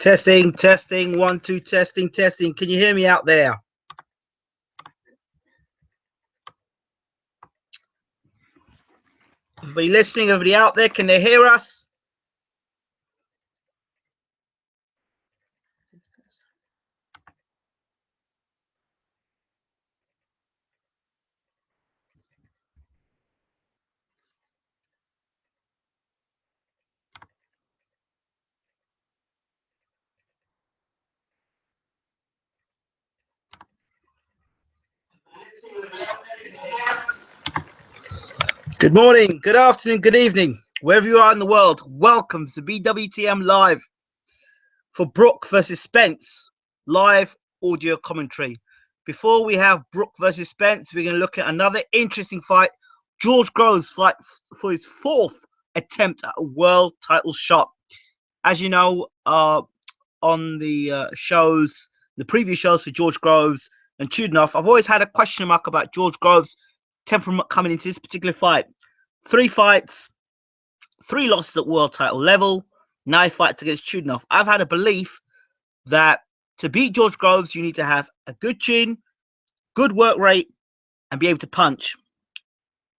Testing, testing, 1, 2, testing, testing. Can you hear me out there? Everybody listening, everybody out there, can they hear us? Good morning, good afternoon, good evening, wherever you are in the world. Welcome to BWTM Live for Brook versus Spence, live audio commentary. Before we have Brook versus Spence, we're going to look at another interesting fight. George Groves fight for his 4th attempt at a world title shot. As you know, on the shows, the previous shows for George Groves and Chudinoff, I've always had a question mark about George Groves' temperament coming into this particular fight. 3 fights, 3 losses at world title level, 9 fights against Chudinoff. I've had a belief that to beat George Groves, you need to have a good chin, good work rate, and be able to punch.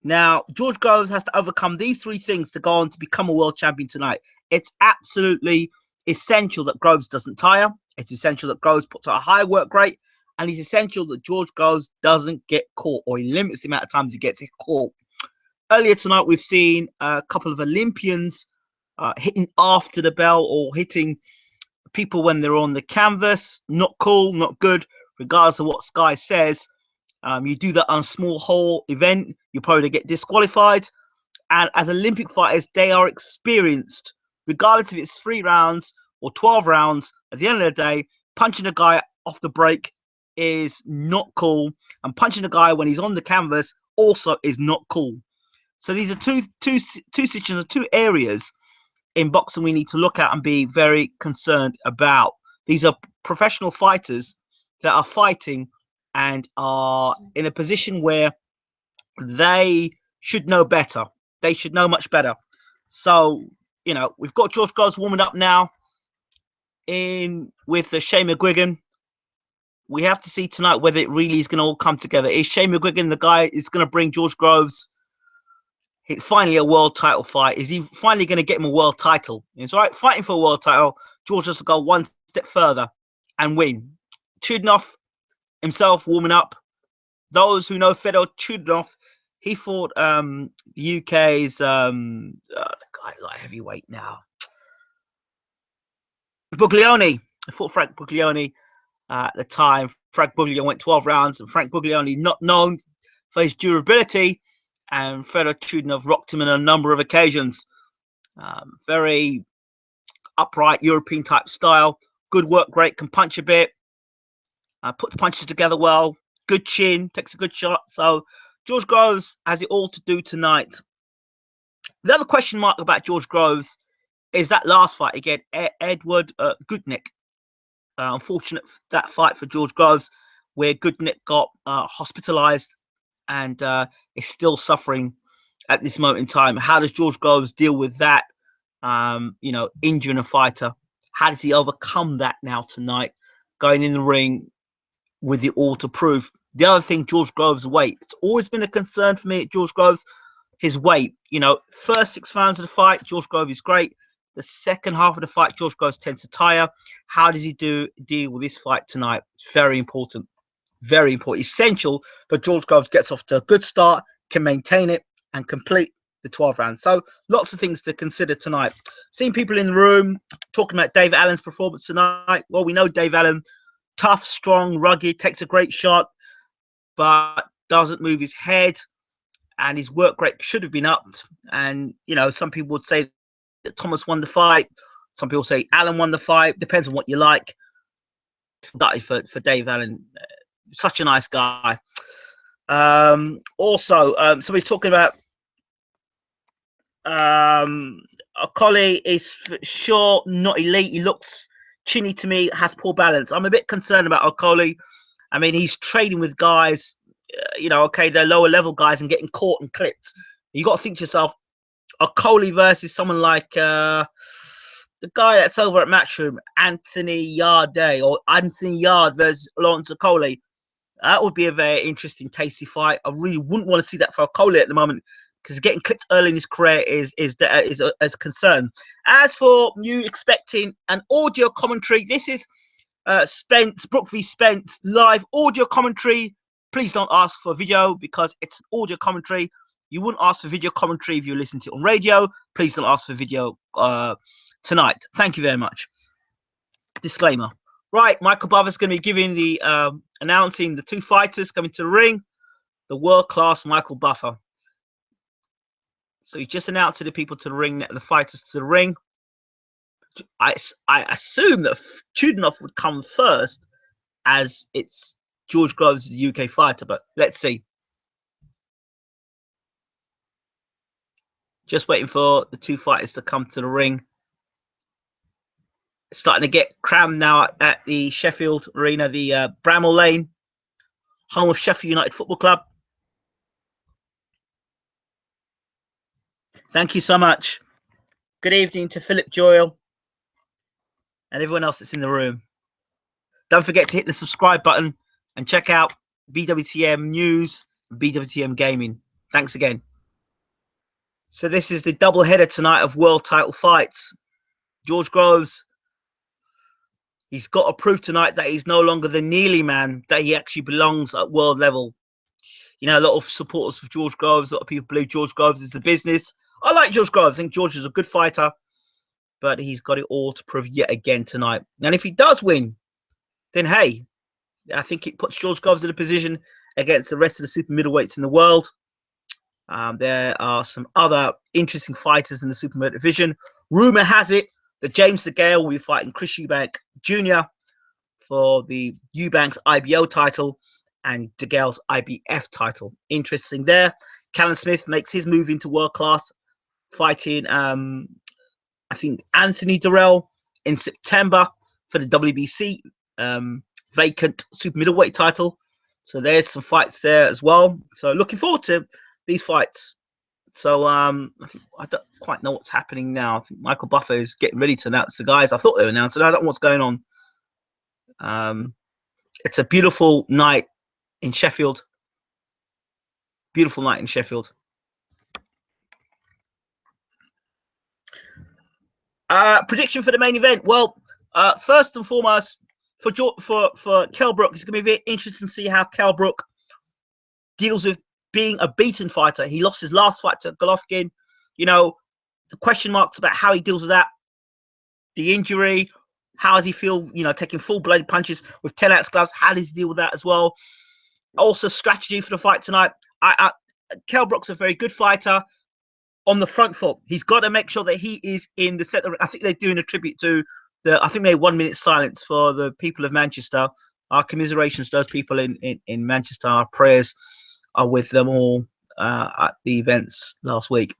Now, George Groves has to overcome these 3 things to go on to become a world champion tonight. It's absolutely essential that Groves doesn't tire. It's essential that Groves puts out a high work rate, and it's essential that George Groves doesn't get caught, or he limits the amount of times he gets caught. Earlier tonight, we've seen a couple of Olympians hitting after the bell or hitting people when they're on the canvas. Not cool, not good, regardless of what Sky says. You do that on a small hall event, you probably get disqualified. And as Olympic fighters, they are experienced, regardless if it's 3 rounds or 12 rounds. At the end of the day, punching a guy off the break is not cool, and punching a guy when he's on the canvas also is not cool. So these are two situations, 2 areas in boxing we need to look at and be very concerned about. These are professional fighters that are fighting and are in a position where they should know better. They should know much better. So, you know, we've got George Groves warming up now with Shane McGuigan. We have to see tonight whether it really is going to all come together. Is Shane McGuigan the guy is going to bring George Groves finally a world title fight? Is he finally going to get him a world title? It's all right fighting for a world title. George has to go 1 step further and win. Chudinoff himself warming up. Those who know Fedor Chudinoff, he fought the UK's the guy light heavyweight now, Buglioni. He fought Frank Buglioni at the time. Frank Buglioni went 12 rounds, and Frank Buglioni not known for his durability, and Fedor Chudinoff rocked him on a number of occasions. Very upright European type style, good work rate, can punch a bit, put the punches together well, good chin, takes a good shot. So George Groves has it all to do tonight. The other question mark about George Groves is that last fight again, Edward Gutnick. Unfortunate that fight for George Groves, where Gutnick got hospitalized and is still suffering at this moment in time. How does George Groves deal with that? You know, injuring a fighter. How does he overcome that now tonight, going in the ring with the all to prove? The other thing, George Groves' weight. It's always been a concern for me at George Groves, his weight. You know, first 6 rounds of the fight, George Groves is great. The second half of the fight, George Groves tends to tire. How does he deal with this fight tonight? It's very important. Very important. Essential that George Groves gets off to a good start, can maintain it, and complete the 12 rounds. So lots of things to consider tonight. Seeing people in the room talking about Dave Allen's performance tonight. Well, we know Dave Allen, tough, strong, rugged, takes a great shot, but doesn't move his head, and his work rate should have been upped. And, you know, some people would say that Thomas won the fight. Some people say Allen won the fight. Depends on what you like. For Dave Allen, such a nice guy. Also, somebody's talking about Okolie is for sure not elite. He looks chinny to me, has poor balance. I'm a bit concerned about Okolie. I mean, he's trading with guys, you know, okay, they're lower level guys and getting caught and clipped. You got to think to yourself, Okolie versus someone like the guy that's over at Matchroom, Anthony Yard versus Alonso Coley. That would be a very interesting, tasty fight. I really wouldn't want to see that for Coley at the moment, because getting clipped early in his career is a concern. As for you expecting an audio commentary, this is Brook v Spence live audio commentary. Please don't ask for video because it's audio commentary. You wouldn't ask for video commentary if you listen to it on radio. Please don't ask for video tonight. Thank you very much. Disclaimer. Right, Michael Buffer's going to be giving the announcing the two fighters coming to the ring. The world-class Michael Buffer. So he just announced to the people to the ring, the fighters to the ring. I assume that Chudinov would come first, as it's George Groves, the UK fighter, but let's see. Just waiting for the two fighters to come to the ring. It's starting to get crammed now at the Sheffield Arena, the Bramall Lane, home of Sheffield United Football Club. Thank you so much. Good evening to Philip Joyle and everyone else that's in the room. Don't forget to hit the subscribe button and check out BWTM News and BWTM Gaming. Thanks again. So this is the double header tonight of world title fights. George Groves, he's got to prove tonight that he's no longer the Neely man, that he actually belongs at world level. You know, a lot of supporters of George Groves, a lot of people believe George Groves is the business. I like George Groves. I think George is a good fighter, but he's got it all to prove yet again tonight. And if he does win, then hey, I think it puts George Groves in a position against the rest of the super middleweights in the world. There are some other interesting fighters in the super middleweight division. Rumor has it that James DeGale will be fighting Chris Eubank Jr. for the Eubank's IBO title and DeGale's IBF title. Interesting there. Callum Smith makes his move into world class, fighting I think Anthony Durrell in September for the WBC vacant super middleweight title. So there's some fights there as well. So looking forward to these fights. So I don't quite know what's happening now. I think Michael Buffer is getting ready to announce the guys. I thought they were announcing. I don't know what's going on. It's a beautiful night in Sheffield. Beautiful night in Sheffield. Prediction for the main event. Well, first and foremost, for Kell Brook, it's going to be very interesting to see how Kell Brook deals with being a beaten fighter. He lost his last fight to Golovkin. You know, the question marks about how he deals with that, the injury, how does he feel, you know, taking full-blooded punches with 10-ounce gloves. How does he deal with that as well? Also, strategy for the fight tonight. Kell Brook's a very good fighter on the front foot. He's got to make sure that he is in the center. I think they're doing a tribute to I think they had 1 minute silence for the people of Manchester. Our commiserations to those people in Manchester. Our prayers are with them all at the events last week.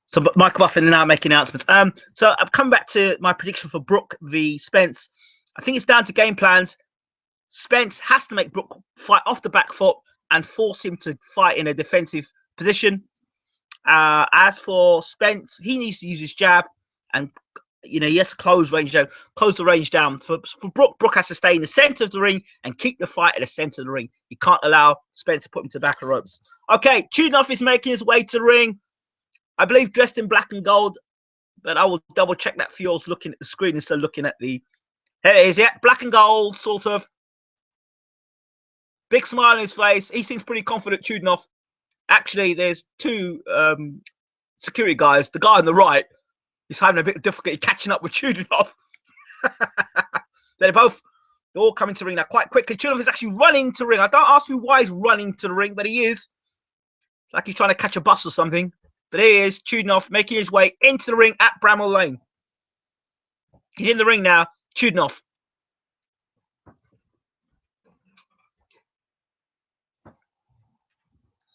So Michael Buffer now making announcements. So I'm coming back to my prediction for Brook v Spence. I think it's down to game plans. Spence has to make Brook fight off the back foot and force him to fight in a defensive position. As for Spence, he needs to use his jab, and you know, he has to close the range down. For Brook has to stay in the center of the ring and keep the fight at the center of the ring. You can't allow Spence to put him to the back of the ropes. Okay, Chudinov is making his way to the ring. I believe dressed in black and gold, but I will double check that for you. I was looking at the screen instead of looking at the. Here it is, yeah, black and gold, sort of. Big smile on his face. He seems pretty confident, Chudinov. Actually, there's two security guys. The guy on the right is having a bit of difficulty catching up with Chudinov. They're all coming to the ring now quite quickly. Chudinov is actually running to the ring. I don't ask me why he's running to the ring, but he is. Like he's trying to catch a bus or something. But here he is, Chudinov, making his way into the ring at Bramall Lane. He's in the ring now, Chudinov.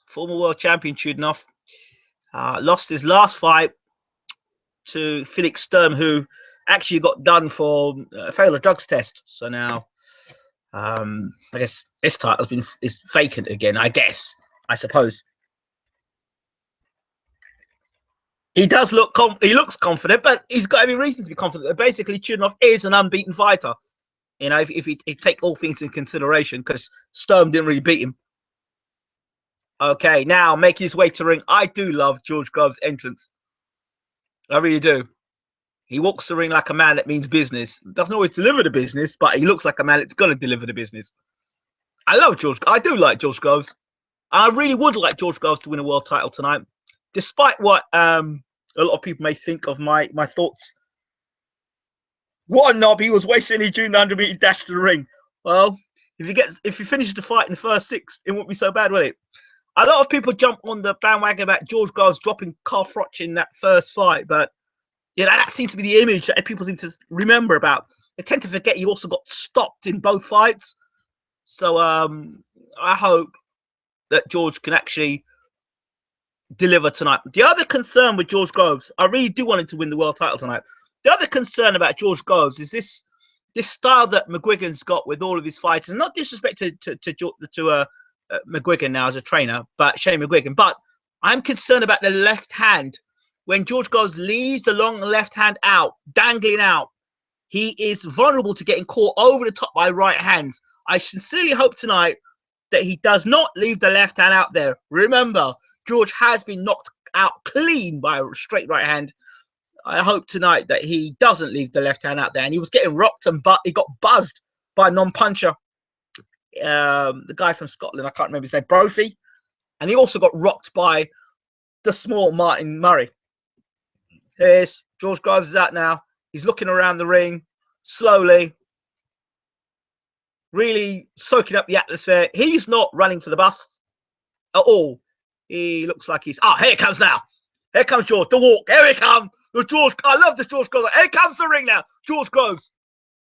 Former world champion Chudinov. Lost his last fight to Felix Sturm, who actually got done for a failed a drugs test. So now, I guess this title is vacant again. I suppose. He does look he looks confident, but he's got every reason to be confident. Basically, Chudinov is an unbeaten fighter. You know, if you take all things in consideration, because Sturm didn't really beat him. Okay, now making his way to ring. I do love George Groves' entrance. I really do. He walks the ring like a man that means business. Doesn't always deliver the business, but he looks like a man that's going to deliver the business. I love George. I do like George Groves. I really would like George Groves to win a world title tonight, despite what a lot of people may think of my thoughts. What a knob! He was wasting his June 100-meter dash to the ring. Well, if he finishes the fight in the first 6, it won't be so bad, will it? A lot of people jump on the bandwagon about George Groves dropping Carl Froch in that first fight, but yeah, that seems to be the image that people seem to remember about. They tend to forget he also got stopped in both fights. So I hope that George can actually deliver tonight. The other concern with George Groves, I really do want him to win the world title tonight. The other concern about George Groves is this style that McGuigan's got with all of his fighters. Not disrespect to McGuigan now as a trainer, but Shane McGuigan. But I'm concerned about the left hand. When George Groves leaves the long left hand out, dangling out, he is vulnerable to getting caught over the top by right hands. I sincerely hope tonight that he does not leave the left hand out there. Remember, George has been knocked out clean by a straight right hand. I hope tonight that he doesn't leave the left hand out there. And he was getting rocked, and he got buzzed by a non-puncher. The guy from Scotland, I can't remember his name, Brophy. And he also got rocked by the small Martin Murray. Here's George Groves is out now. He's looking around the ring slowly, really soaking up the atmosphere. He's not running for the bus at all. He looks like he's... Oh, here it comes now. Here comes George. The walk. Here he comes. The George. I love the George Groves. Here comes the ring now. George Groves.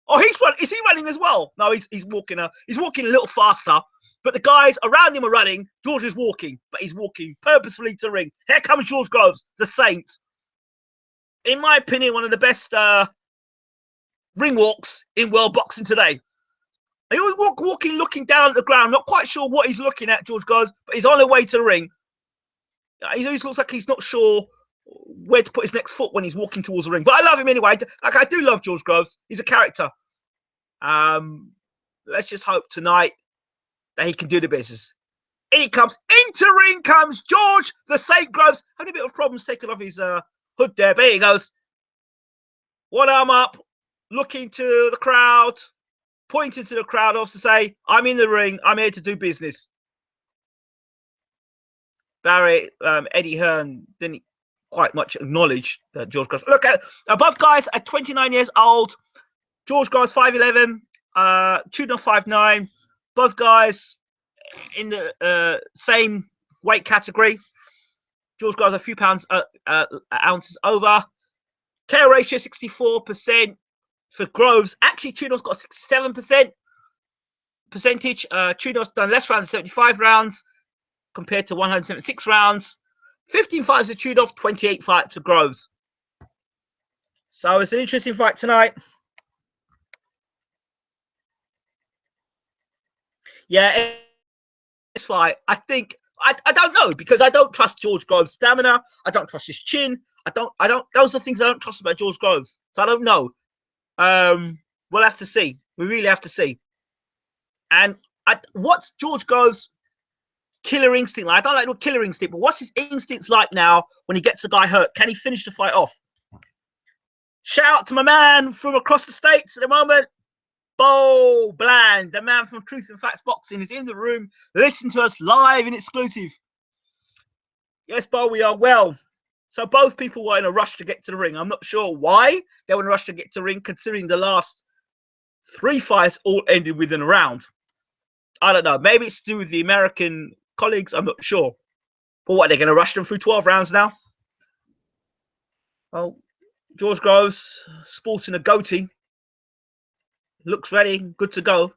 Oh, he's running. Is he running as well? No, he's walking. He's walking a little faster. But the guys around him are running. George is walking, but he's walking purposefully to ring. Here comes George Groves, the Saint. In my opinion, one of the best ring walks in world boxing today. He was walking, looking down at the ground, not quite sure what he's looking at, George Groves, but he's on the way to the ring. He always looks like he's not sure where to put his next foot when he's walking towards the ring. But I love him anyway. Like, I do love George Groves. He's a character. Let's just hope tonight that he can do the business. In he comes. Into ring comes George, the Saint Groves. Having a bit of problems taking off his hood there. But here he goes. One arm up, looking to the crowd, pointing to the crowd off to say, I'm in the ring. I'm here to do business. Eddie Hearn didn't quite much acknowledge George Groves. Look at above guys at 29 years old. George Groves 5'11", Chudinov 5'9". Both guys in the same weight category. George Groves a few pounds ounces over. KO ratio 64% for Groves. Actually, Chudinov's got 67% percentage. Chudinov's done less rounds, 75 rounds compared to 176 rounds. 15 fights for Chudinov, 28 fights for Groves. So it's an interesting fight tonight. Yeah, this fight, I think I don't know, because I don't trust George Groves' stamina. I don't trust his chin. I don't. Those are the things I don't trust about George Groves. So I don't know. We'll have to see. We really have to see. And what's George Groves' killer instinct like? I don't like the killer instinct, but what's his instincts like now when he gets the guy hurt? Can he finish the fight off? Shout out to my man from across the states at the moment, Bo Bland, the man from Truth and Facts Boxing, is in the room. Listen to us live and exclusive. Yes, Bo, we are well. So both people were in a rush to get to the ring. I'm not sure why they were in a rush to get to the ring, considering the last 3 fights all ended within a round. I don't know. Maybe it's to do with the American colleagues. I'm not sure. But what, they're going to rush them through 12 rounds now? Well, George Groves sporting a goatee. Looks ready, good to go.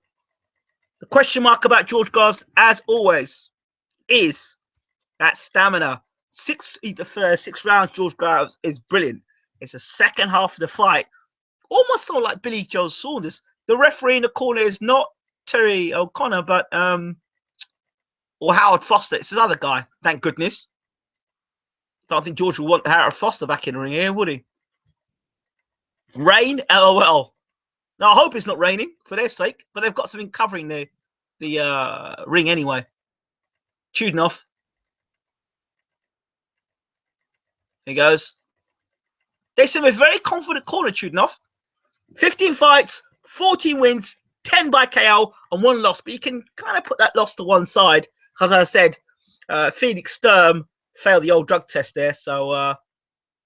The question mark about George Groves, as always, is that stamina. The first 6 rounds, George Groves is brilliant. It's the second half of the fight. Almost sort of like Billy Joe Saunders. The referee in the corner is not Terry O'Connor, but or Howard Foster. It's this other guy, thank goodness. Don't think George will want Harry Foster back in the ring here, would he? Rain? LOL. Now, I hope it's not raining for their sake, but they've got something covering the ring anyway. Chudnoff. Here he goes. They seem a very confident corner, Chudnoff. 15 fights, 14 wins, 10 by KO, and 1 loss. But you can kind of put that loss to one side. Because as I said, Felix Sturm failed the old drug test there. So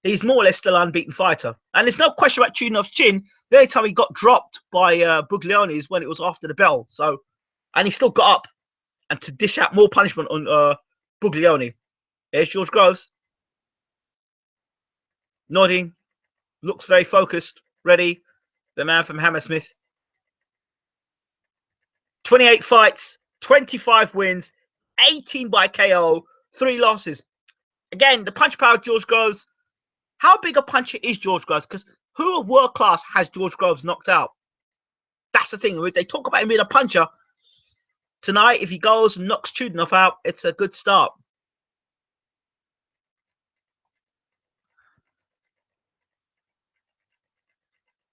he's more or less still an unbeaten fighter. And there's no question about Chudnoff's chin. The only time he got dropped by Buglioni is when it was after the bell. So, and he still got up and to dish out more punishment on Buglioni. Here's George Groves. Nodding. Looks very focused. Ready. The man from Hammersmith. 28 fights, 25 wins, 18 by KO, 3 losses. Again, the punch power of George Groves. How big a puncher is George Groves? Because who of world class has George Groves knocked out? That's the thing. They talk about him being a puncher. Tonight, if he goes and knocks Chudnoff out, it's a good start.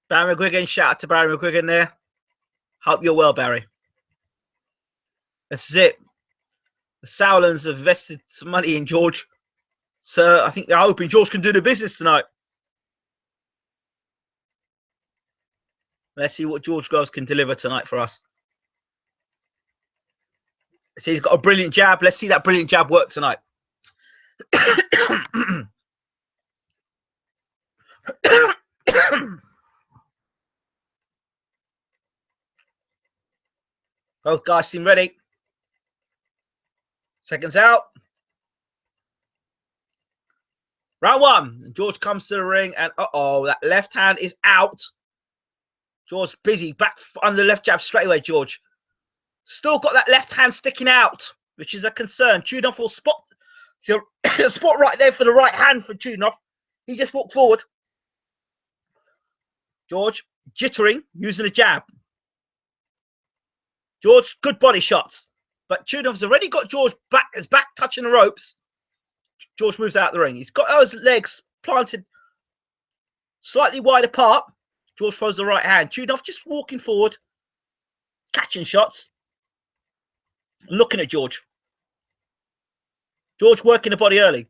Barry McGuigan, shout out to Barry McGuigan there. Hope you're well, Barry. This is it. The Sowlands have invested some money in George. So I think they're hoping George can do the business tonight. Let's see what George Groves can deliver tonight for us. See, he's got a brilliant jab. Let's see that brilliant jab work tonight. Both guys seem ready. Seconds out. Round 1. George comes to the ring and that left hand is out. George busy. Back on the left jab straight away, George. Still got that left hand sticking out, which is a concern. Chudnoff will spot the spot right there for the right hand for Chudnoff. He just walked forward. George jittering, using a jab. George, good body shots. But Chudnoff's already got George back, his back touching the ropes. George moves out the ring. He's got those legs planted slightly wide apart. George throws the right hand. Chudnoff just walking forward, catching shots. Looking at George. George working the body early.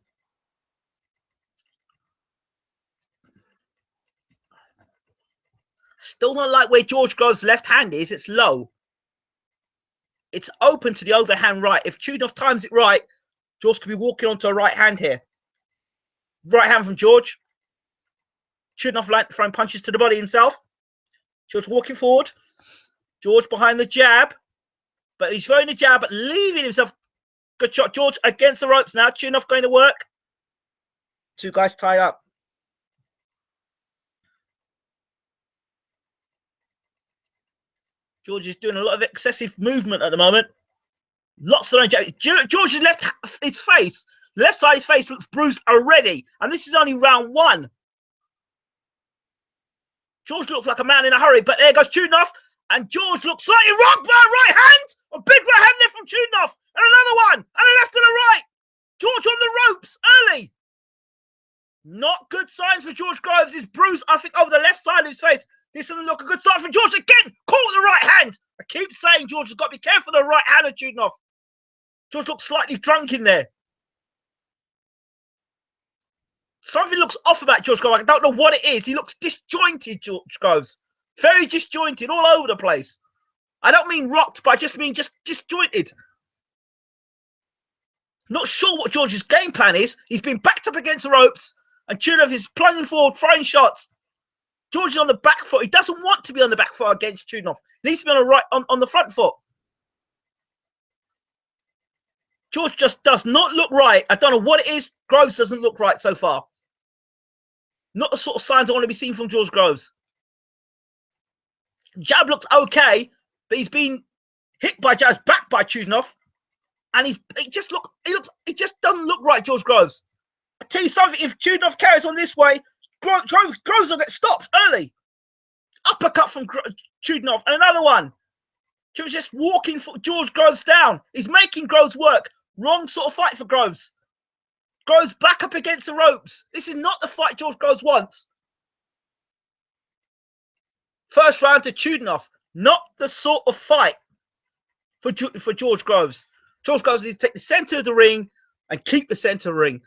Still don't like where George Groves' left hand is. It's low. It's open to the overhand right. If Chudnoff times it right, George could be walking onto a right hand here. Right hand from George. Chudnoff throwing punches to the body himself. George walking forward. George behind the jab. But he's throwing the jab, but leaving himself. Good shot. George against the ropes now. Chudnoff going to work. 2 guys tied up. George is doing a lot of excessive movement at the moment. Lots of jab. George's left face, left side of his face looks bruised already. And this is only round 1. George looks like a man in a hurry, but there goes Chudnoff. And George looks slightly rocked by a right hand. A big right hand there from Chudnoff. And another one. And a left and a right. George on the ropes early. Not good signs for George Groves. He's bruised, I think, over the left side of his face. This doesn't look a good start for George again. Caught the right hand. I keep saying George has got to be careful of the right hand of Chudnoff. George looks slightly drunk in there. Something looks off about George Groves. I don't know what it is. He looks disjointed, George Groves. Very disjointed, all over the place. I don't mean rocked, but I just mean just disjointed. Not sure what George's game plan is. He's been backed up against the ropes, and Chudnoff is plunging forward, throwing shots. George is on the back foot. He doesn't want to be on the back foot against Chudnoff. He needs to be on the front foot. George just does not look right. I don't know what it is. Groves doesn't look right so far. Not the sort of signs I want to be seeing from George Groves. Jab looks okay, but he's been hit by jabs back by Chudnoff, and it just doesn't look right, George Groves. I tell you something, if Chudnoff carries on this way, Groves will get stopped early. Uppercut from Chudnoff, and another one. George just walking for George Groves down. He's making Groves work. Wrong sort of fight for Groves. Groves back up against the ropes. This is not the fight George Groves wants. First round to Chudinoff. Not the sort of fight for George Groves. George Groves needs to take the center of the ring and keep the center of the ring.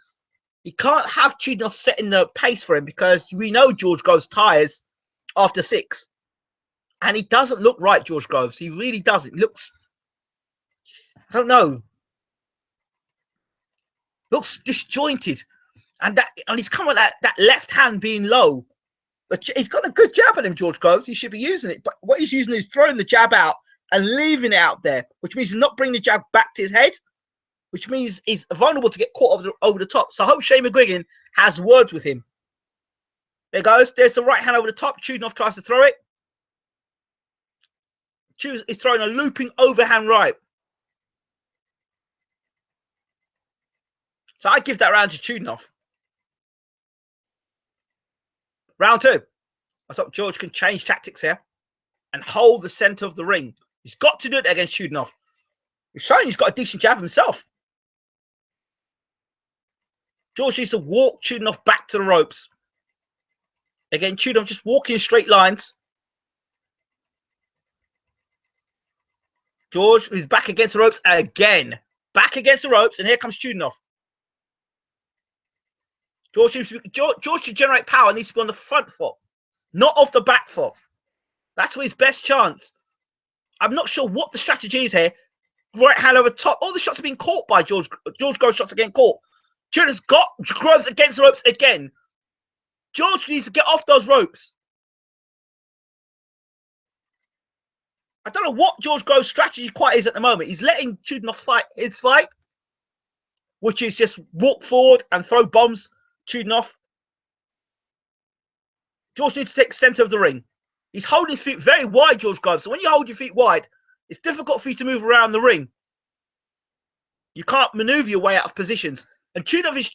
You can't have Chudinoff setting the pace for him because we know George Groves tires after 6. And he doesn't look right, George Groves. He really doesn't. He looks, I don't know, looks disjointed. And he's come with that left hand being low. But he's got a good jab on him, George Groves. He should be using it. But what he's using is throwing the jab out and leaving it out there, which means he's not bringing the jab back to his head, which means he's vulnerable to get caught over the top. So I hope Shane McGuigan has words with him. There goes. There's the right hand over the top. Chudinoff tries to throw it. He's throwing a looping overhand right. So I give that round to Chudinoff. Round 2. I thought George can change tactics here and hold the center of the ring. He's got to do it against Chudinoff. He's showing he's got a decent jab himself. George needs to walk Chudinoff back to the ropes. Again, Chudinoff just walking in straight lines. George is back against the ropes again. Back against the ropes, and here comes Chudinoff. George to generate power needs to be on the front foot, not off the back foot. That's his best chance. I'm not sure what the strategy is here. Right hand over top. All the shots are being caught by George. George Groves shots are getting caught. Chudinoff's got Groves against the ropes again. George needs to get off those ropes. I don't know what George Groves' strategy quite is at the moment. He's letting Chudinoff fight his fight, which is just walk forward and throw bombs. Chudinoff. George needs to take the center of the ring. He's holding his feet very wide, George Groves. So when you hold your feet wide, it's difficult for you to move around the ring. You can't maneuver your way out of positions. And Chudinoff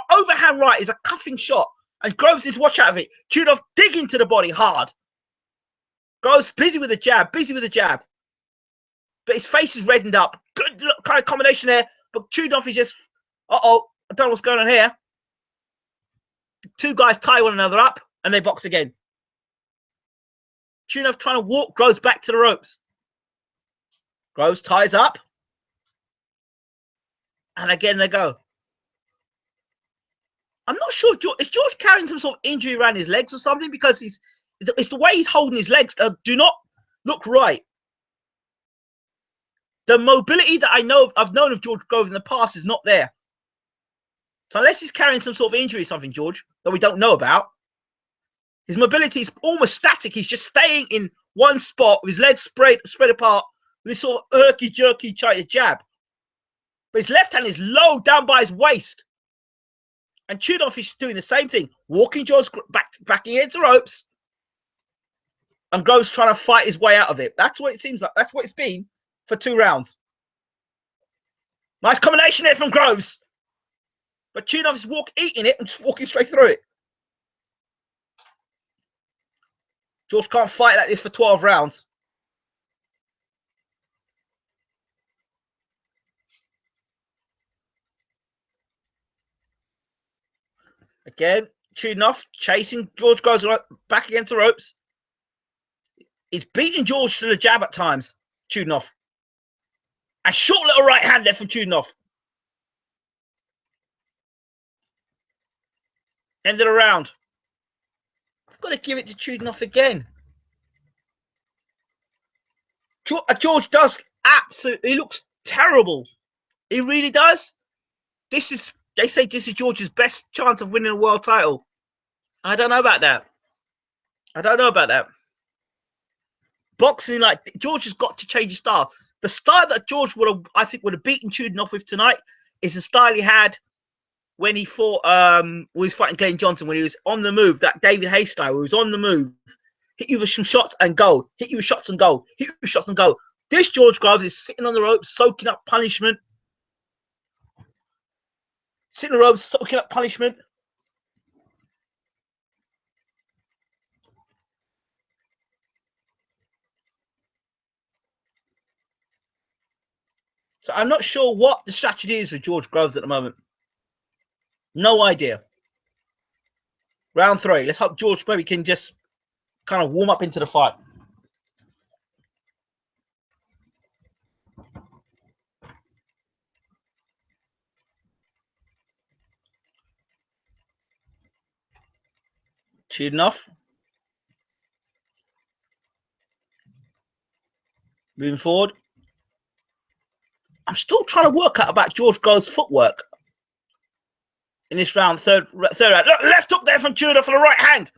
overhand right is a cuffing shot. And Groves needs to watch out of it. Chudinoff digging to the body hard. Groves busy with the jab, But his face is reddened up. Good kind of combination there. But Chudinoff is just, I don't know what's going on here. Two guys tie one another up and they box again. Chudinoff trying to walk Groves back to the ropes. Groves ties up. And again they go. I'm not sure. Is George carrying some sort of injury around his legs or something? Because it's the way he's holding his legs that do not look right. The mobility that I've known of George Groves in the past is not there. So unless he's carrying some sort of injury or something, George, that we don't know about, his mobility is almost static. He's just staying in one spot with his legs spread apart with this sort of herky-jerky jab. But his left hand is low down by his waist. And Chudinoff is doing the same thing, walking George back against the ropes, and Groves trying to fight his way out of it. That's what it seems like. That's what it's been for 2 rounds. Nice combination here from Groves. But Chudinoff is eating it and just walking straight through it. George can't fight like this for 12 rounds. Again, Chudinoff chasing George Groves back against the ropes. He's beating George to the jab at times, Chudinoff. A short little right hand there from Chudinoff. End of the round. I've got to give it to Chudinoff again. George does absolutely, he looks terrible. He really does. They say this is George's best chance of winning a world title. I don't know about that. Boxing, like, George has got to change his style. The style that George would have beaten Chudinoff with tonight is the style he had when he fought was fighting Glenn Johnson, when he was on the move, that David Hayes style, where he was on the move, hit you with some shots and go, hit you with shots and go, hit you with shots and go. This George Groves is sitting on the ropes, soaking up punishment. Sitting on the ropes, soaking up punishment. So I'm not sure what the strategy is for George Groves at the moment. No idea. Round 3. Let's hope George maybe can just kind of warm up into the fight. Chudinov. Moving forward. I'm still trying to work out about George Groves' footwork in this round, third round. Look, left hook there from Chudinov for the right hand.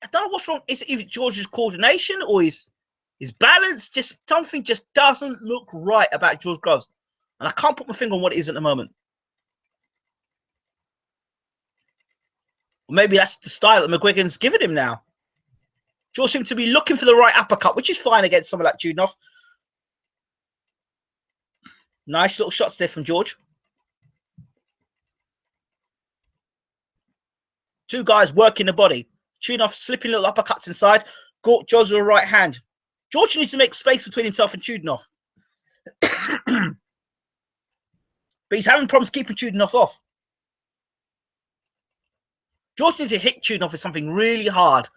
I don't know what's wrong. Is it even George's coordination or his balance? Just something just doesn't look right about George Groves. And I can't put my finger on what it is at the moment. Maybe that's the style that McGuigan's given him now. George seems to be looking for the right uppercut, which is fine against someone like Chudinov. Nice little shots there from George. Two guys working the body. Chudinov slipping little uppercuts inside. George with a right hand. George needs to make space between himself and Chudinov. But he's having problems keeping Chudinov off. George needs to hit Chudinov with something really hard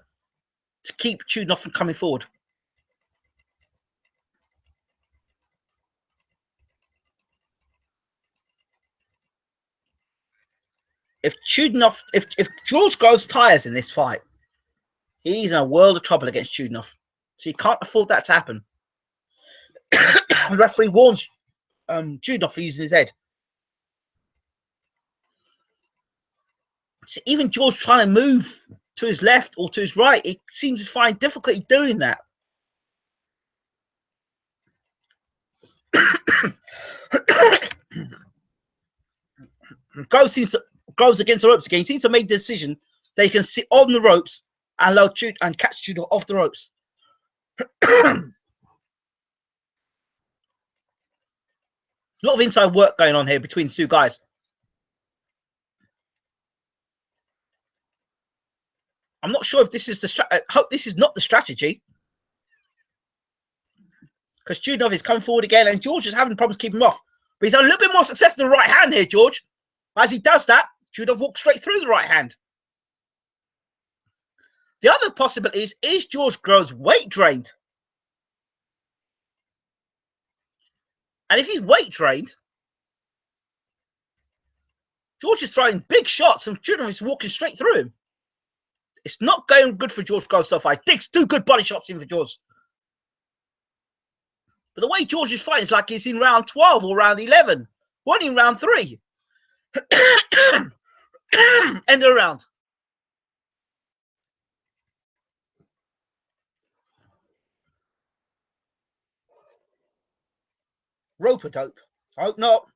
to keep Chudinov from coming forward. If George Groves tires in this fight, he's in a world of trouble against Chudinov. So you can't afford that to happen. The referee warns Chudinov for using his head. So even George trying to move to his left or to his right, he seems to find difficulty doing that. Groves against the ropes again. He seems to make the decision that he can sit on the ropes and allow and catch Chudinov off the ropes. A lot of inside work going on here between the two guys. I'm not sure if this is the I hope this is not the strategy, because Chudinov is coming forward again and George is having problems keeping him off. But he's had a little bit more success with the right hand here, George. As he does that, Chudinov walks straight through the right hand. The other possibility is George Groves weight drained? And if he's weight drained, George is throwing big shots and Chudinov is walking straight through him. It's not going good for George Groves so far. He digs 2 good body shots in for George. But the way George is fighting is like he's in round 12 or round 11. One in round 3. End of the round. Rope-a-dope. I hope not.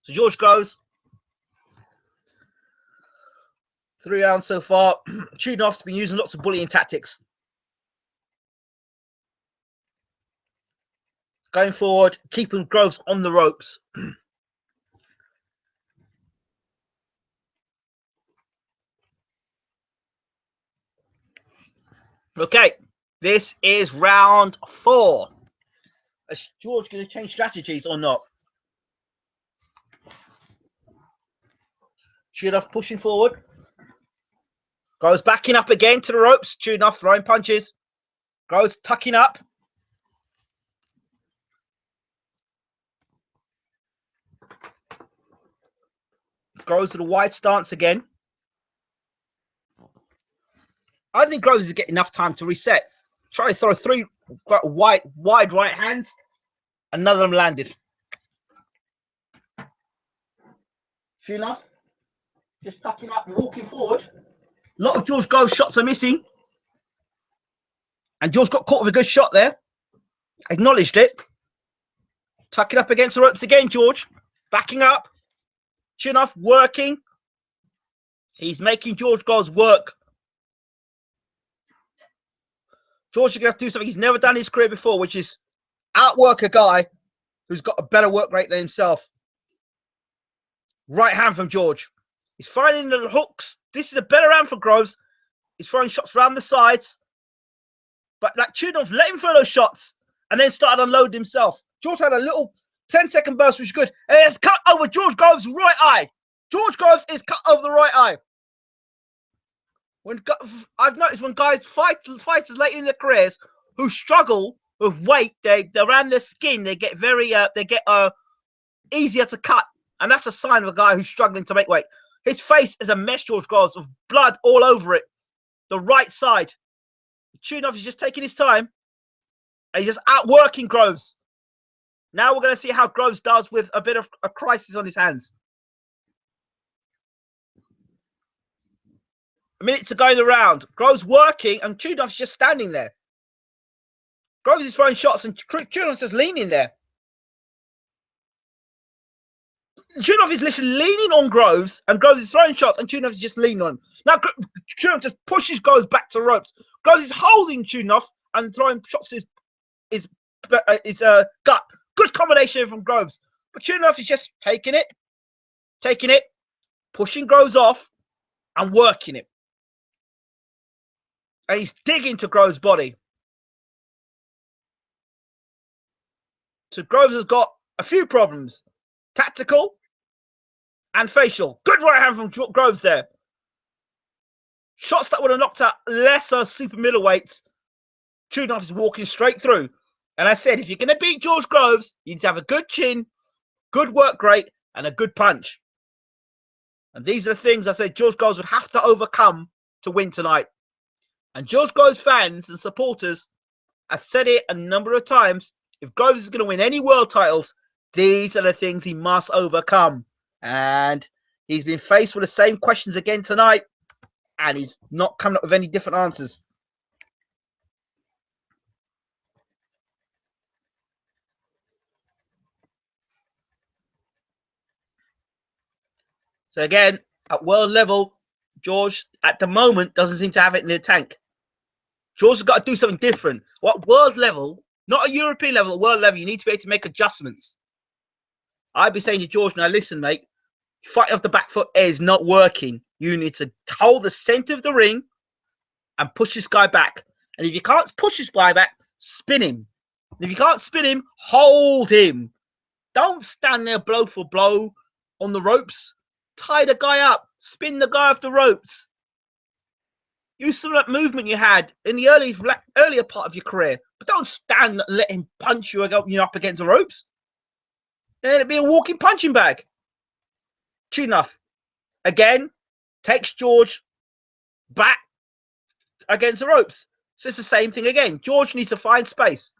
So George goes 3 rounds so far. Chudinov's been using lots of bullying tactics. Going forward, keeping Groves on the ropes. Okay, this is round 4. Is George going to change strategies or not? Chudinov pushing forward. Groves backing up again to the ropes. Chudinov throwing punches. Groves tucking up. Groves to the wide stance again. I think Groves is getting enough time to reset. Try to throw 3 wide right hands. And none of them landed. Chudinov just tucking up and walking forward. A lot of George Groves shots are missing. And George got caught with a good shot there. Acknowledged it. Tucking up against the ropes again, George. Backing up. Chudinov working. He's making George Groves work. George is going to have to do something he's never done in his career before, which is outwork a guy who's got a better work rate than himself. Right hand from George. He's finding the hooks. This is a better hand for Groves. He's throwing shots around the sides. But like Chudov let him throw those shots and then started unloading himself. George had a little 10-second burst, which is good. And it's cut over George Groves' right eye. George Groves is cut over the right eye. I've noticed when fighters later in their careers who struggle with weight, they around their skin, they get easier to cut, and that's a sign of a guy who's struggling to make weight. His face is a mess, George Groves, of blood all over it. The right side. Chudov is just taking his time, and he's just outworking Groves. Now we're going to see how Groves does with a bit of a crisis on his hands. A minute to go in the round. Groves working, and Chudov's just standing there. Groves is throwing shots, and Chudov's just leaning there. Chudov is literally leaning on Groves, and Groves is throwing shots, and Chudov is just leaning on him. Now Chudov just pushes Groves back to ropes. Groves is holding Chudov and throwing shots his gut. Good combination from Groves. But Chudov is just taking it, pushing Groves off, and working it. And he's digging to Groves' body. So Groves has got a few problems. Tactical and facial. Good right hand from Groves there. Shots that would have knocked out lesser super middleweights. Chudov is walking straight through. And I said, if you're going to beat George Groves, you need to have a good chin, good work rate, and a good punch. And these are the things I said George Groves would have to overcome to win tonight. And George Groves fans and supporters have said it a number of times. If Groves is going to win any world titles, these are the things he must overcome. And he's been faced with the same questions again tonight. And he's not coming up with any different answers. So again, at world level, George, at the moment, doesn't seem to have it in the tank. George has got to do something different. What world level, not a European level, at world level, you need to be able to make adjustments. I'd be saying to George, now listen, mate, fighting off the back foot is not working. You need to hold the center of the ring and push this guy back. And if you can't push this guy back, spin him. And if you can't spin him, hold him. Don't stand there blow for blow on the ropes. Tie the guy up. Spin the guy off the ropes. Use some of that movement you had in the earlier part of your career. But don't stand and let him punch you up against the ropes. Then it'd be a walking punching bag. Chudov, again, takes George back against the ropes. So it's the same thing again. George needs to find space.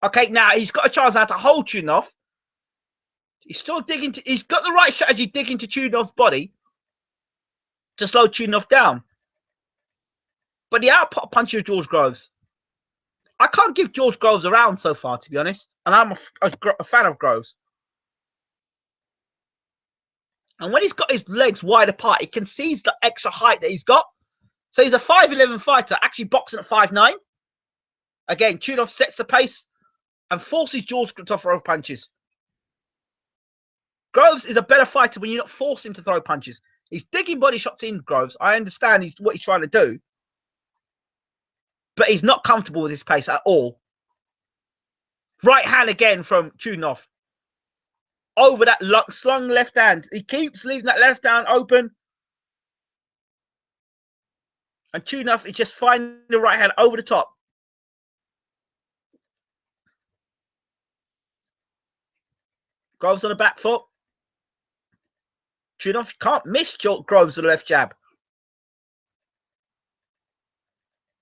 Okay, now he's got a chance now to hold Chudov. He's still digging. He's got the right strategy, digging to Chudov's body to slow Chudov down. But the output puncher of George Groves, I can't give George Groves a round so far, to be honest. And I'm a fan of Groves. And when he's got his legs wide apart, he concedes the extra height that he's got. So he's a 5'11" fighter, actually boxing at 5'9". Again, Chudov sets the pace and forces George to throw punches. Groves is a better fighter when you not force him to throw punches. He's digging body shots in, Groves. I understand what he's trying to do. But he's not comfortable with his pace at all. Right hand again from Chudov. Over that slung left hand. He keeps leaving that left hand open. And Chudov is just finding the right hand over the top. Groves on the back foot. Chudov can't miss Groves with the left jab.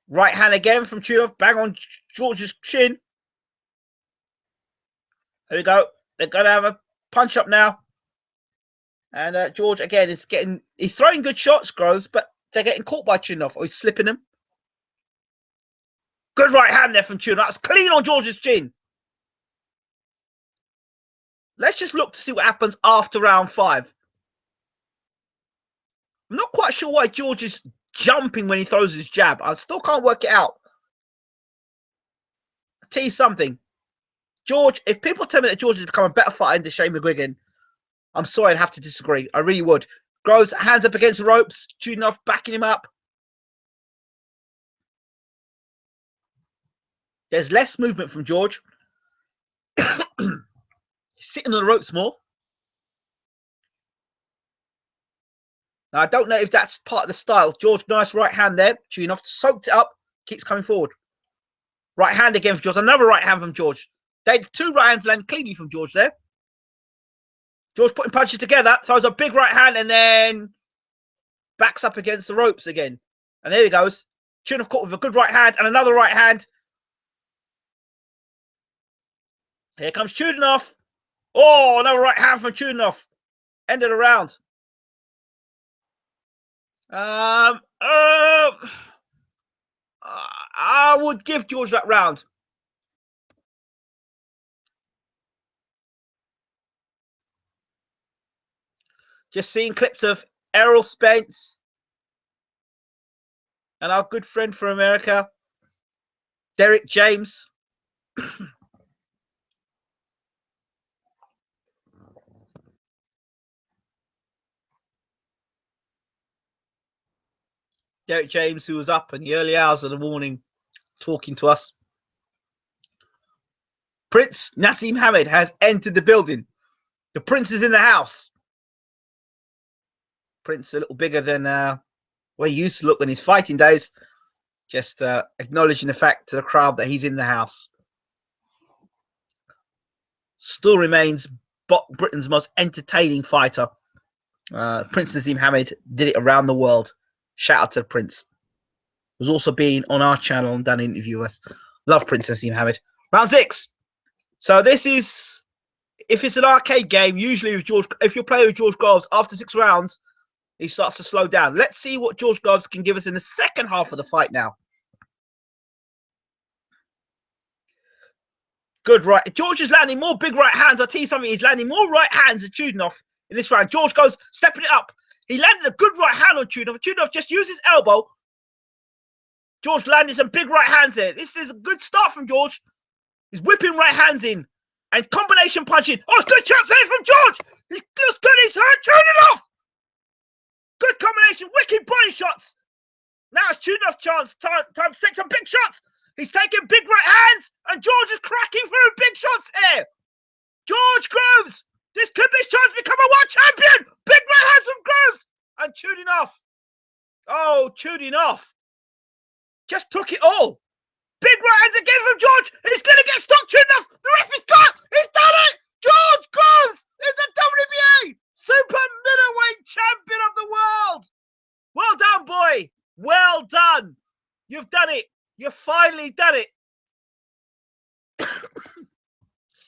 Right hand again from Chudov. Bang on George's chin. Here we go. They're going to have a punch up now. And George, again, he's throwing good shots, Groves, but they're getting caught by Chudov. Or he's slipping them. Good right hand there from Chudov. That's clean on George's chin. Let's just look to see what happens after round 5. I'm not quite sure why George is jumping when he throws his jab. I still can't work it out. I'll tell you something. George, if people tell me that George has become a better fighter than Shane McGuigan, I'm sorry, I'd have to disagree. I really would. Groves, hands up against the ropes. Chudinov backing him up. There's less movement from George. He's sitting on the ropes more. Now, I don't know if that's part of the style. George, nice right hand there. Chudinov soaked it up. Keeps coming forward. Right hand again from George. Another right hand from George. They had 2 right hands land cleanly from George there. George putting punches together. Throws a big right hand and then backs up against the ropes again. And there he goes. Chudinov caught with a good right hand and another right hand. Here comes Chudinov. Oh, another right hand from Chudinov. End of the round. I would give George that round. Just seeing clips of Errol Spence and our good friend from America, Derek James. Derek James, who was up in the early hours of the morning talking to us. Prince Nassim Hamed has entered the building. The Prince is in the house. Prince a little bigger than where he used to look in his fighting days. Just acknowledging the fact to the crowd that he's in the house. Still remains Britain's most entertaining fighter. Prince Nassim Hamed did it around the world. Shout out to the Prince. Was also being on our channel and done an interview with us. Love Prince Nassim Hamed. Round 6. So this is, if it's an arcade game, usually with George, if you're playing with George Groves, after 6 rounds, he starts to slow down. Let's see what George Groves can give us in the second half of the fight now. Good right. George is landing more big right hands. I'll tell you something. He's landing more right hands than Chudinov in this round. George goes stepping it up. He landed a good right hand on Chudinov. Chudinov just used his elbow. George landed some big right hands there. This is a good start from George. He's whipping right hands in and combination punching. Oh, it's good shots here from George. He looks good. He's hurt Chudinov. Good combination. Wicked body shots. Now it's Chudinov's chance. Time to take some big shots. He's taking big right hands, and George is cracking through big shots here. George Groves, this could be his chance to become a world champion. Big right hands from Groves, and Chudinov. Oh, Chudinov just took it all. Big right hands again from George. He's going to get stuck, Chudinov. The ref is cut. He's done it. George Groves is the WBA super middleweight champion of the world. Well done, boy. Well done. You've done it. You've finally done it.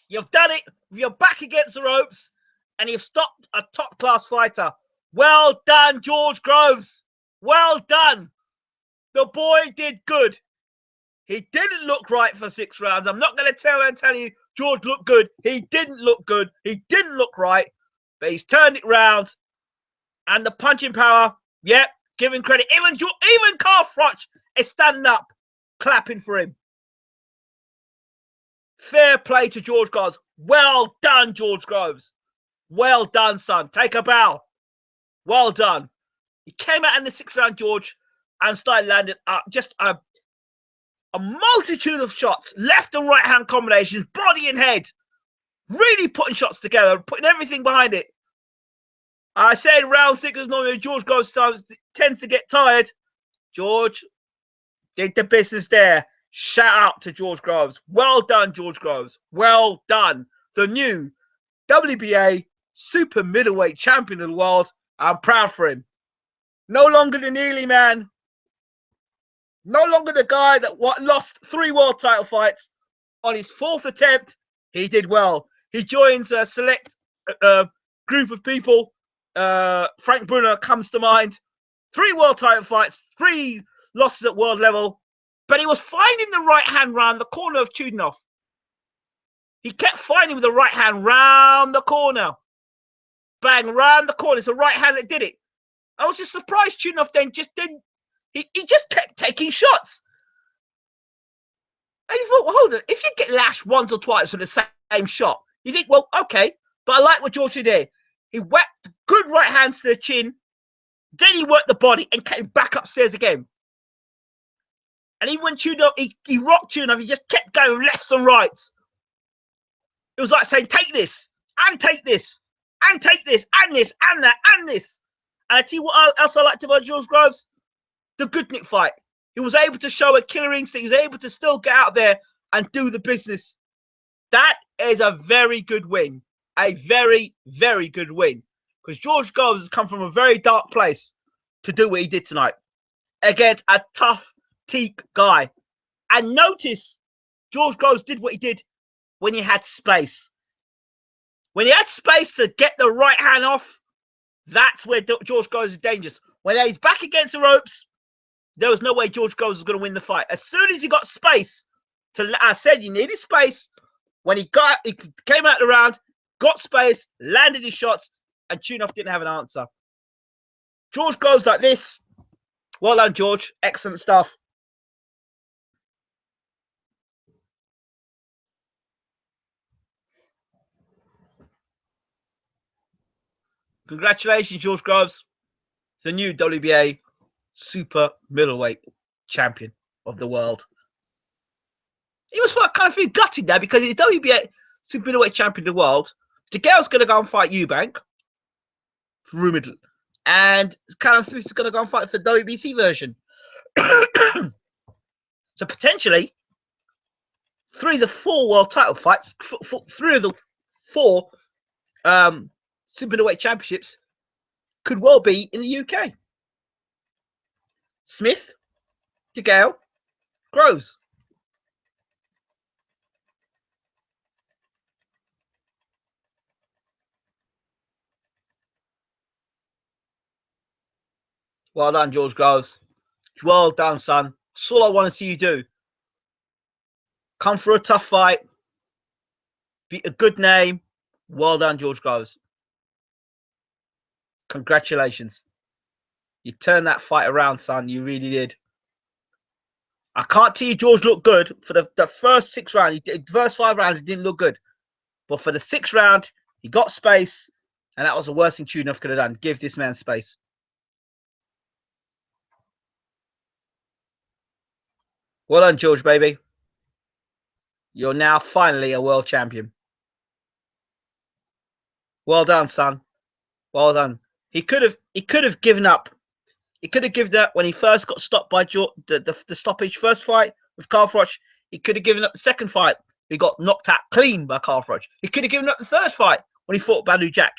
You've done it with your back against the ropes, and you've stopped a top-class fighter. Well done, George Groves. Well done. The boy did good. He didn't look right for 6 rounds. I'm not going to tell you George looked good. He didn't look good. He didn't look right, but he's turned it round. And the punching power, yep, give him credit. Even Carl Froch is standing up, clapping for him. Fair play to George Groves. Well done, George Groves. Well done, son. Take a bow. Well done. He came out in the 6th round, George, and started landing just a multitude of shots, left and right hand combinations, body and head. Really putting shots together, putting everything behind it. I said round 6 is normally George Groves tends to get tired. George did the business there. Shout out to George Groves. Well done, George Groves. Well done. The new WBA super middleweight champion of the world. I'm proud for him. No longer the Neely man. No longer the guy that lost 3 world title fights. On his 4th attempt, he did well. He joins a select group of people. Frank Brunner comes to mind. 3 world title fights, 3 losses at world level. But he was finding the right hand round the corner of Chudinov. He kept finding with the right hand round the corner. Bang, round the corner. It's the right hand that did it. I was just surprised Tunov then just didn't. He just kept taking shots. And you thought, well, hold on, if you get lashed once or twice for the same shot, you think, well, okay, but I like what George did there. He whacked good right hand to the chin, then he worked the body and came back upstairs again. And even when Tunov, he rocked Tunov, he just kept going lefts and rights. It was like saying, take this, and take this, and take this, and this, and that, and this. And I tell you what else I liked about George Groves? The Goodnick fight. He was able to show a killer instinct. He was able to still get out there and do the business. That is a very good win. A very, very good win. Because George Groves has come from a very dark place to do what he did tonight against a tough teak guy. And notice George Groves did what he did when he had space. When he had space to get the right hand off, that's where George Groves is dangerous. When he's back against the ropes, there was no way George Groves was going to win the fight. As soon as he got space, I said you needed space. When he came out the round, got space, landed his shots, and Tunov didn't have an answer. George Groves like this. Well done, George. Excellent stuff. Congratulations, George Groves, the new WBA super middleweight champion of the world. He was kind of feeling gutted there because he's WBA super middleweight champion of the world. DeGale's going to go and fight Eubank, rumored, and Callum Smith is going to go and fight for the WBC version. So potentially, 3 of the 4 world title fights, 3 of the 4 super middleweight championships could well be in the UK. Smith, DeGale, Groves. Well done, George Groves. Well done, son. That's all I want to see you do. Come for a tough fight. Beat a good name. Well done, George Groves. Congratulations. You turned that fight around, son. You really did. I can't tell you George looked good for the first 6 rounds. The first 5 rounds, he didn't look good. But for the 6th round, he got space. And that was the worst thing Tunov could have done. Give this man space. Well done, George, baby. You're now finally a world champion. Well done, son. Well done. He could have given up. He could have given up when he first got stopped by the stoppage first fight with Carl Froch. He could have given up the 2nd fight. He got knocked out clean by Carl Froch. He could have given up the 3rd fight when he fought Badu Jack.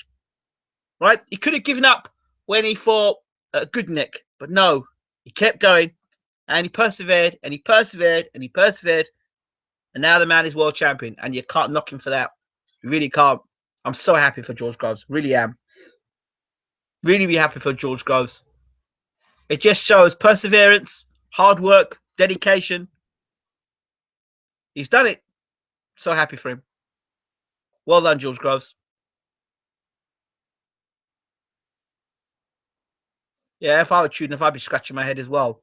Right? He could have given up when he fought Goodnick. But no, he kept going. And he persevered, and he persevered, and he persevered. And now the man is world champion. And you can't knock him for that. You really can't. I'm so happy for George Groves. Really am. Really be happy for George Groves. It just shows perseverance, hard work, dedication. He's done it. So happy for him. Well done, George Groves. Yeah, if I were Tudor, I'd be scratching my head as well.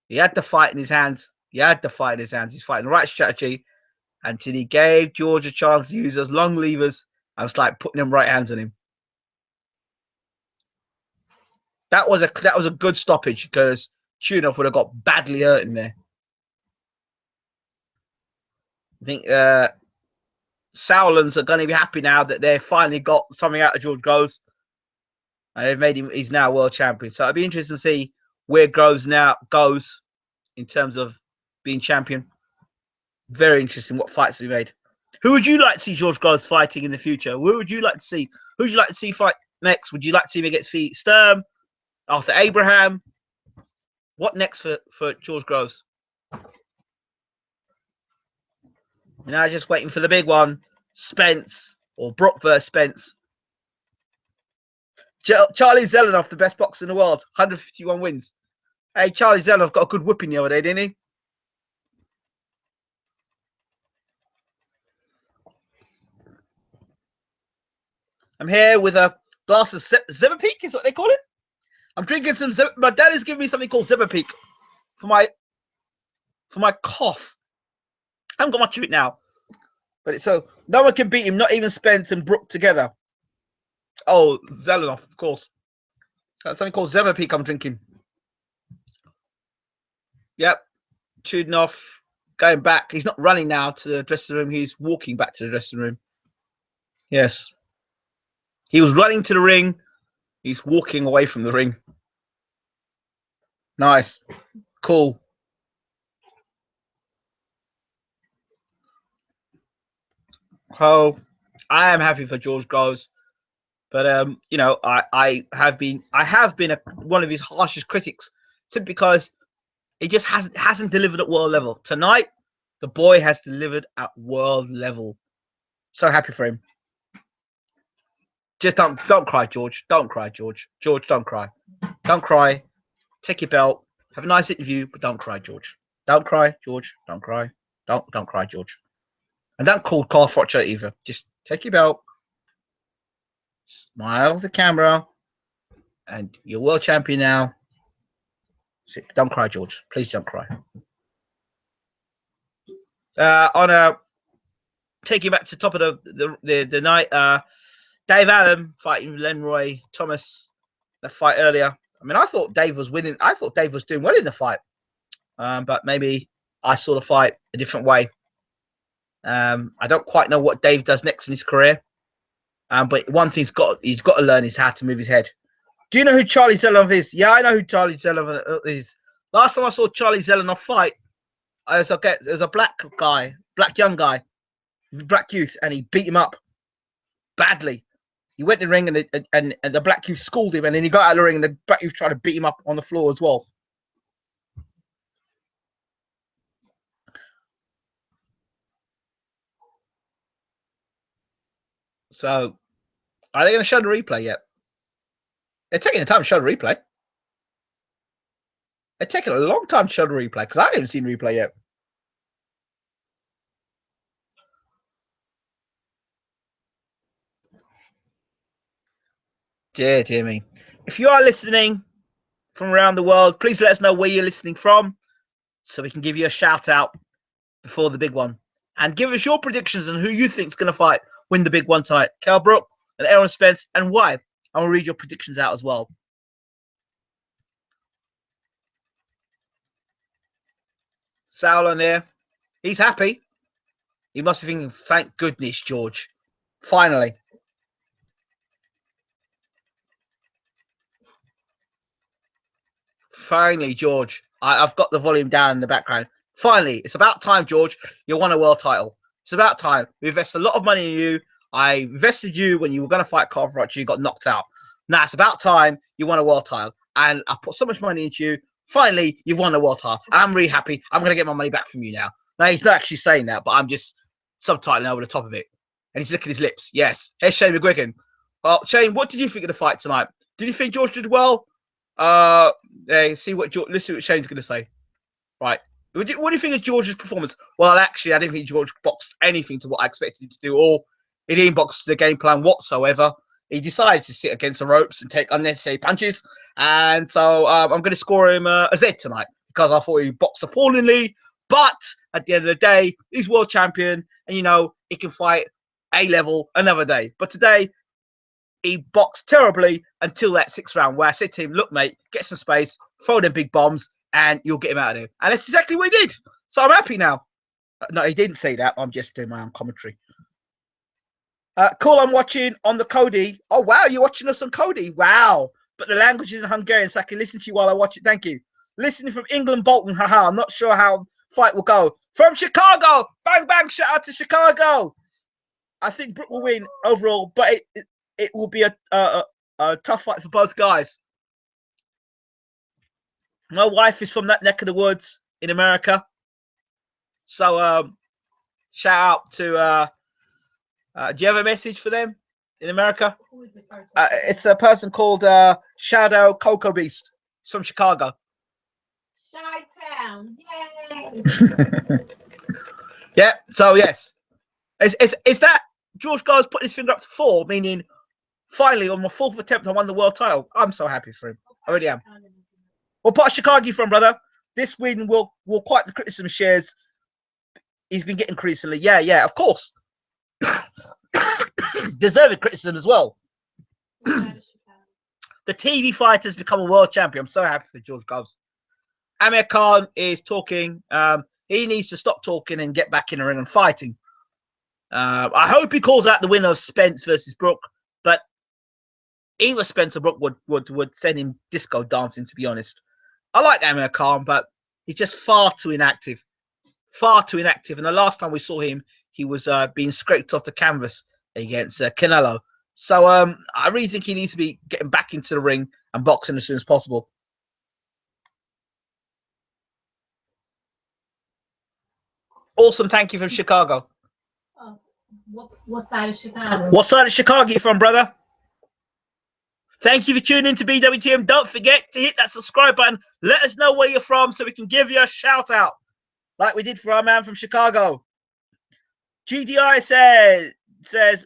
He had the fight in his hands. He's fighting the right strategy until he gave George a chance to use those long levers and it's like putting them right hands on him. That was a good stoppage because Tunov would have got badly hurt in there. I think Sauerlands are going to be happy now that they've finally got something out of George Groves. And they've made him, he's now world champion. So it'll be interesting to see where Groves now goes in terms of being champion. Very interesting what fights he made. Who would you like to see George Groves fighting in the future? Who would you like to see? Who would you like to see fight next? Would you like to see him against Sturm, Arthur Abraham? What next for George Groves? Now just waiting for the big one. Spence or Brook versus Spence. Charlie Zelenoff, the best boxer in the world, 151 wins. Hey, Charlie Zelenoff got a good whipping the other day, didn't he? I'm here with a glass of Zemepeak, is what they call it. I'm drinking some. My dad is giving me something called Zevapeak for my cough. I haven't got much of it now, but it's so no one can beat him. Not even Spence and Brook together. Oh, Zelenoff, of course. That's something called Zevapeak I'm drinking. Yep, Chudnoff going back. He's not running now to the dressing room. He's walking back to the dressing room. Yes, he was running to the ring. He's walking away from the ring. Nice, cool. Oh, I am happy for George Groves, but you know, I have been one of his harshest critics simply because he just hasn't delivered at world level. Tonight, the boy has delivered at world level. So happy for him. Just don't cry, George. Don't cry, George. George, don't cry. Don't cry. Take your belt. Have a nice interview, but don't cry, George. Don't cry, George. Don't cry. Don't cry, George. And don't call Carl Frocher either. Just take your belt. Smile at the camera. And you're world champion now. Don't cry, George. Please don't cry. Take you back to the top of the night. Dave Allen fighting Lenroy Thomas. The fight earlier. I mean, I thought Dave was winning. I thought Dave was doing well in the fight. But maybe I saw the fight a different way. I don't quite know what Dave does next in his career. But one thing he's got to learn is how to move his head. Do you know who Charlie Zelenoff is? Yeah, I know who Charlie Zelenoff is. Last time I saw Charlie Zelenoff fight, there was a black young guy, black youth, and he beat him up badly. He went in the ring and the black youth schooled him, and then he got out of the ring and the black youth tried to beat him up on the floor as well. So, are they going to show the replay yet? They're taking the time to show the replay. They're taking a long time to show the replay because I haven't seen the replay yet. Dear me. If you are listening from around the world, please let us know where you're listening from so we can give you a shout out before the big one. And give us your predictions on who you think is going to win the big one tonight. Kell Brook and Errol Spence, and why. I will read your predictions out as well. Sal on there. He's happy. He must be thinking, thank goodness, George. Finally. Finally, George. I've got the volume down in the background. Finally, it's about time, George. You won a world title. It's about time. We invested a lot of money in you. I invested you when you were going to fight Carl Frocher. You got knocked out. Now it's about time you won a world title. And I put so much money into you. Finally, you've won a world title. And I'm really happy. I'm going to get my money back from you now. Now, he's not actually saying that, but I'm just subtitling over the top of it. And he's licking his lips. Yes. Here's Shane McGuigan. Well, Shane, what did you think of the fight tonight? Did you think George did well? Listen what Shane's going to say. Right. What do you think of George's performance? Well, actually, I didn't think George boxed anything to what I expected him to do, or he didn't box the game plan whatsoever. He decided to sit against the ropes and take unnecessary punches. And so I'm going to score him a Z tonight because I thought he boxed appallingly. But at the end of the day, he's world champion. And, you know, he can fight A-level another day. But today, he boxed terribly until that 6th round where I said to him, look, mate, get some space, throw them big bombs, and you'll get him out of there. And that's exactly what he did. So I'm happy now. No, he didn't say that. I'm just doing my own commentary. Cool, I'm watching on the Cody. Oh, wow, you're watching us on Cody. Wow. But the language is in Hungarian, so I can listen to you while I watch it. Thank you. Listening from England, Bolton. Haha, I'm not sure how fight will go. From Chicago. Bang, bang. Shout out to Chicago. I think Brook will win overall, but it will be a tough fight for both guys. My wife is from that neck of the woods in America. So shout out to do you have a message for them in America? It's a person called Shadow Cocoa Beast. It's from Chicago. Chi-town. Yay! Yeah, so yes. Is that George Groves putting his finger up to 4, meaning finally on my 4th attempt I won the world title? I'm so happy for him. I really am. What part of Chicago you from, brother? This win will quite the criticism shares. He's been getting recently. Yeah, of course. Deserving criticism as well. The TV fighter's become a world champion. I'm so happy for George Gloves. Amir Khan is talking. He needs to stop talking and get back in the ring and fighting. I hope he calls out the winner of Spence versus Brook, but either Spence or Brook would send him disco dancing, to be honest. I like Amir Khan, but he's just far too inactive. Far too inactive. And the last time we saw him, he was being scraped off the canvas against Canelo. So I really think he needs to be getting back into the ring and boxing as soon as possible. Awesome. Thank you from Chicago. What side of Chicago? What side of Chicago are you from, brother? Thank you for tuning in to BWTM. Don't forget to hit that subscribe button. Let us know where you're from so we can give you a shout out like we did for our man from Chicago. GDI says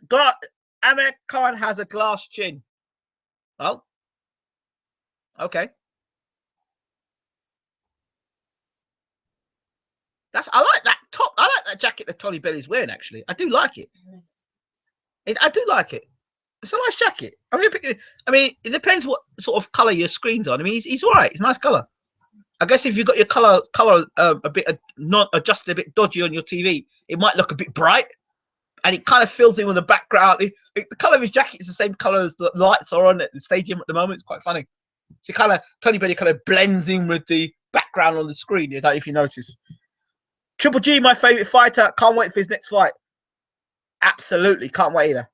Amir Khan has a glass chin. Oh, okay. I like that top. I like that jacket that Tony Belly's wearing. Actually, I do like it. I do like it. It's a nice jacket. I mean, it depends what sort of color your screen's on. I mean, he's all right. It's a nice color. I guess if you've got your color a bit not adjusted a bit dodgy on your TV, it might look a bit bright, and it kind of fills in with the background. The color of his jacket is the same color as the lights are on at the stadium at the moment. It's quite funny. So Tony Belly kind of blends in with the background on the screen. I don't know if you notice. Triple G, my favorite fighter. Can't wait for his next fight. Absolutely, can't wait either.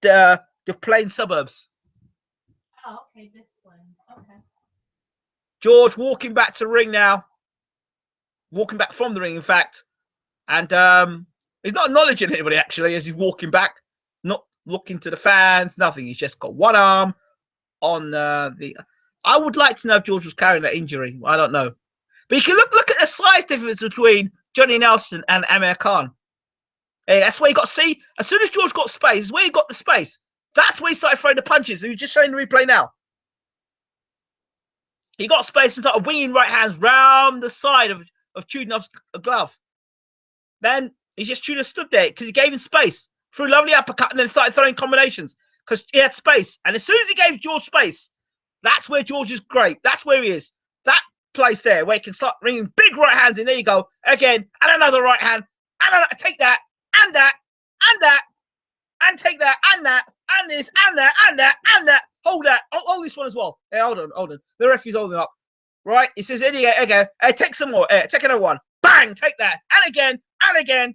The plain suburbs. Oh, okay, this one. Okay. George walking back to the ring now. Walking back from the ring, in fact. And he's not acknowledging anybody, actually, as he's walking back. Not looking to the fans, nothing. He's just got one arm on the... I would like to know if George was carrying that injury. I don't know. But you can look at the size difference between Johnny Nelson and Amir Khan. Hey, that's where you got to see. As soon as George got space, where he got the space. That's where he started throwing the punches. You're just showing the replay now. He got space and started winging right hands round the side of Chudinov's glove. Then he just stood there because he gave him space. Threw a lovely uppercut and then started throwing combinations because he had space. And as soon as he gave George space, that's where George is great. That's where he is. That place there where he can start ringing big right hands in. There you go. Again, and another right hand. And take that, and that, and that, and take that, and that, and this, and that, and that, and that. Hold that. Hold this one as well. Hey, hold on. The referee's holding up. Right? He says, okay, hey, take some more. Take another one. Bang! Take that. And again, and again,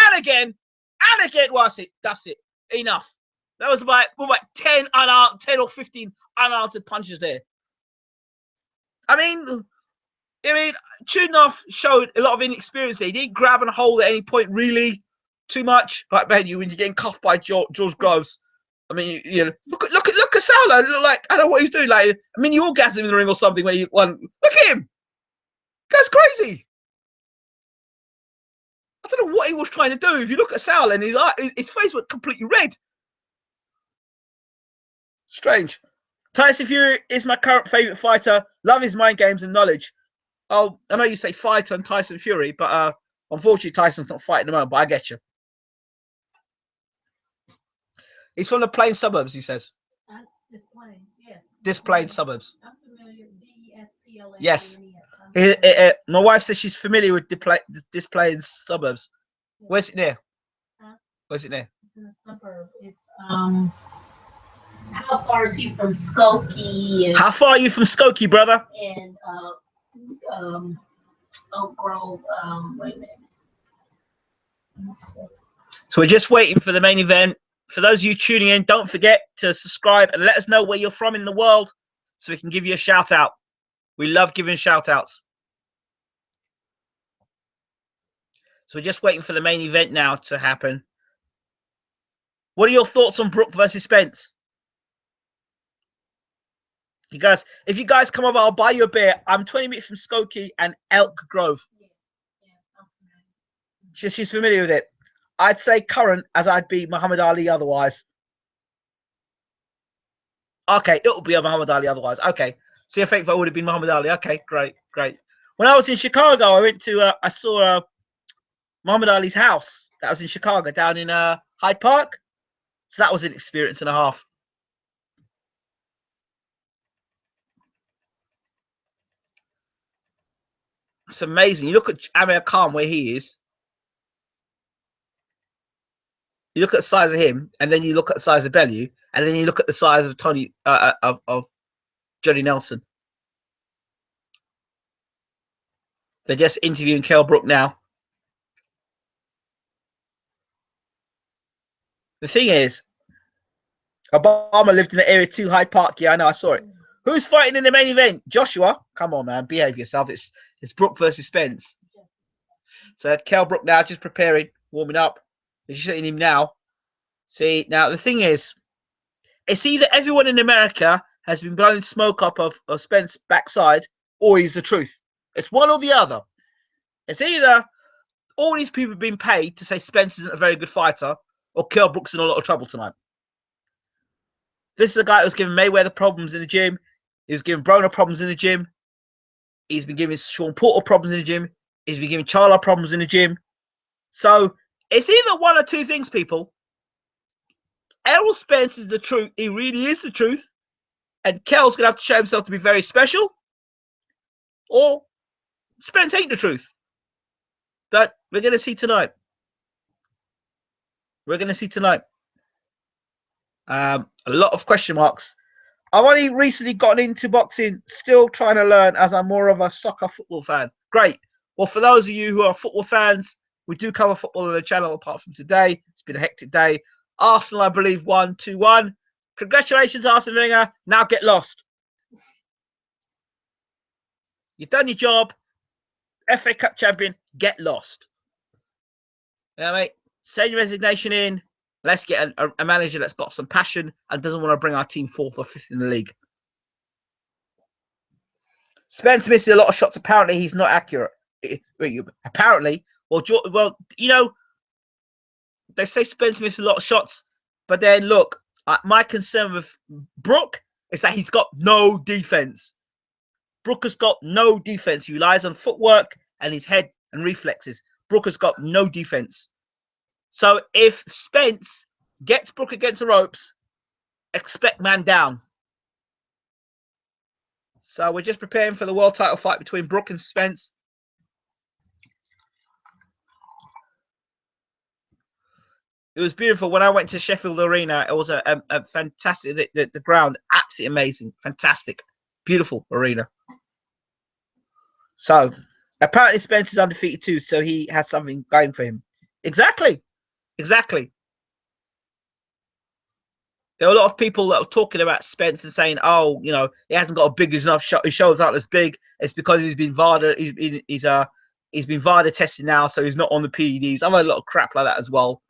and again, and again. Well, that's it. Enough. That was about 10 or 15 unanswered punches there. I mean, Chudinov showed a lot of inexperience there. He didn't grab and hold at any point really too much. Like, man, when you're getting cuffed by George Groves. I mean, look at Saulo. Like, I don't know what he's doing. Like, I mean, you orgasm in the ring or something when he won. Look at him. That's crazy. I don't know what he was trying to do. If you look at Saulo and his face went completely red. Strange. Tyson Fury is my current favorite fighter. Love his mind games and knowledge. Oh, I know you say fighter and Tyson Fury, but unfortunately Tyson's not fighting at the moment, but I get you. He's from the plain suburbs, he says. This plains, yes. This plain suburbs. I'm familiar. DESPLA. Yes. My wife says she's familiar with this plain suburbs. Yeah. Where's it near? Huh? Where's it near? It's in a suburb. It's how far is he from Skokie? How far are you from Skokie, brother? And Oak Grove. Wait a minute. So we're just waiting for the main event. For those of you tuning in, don't forget to subscribe and let us know where you're from in the world so we can give you a shout out. We love giving shout outs. So we're just waiting for the main event now to happen. What are your thoughts on Brook versus Spence? You guys, if you guys come over, I'll buy you a beer. I'm 20 minutes from Skokie and Elk Grove. She's familiar with it. I'd say current as I'd be Muhammad Ali otherwise. Okay, it'll be a Muhammad Ali otherwise. Okay. See, I think that would have been Muhammad Ali. Okay, great, great. When I was in Chicago, I went to, I saw Muhammad Ali's house. That was in Chicago, down in Hyde Park. So that was an experience and a half. It's amazing. You look at Amir Khan, where he is. You look at the size of him, and then you look at the size of Bellew, and then you look at the size of Tony of Johnny Nelson. They're just interviewing Kell Brook now. The thing is, Obama lived in the area too, Hyde Park. Yeah, I know, I saw it. Who's fighting in the main event? Joshua? Come on, man, behave yourself. It's Brook versus Spence. So Kell Brook now just preparing, warming up. They're just letting him now. See, now the thing is, it's either everyone in America has been blowing smoke up of Spence's backside, or he's the truth. It's one or the other. It's either all these people have been paid to say Spence isn't a very good fighter, or Kell Brook's in a lot of trouble tonight. This is a guy who was giving Mayweather problems in the gym. He was giving Broner problems in the gym. He's been giving Sean Porter problems in the gym. He's been giving Charlo problems in the gym. So it's either one or two things, people. Errol Spence is the truth. He really is the truth. And Kell's going to have to show himself to be very special. Or Spence ain't the truth. But we're going to see tonight. We're going to see tonight. A lot of question marks. I've only recently gotten into boxing, still trying to learn as I'm more of a soccer football fan. Great. Well, for those of you who are football fans, we do cover football on the channel apart from today. It's been a hectic day. Arsenal, I believe, won 2-1. Congratulations, Arsene Wenger. Now get lost. You've done your job. FA Cup champion, get lost. Yeah, mate. Send your resignation in. Let's get a manager that's got some passion and doesn't want to bring our team 4th or 5th in the league. Spence missing a lot of shots. Apparently, he's not accurate. Apparently, well, you know, they say Spence missed a lot of shots, but then look, my concern with Brook is that he's got no defense. Brook has got no defense. He relies on footwork and his head and reflexes. Brook has got no defense. So if Spence gets Brook against the ropes, expect man down. So we're just preparing for the world title fight between Brook and Spence. It was beautiful. When I went to Sheffield Arena, it was a fantastic, the ground, absolutely amazing, fantastic, beautiful arena. So apparently Spence is undefeated too, so he has something going for him. Exactly. Exactly. There are a lot of people that were talking about Spence and saying, "Oh, you know, he hasn't got a big enough shot. His shoulders aren't as big. It's because he's been VADA. He's been VADA tested now, so he's not on the PEDs." I've heard a lot of crap like that as well.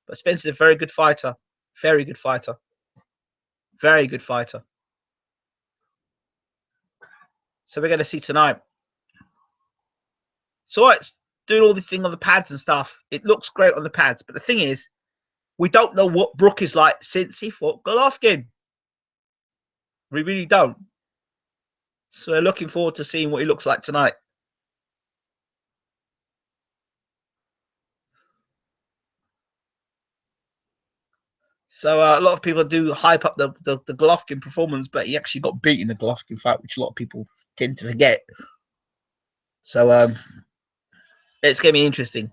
But Spence is a very good fighter. Very good fighter. Very good fighter. So we're going to see tonight. So it's doing all this thing on the pads and stuff. It looks great on the pads, but the thing is, we don't know what Brook is like since he fought Golovkin. We really don't. So we're looking forward to seeing what he looks like tonight. So a lot of people do hype up the Golovkin performance, but he actually got beat in the Golovkin fight, which a lot of people tend to forget. So it's going to be interesting.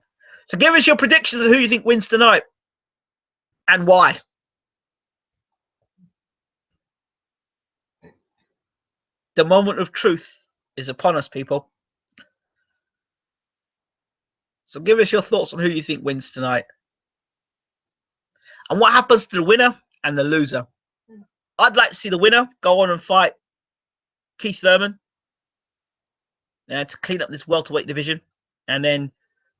So give us your predictions of who you think wins tonight and why. The moment of truth is upon us, people. So give us your thoughts on who you think wins tonight. And what happens to the winner and the loser. I'd like to see the winner go on and fight Keith Thurman to clean up this welterweight division. And then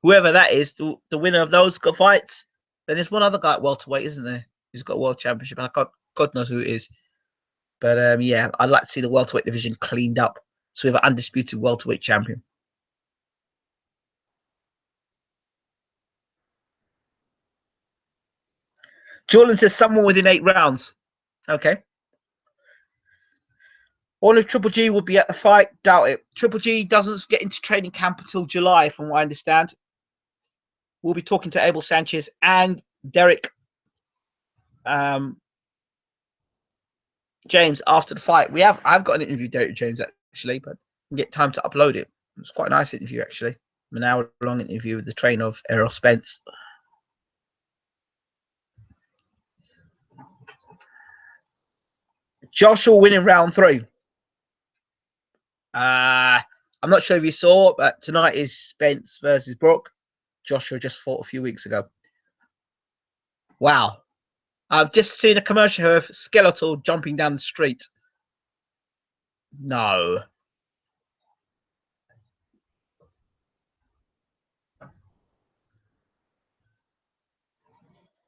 whoever that is, the winner of those fights, then there's one other guy at welterweight, isn't there? Who's got a world championship. And God knows who it is. But yeah, I'd like to see the welterweight division cleaned up. So we have an undisputed welterweight champion. Jordan says someone within 8 rounds. Okay. All if Triple G will be at the fight, doubt it. Triple G doesn't get into training camp until July, from what I understand. We'll be talking to Abel Sanchez and Derek James after the fight. I've got an interview with Derek James actually, but I get time to upload it. It's quite a nice interview actually. An hour-long interview with the trainer of Errol Spence. Joshua winning round 3. I'm not sure if you saw, but tonight is Spence versus Brook. Joshua just fought a few weeks ago. Wow. I've just seen a commercial of Skeletor jumping down the street. No.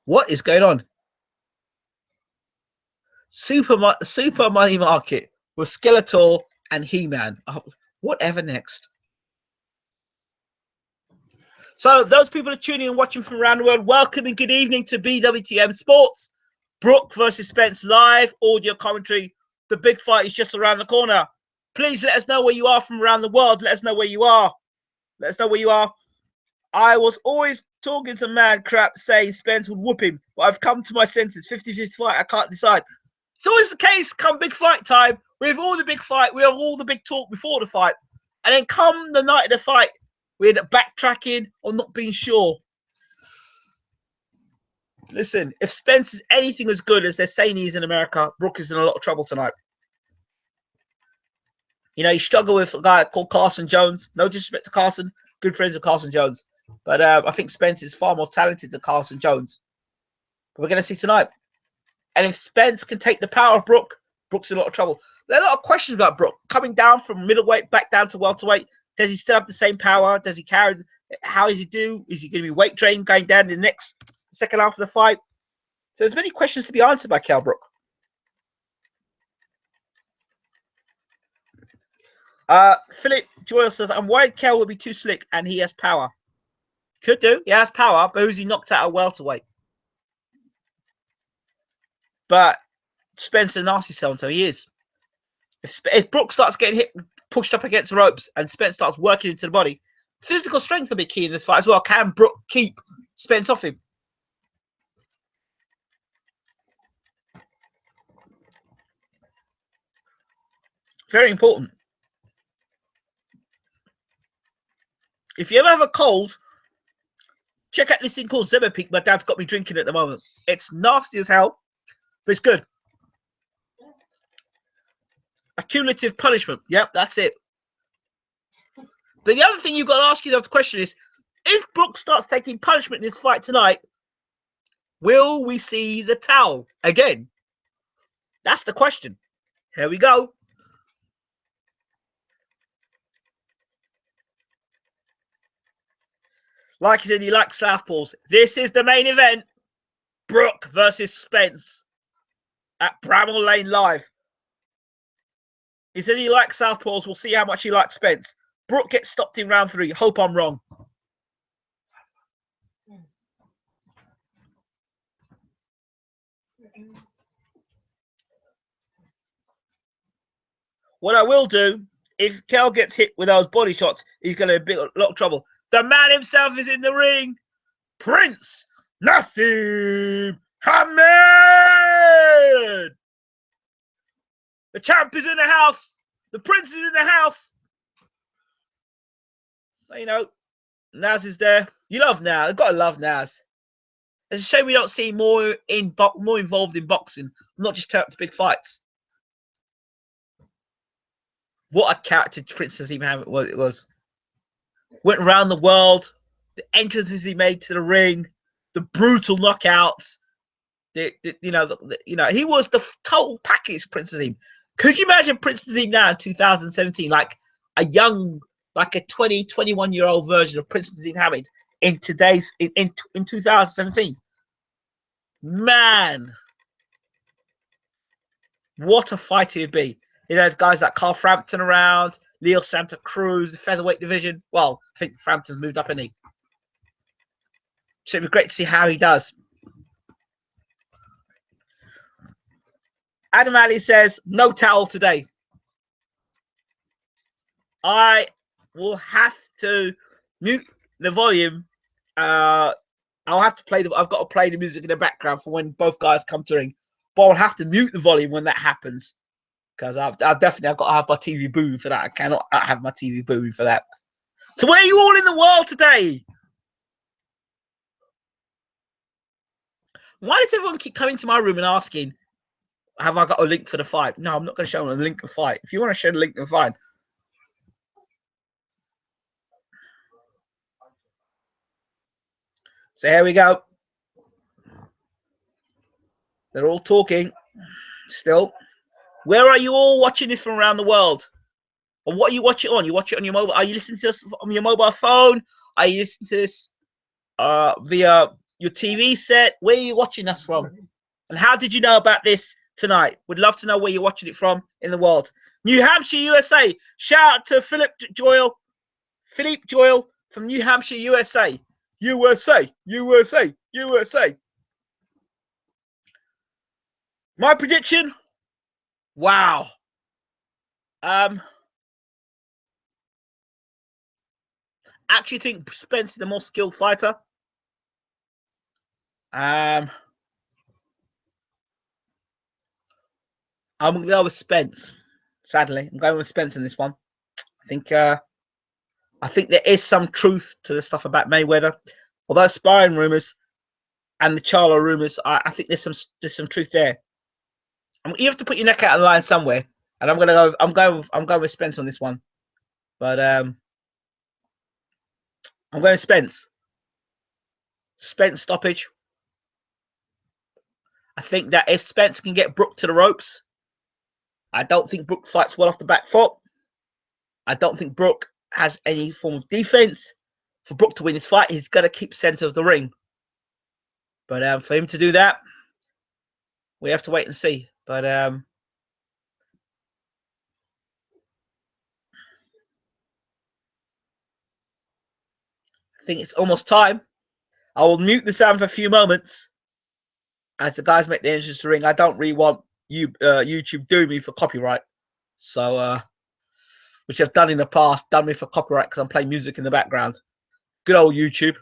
What is going on? Super money market with Skeletor and He-Man. Oh, whatever next. So those people are tuning and watching from around the world, welcome and good evening to BWTM Sports. Brook versus Spence live audio commentary. The big fight is just around the corner. Please let us know where you are from around the world. Let us know where you are. Let us know where you are. I was always talking some mad crap saying Spence would whoop him, but I've come to my senses. 50-50 fight, I can't decide. It's always the case come big fight time. We have all the big fight. We have all the big talk before the fight. And then come the night of the fight, we're backtracking or not being sure. Listen, if Spence is anything as good as they're saying he is in America, Brook is in a lot of trouble tonight. You know, he struggled with a guy called Carson Jones. No disrespect to Carson. Good friends with Carson Jones. But I think Spence is far more talented than Carson Jones. But we're going to see tonight. And if Spence can take the power of Brook, Brook's in a lot of trouble. There are a lot of questions about Brook. Coming down from middleweight back down to welterweight. Does he still have the same power? Does he carry? How does he do? Is he going to be weight drained going down in the second half of the fight? So there's many questions to be answered by Kell Brook. Philip Joyle says, I'm worried Kell will be too slick and he has power. Could do. He has power, but who's he knocked out at welterweight? But Spence a nasty so he is. If Brook starts getting hit, pushed up against ropes, and Spence starts working into the body, physical strength will be key in this fight as well. Can Brook keep Spence off him? Very important. If you ever have a cold, check out this thing called Zemopeak. My dad's got me drinking at the moment. It's nasty as hell, but it's good. Accumulative punishment. Yep, that's it. But the other thing you've got to ask yourself the question is, if Brook starts taking punishment in this fight tonight, will we see the towel again? That's the question. Here we go. Like he said, he likes southpaws. This is the main event. Brook versus Spence at Bramall Lane Live. He says he likes southpaws. We'll see how much he likes Spence. Brook gets stopped in round 3. Hope I'm wrong. What I will do, if Kell gets hit with those body shots, he's going to be a lot of trouble. The man himself is in the ring. Prince Nassim Hamed. The champ is in the house. The prince is in the house. So, you know, Naz is there. You love Naz. I've got to love Naz. It's a shame we don't see more involved in boxing, not just turn up to big fights. What a character Prince Nassim Hamed was. Went around the world. The entrances he made to the ring, the brutal knockouts. He was the total package. Prince Nassim. Could you imagine Prince Nassim now in 2017, like a 20, 21-year-old version of Prince Nassim Hamed in 2017? Man, what a fight it would be. You know, guys like Carl Frampton around, Leo Santa Cruz, the featherweight division. Well, I think Frampton's moved up, isn't he? So it'd be great to see how he does. Adam Ali says, no towel today. I will have to mute the volume. I'll have to play I've got to play the music in the background for when both guys come to ring. But I'll have to mute the volume when that happens, because I've definitely got to have my TV booming for that. I cannot have my TV booming for that. So where are you all in the world today? Why does everyone keep coming to my room and asking, have I got a link for the fight? No, I'm not going to show them a link to the fight. If you want to show the link to the fight. So here we go. They're all talking still. Where are you all watching this from around the world? Or what are you watching on? You watch it on your mobile? Are you listening to this on your mobile phone? Are you listening to this via your TV set? Where are you watching us from? And how did you know about this tonight? Would love to know where you're watching it from in the world. New Hampshire, USA. Shout out to Philip Joyle from New Hampshire, USA. USA, USA, USA. My prediction? Wow. Actually think Spence is the more skilled fighter. I'm going to go with Spence. Sadly, I'm going with Spence in this one. I think there is some truth to the stuff about Mayweather. Although sparring rumors and the Charlo rumors, I think there's some truth there. You have to put your neck out of the line somewhere, and I'm going with Spence on this one. But I'm going with Spence. Spence stoppage. I think that if Spence can get Brook to the ropes, I don't think Brook fights well off the back foot. I don't think Brook has any form of defense. For Brook to win this fight, he's got to keep center of the ring. But for him to do that, we have to wait and see. But I think it's almost time. I will mute the sound for a few moments as the guys make the entrance to the ring. I don't really want YouTube doing me for copyright. So, which I've done in the past, done me for copyright because I'm playing music in the background. Good old YouTube.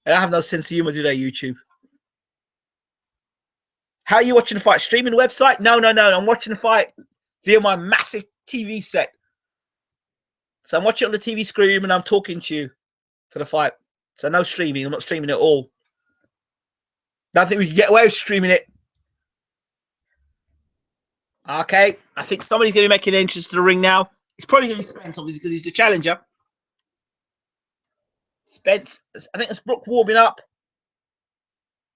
They don't have no sense of humor, do they, YouTube? How are you watching the fight? Streaming website? No. I'm watching the fight via my massive TV set. So I'm watching on the TV screen and I'm talking to you for the fight. So no streaming. I'm not streaming at all. Don't think we can get away with streaming it. Okay. I think somebody's going to be making an entrance to the ring now. It's probably going to be Spence, obviously, because he's the challenger. Spence. I think it's Brook warming up.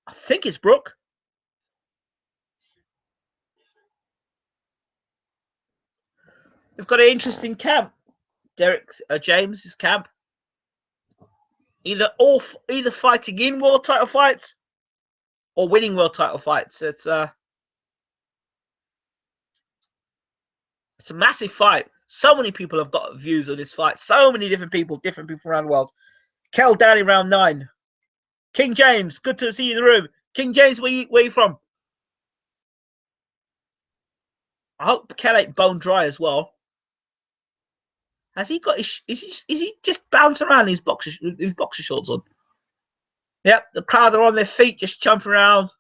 I think it's Brook. They've got an interesting camp. Derek James's camp. Either fighting in world title fights or winning world title fights. It's a massive fight. So many people have got views on this fight. So many different people around the world. Kell down in round 9. King James, good to see you in the room. King James, where you from? I hope Kell ain't bone dry as well. Has he got is he just bouncing around his boxer shorts on? Yep, the crowd are on their feet just jumping around.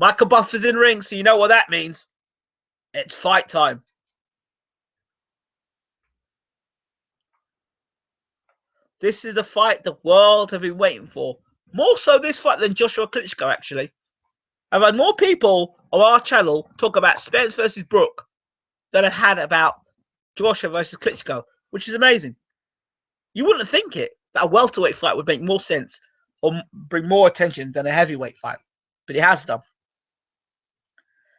Michael Buffer's in ring, so you know what that means. It's fight time. This is the fight the world have been waiting for. More so this fight than Joshua Klitschko, actually. I've had more people on our channel talk about Spence versus Brook than I had about Joshua versus Klitschko, which is amazing. You wouldn't think it, that a welterweight fight would make more sense or bring more attention than a heavyweight fight, but it has done.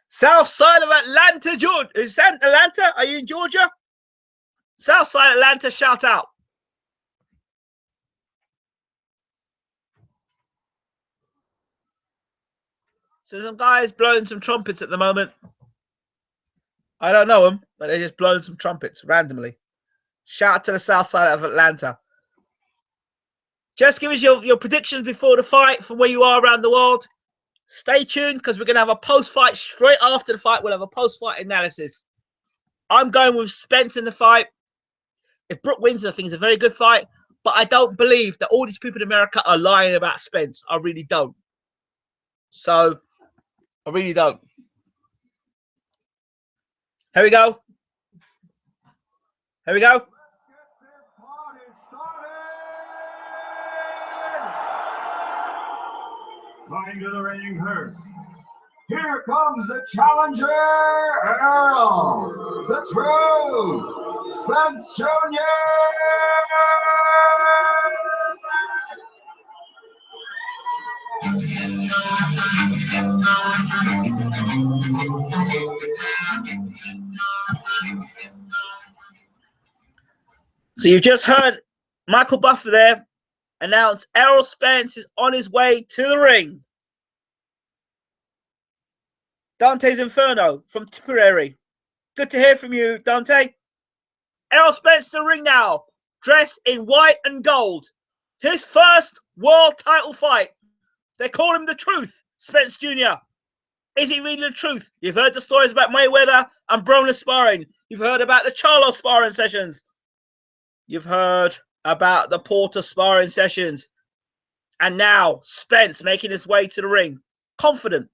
South side of Atlanta, Georgia. Is that Atlanta? Are you in Georgia? South side Atlanta, shout out. So some guys blowing some trumpets at the moment. I don't know them, but they're just blowing some trumpets randomly. Shout out to the south side of Atlanta. Just give us your predictions before the fight from where you are around the world. Stay tuned because we're going to have a post-fight straight after the fight. We'll have a post-fight analysis. I'm going with Spence in the fight. If Brook wins, I think it's a very good fight. But I don't believe that all these people in America are lying about Spence. I really don't. So, I really don't. Here we go. Here we go. Coming to the ring first. Here comes the challenger, Errol, the True, Spence Jr. So you just heard Michael Buffer there announce Errol Spence is on his way to the ring. Dante's Inferno from Tipperary. Good to hear from you, Dante. Errol Spence to the ring now, dressed in white and gold. His first world title fight. They call him the Truth, Spence Jr. Is he really the truth? You've heard the stories about Mayweather and Broner sparring. You've heard about the Charlo sparring sessions. You've heard about the Porter sparring sessions. And now Spence making his way to the ring. Confident.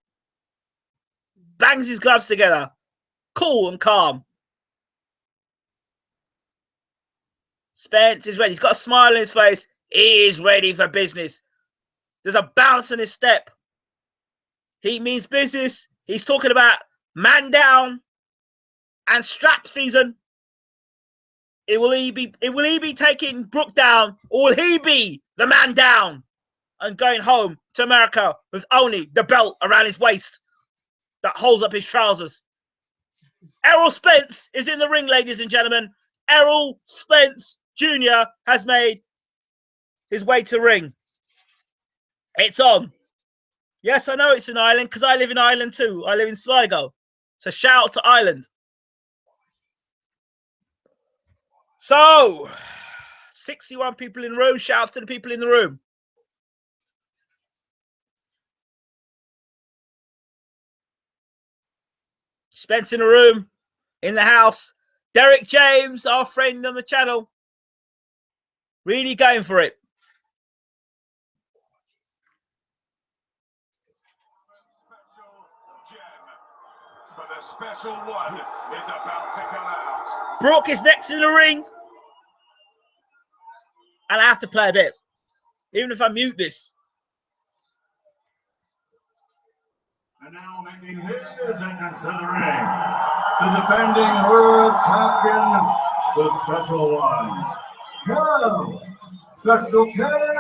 Bangs his gloves together. Cool and calm. Spence is ready. He's got a smile on his face. He is ready for business. There's a bounce in his step. He means business. He's talking about man down and strap season. Will he be taking Brook down, or will he be the man down and going home to America with only the belt around his waist that holds up his trousers? Errol Spence is in the ring, ladies and gentlemen. Errol Spence Jr. has made his way to ring. It's on. Yes, I know it's in Ireland because I live in Ireland too. I live in Sligo. So shout out to Ireland. So, 61 people in the room. Shout out to the people in the room. Spence in the room, in the house. Derek James, our friend on the channel. Really going for it. But the special one is about to come out. Brook is next in the ring. And I have to play a bit. Even if I mute this. And now making his entrance to the ring, the defending world champion, the special one, Kell, Special Kell.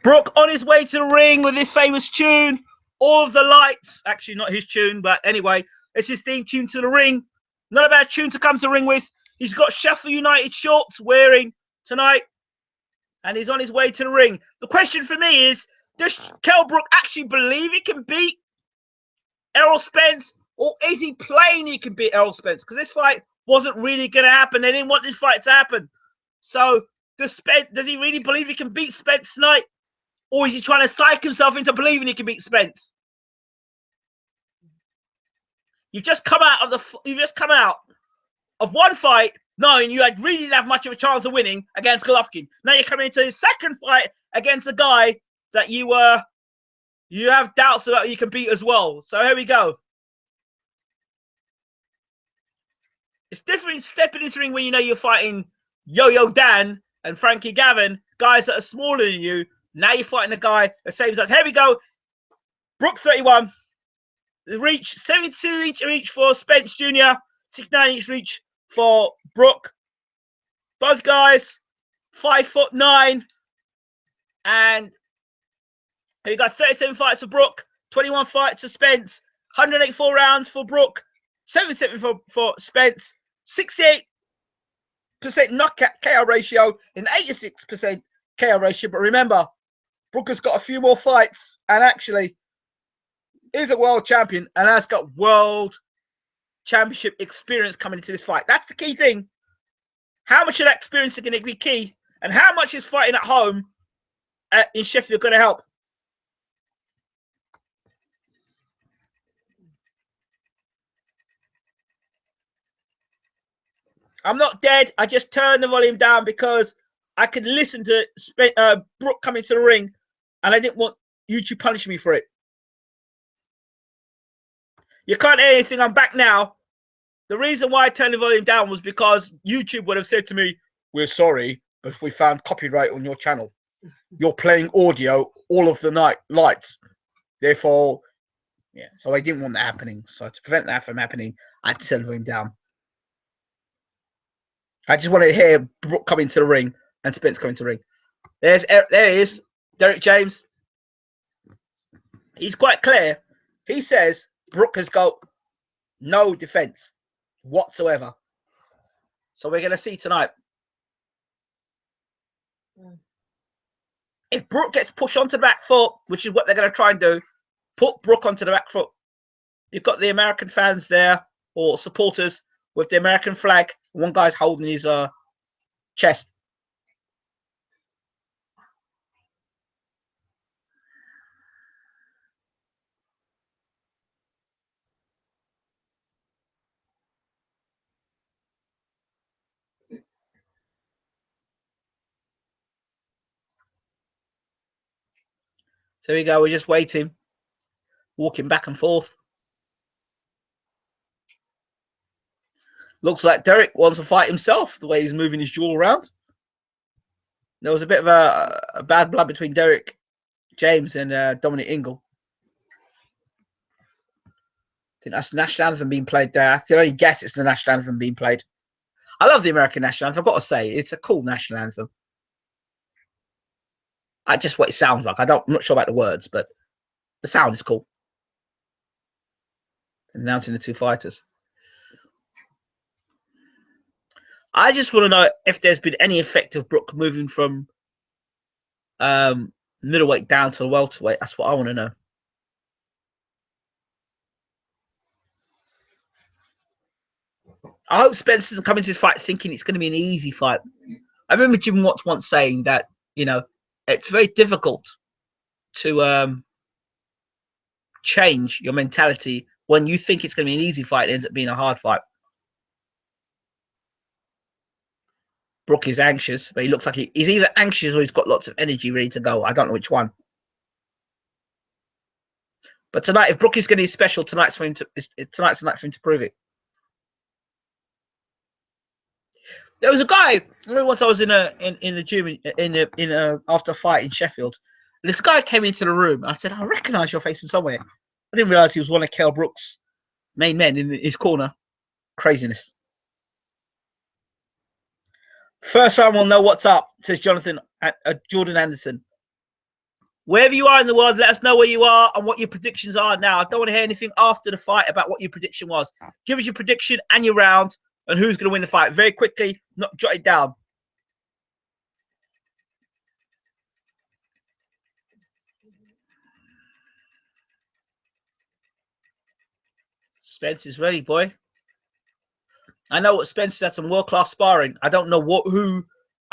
Brook on his way to the ring with his famous tune, All of the Lights. Actually, not his tune, but anyway, it's his theme tune to the ring. Not a bad tune to come to the ring with. He's got Sheffield United shorts wearing tonight, and he's on his way to the ring. The question for me is, does Kell Brook actually believe he can beat Errol Spence, or is he playing he can beat Errol Spence? Because this fight wasn't really going to happen. They didn't want this fight to happen. So does he really believe he can beat Spence tonight? Or is he trying to psych himself into believing he can beat Spence? You've just come out of one fight knowing you really didn't have much of a chance of winning against Golovkin. Now you're coming into his second fight against a guy that you have doubts about you can beat as well. So here we go. It's different stepping into the ring when you know you're fighting Yo-Yo Dan and Frankie Gavin, guys that are smaller than you. Now you're fighting a guy the same size. Here we go. Brook 31. The reach, 72-inch reach for Spence Jr., 69-inch reach for Brook. Both guys 5'9", and you got 37 fights for Brook, 21 fights for Spence, 184 rounds for Brook, 77 for Spence, 68% knockout KO ratio, and 86% KO ratio. But remember, Brook has got a few more fights, and actually is a world champion and has got world championship experience coming into this fight. That's the key thing. How much of that experience is going to be key, and how much is fighting at home in Sheffield going to help? I'm not dead. I just turned the volume down because I could listen to Brook coming to the ring, and I didn't want YouTube punishing me for it. You can't hear anything. I'm back now. The reason why I turned the volume down was because YouTube would have said to me, "We're sorry, but we found copyright on your channel. You're playing audio all of the lights. Therefore," yeah. So I didn't want that happening. So to prevent that from happening, I had to turn the volume down. I just wanted to hear Brook coming to the ring and Spence coming to the ring. There he is, Derek James. He's quite clear. He says Brook has got no defense whatsoever. So we're going to see tonight. If Brook gets pushed onto the back foot, which is what they're going to try and do, put Brook onto the back foot. You've got the American fans there, or supporters, with the American flag. One guy's holding his chest. So we go. We're just waiting, walking back and forth. Looks like Derek wants to fight himself, the way he's moving his jaw around. There was a bit of a bad blood between Derek James and Dominic Ingle. I think that's the national anthem being played there. I can only guess it's the national anthem being played. I love the American national anthem. I've got to say, it's a cool national anthem. Just what it sounds like. I'm not sure about the words, but the sound is cool. Announcing the two fighters. I just want to know if there's been any effect of Brook moving from middleweight down to the welterweight. That's what I want to know. I hope Spence doesn't come into this fight thinking it's going to be an easy fight. I remember Jim Watts once saying that, you know, it's very difficult to change your mentality when you think it's going to be an easy fight. It ends up being a hard fight. Brook is anxious, but he looks like he's either anxious or he's got lots of energy ready to go. I don't know which one. But tonight, if Brook is going to be special, tonight's the night for him to prove it. There was a guy. I remember once I was in the gym after a fight in Sheffield, and this guy came into the room. I said, "I recognise your face from somewhere." I didn't realise he was one of Kell Brook's main men in his corner. Craziness. First round, we'll know what's up, says Jordan Anderson. Wherever you are in the world, let us know where you are and what your predictions are now. I don't want to hear anything after the fight about what your prediction was. Give us your prediction and your round and who's going to win the fight. Very quickly, not jot it down. Spence is ready, boy. I know what Spence had some world-class sparring. I don't know who.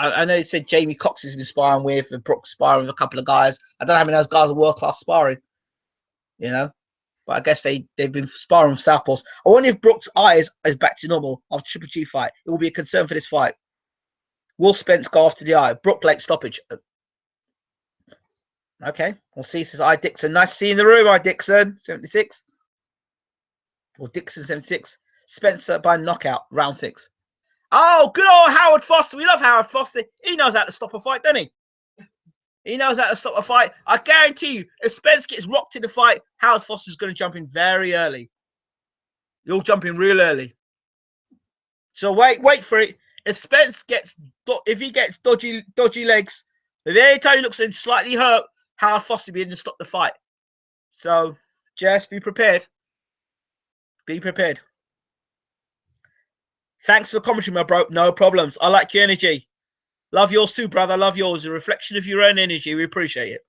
I know it said Jamie Cox has been sparring with and Brooks sparring with a couple of guys. I don't know how many of those guys are world-class sparring, you know. But I guess they've been sparring with southpaws. I wonder if Brooks' eyes is back to normal after Triple G fight. It will be a concern for this fight. Will Spence go after the eye? Brook late stoppage. Okay, we'll see. Says I Dixon. Nice to see you in the room, I Dixon. 76. Or Dixon 76. Spencer by knockout, round 6. Oh, good old Howard Foster. We love Howard Foster. He knows how to stop a fight, doesn't he? He knows how to stop a fight. I guarantee you, if Spence gets rocked in the fight, Howard Foster's going to jump in very early. He'll jump in real early. So wait for it. If Spence gets dodgy legs, if any time he looks slightly hurt, Howard Foster will be in to stop the fight. So just be prepared. Be prepared. Thanks for the commentary, my bro. No problems. I like your energy. Love yours too, brother. Love yours. A reflection of your own energy. We appreciate it.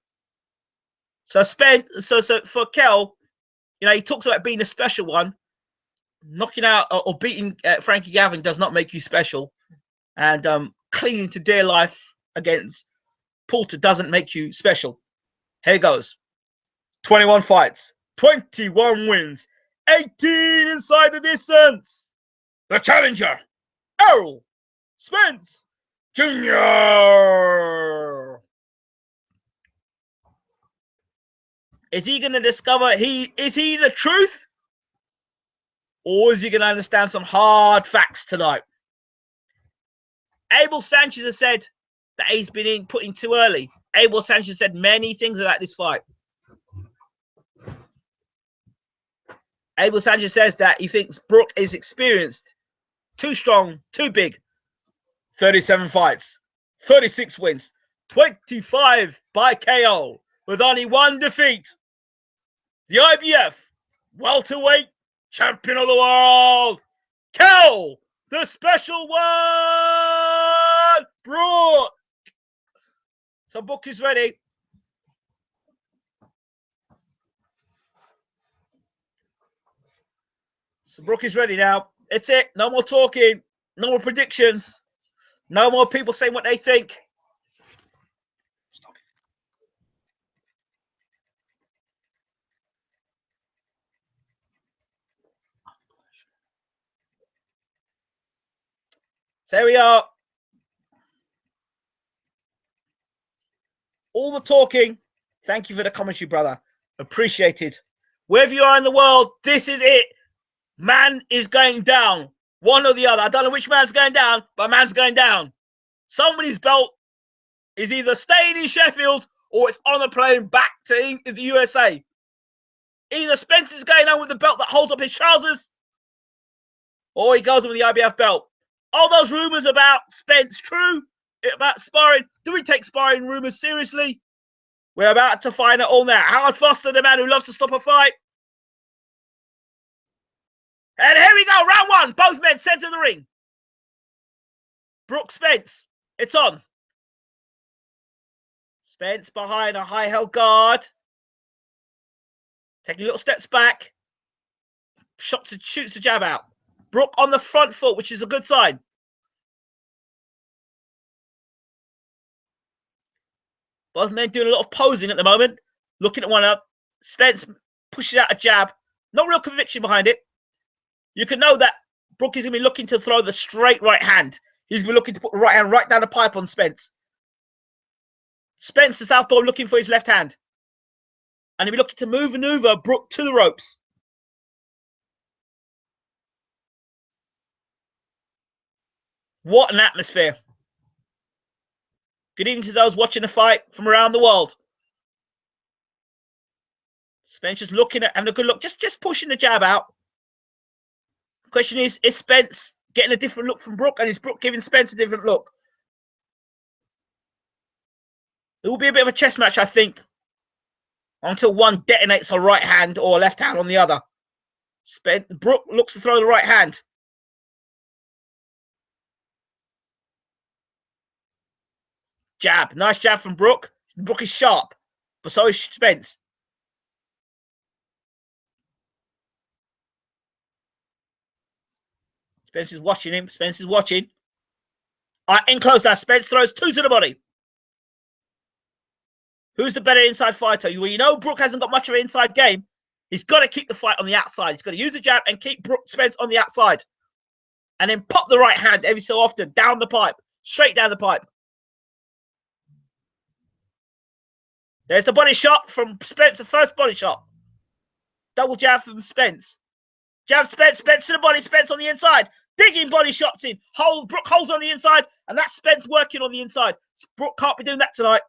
So so for Kell, you know, he talks about being a special one. Knocking out or beating Frankie Gavin does not make you special. And clinging to dear life against Porter doesn't make you special. Here goes. 21 fights, 21 wins, 18 inside the distance. The challenger, Errol Spence Jr. Is he going to discover is he the truth? Or is he going to understand some hard facts tonight? Abel Sanchez has said that he's been put in too early. Abel Sanchez said many things about this fight. Abel Sanchez says that he thinks Brook is experienced, too strong, too big. 37 fights, 36 wins, 25 by KO, with only one defeat. The IBF welterweight champion of the world, Kell, the special one, Brook. So Brook is ready. So Brook is ready now. It's it. No more talking. No more predictions. No more people saying what they think. Stop it. So here we are. All the talking. Thank you for the commentary, brother. Appreciate it. Wherever you are in the world, this is it. Man is going down. One or the other. I don't know which man's going down, but man's going down. Somebody's belt is either staying in Sheffield or it's on a plane back to the USA. Either Spence is going on with the belt that holds up his trousers, or he goes on with the IBF belt. All those rumors about Spence true? About sparring? Do we take sparring rumors seriously? We're about to find out all now. Howard Foster, the man who loves to stop a fight. And here we go, round one. Both men center of the ring. Brook Spence. It's on. Spence behind a high-held guard. Taking little steps back. Shoots the jab out. Brook on the front foot, which is a good sign. Both men doing a lot of posing at the moment. Looking at one up. Spence pushes out a jab. No real conviction behind it. You can know that Brook is going to be looking to throw the straight right hand. He's going to be looking to put the right hand right down the pipe on Spence. Spence, the southpaw, looking for his left hand. And he'll be looking to maneuver Brook to the ropes. What an atmosphere. Good evening to those watching the fight from around the world. Spence just looking at, having a good look, just pushing the jab out. The question is Spence getting a different look from Brook, and is Brook giving Spence a different look? It will be a bit of a chess match, I think. until one detonates a right hand or a left hand on the other. Brook looks to throw the right hand. Jab. Nice jab from Brook. Brook is sharp, but so is Spence. Spence is watching him. Spence is watching. In close now. Spence throws 2 to the body. Who's the better inside fighter? Well, you know Brook hasn't got much of an inside game. He's got to keep the fight on the outside. He's got to use the jab and keep Spence on the outside. And then pop the right hand every so often down the pipe. Straight down the pipe. There's the body shot from Spence, the first body shot. Double jab from Spence. Jab Spence, Spence to the body, Spence on the inside. Digging body shots in. Brook holds on the inside, and that's Spence working on the inside. Brook can't be doing that tonight.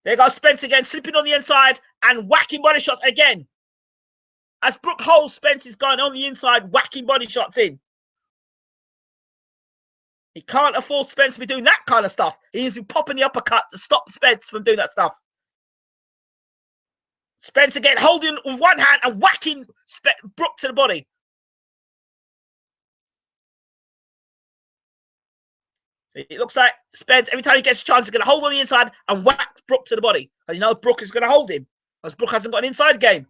There goes Spence again, slipping on the inside and whacking body shots again. As Brook holds, Spence is going on the inside, whacking body shots in. He can't afford Spence to be doing that kind of stuff. He needs to be popping the uppercut to stop Spence from doing that stuff. Spence again holding with one hand and whacking Brook to the body. So it looks like Spence, every time he gets a chance, is going to hold on the inside and whack Brook to the body. Because you know Brook is going to hold him. Because Brook hasn't got an inside game.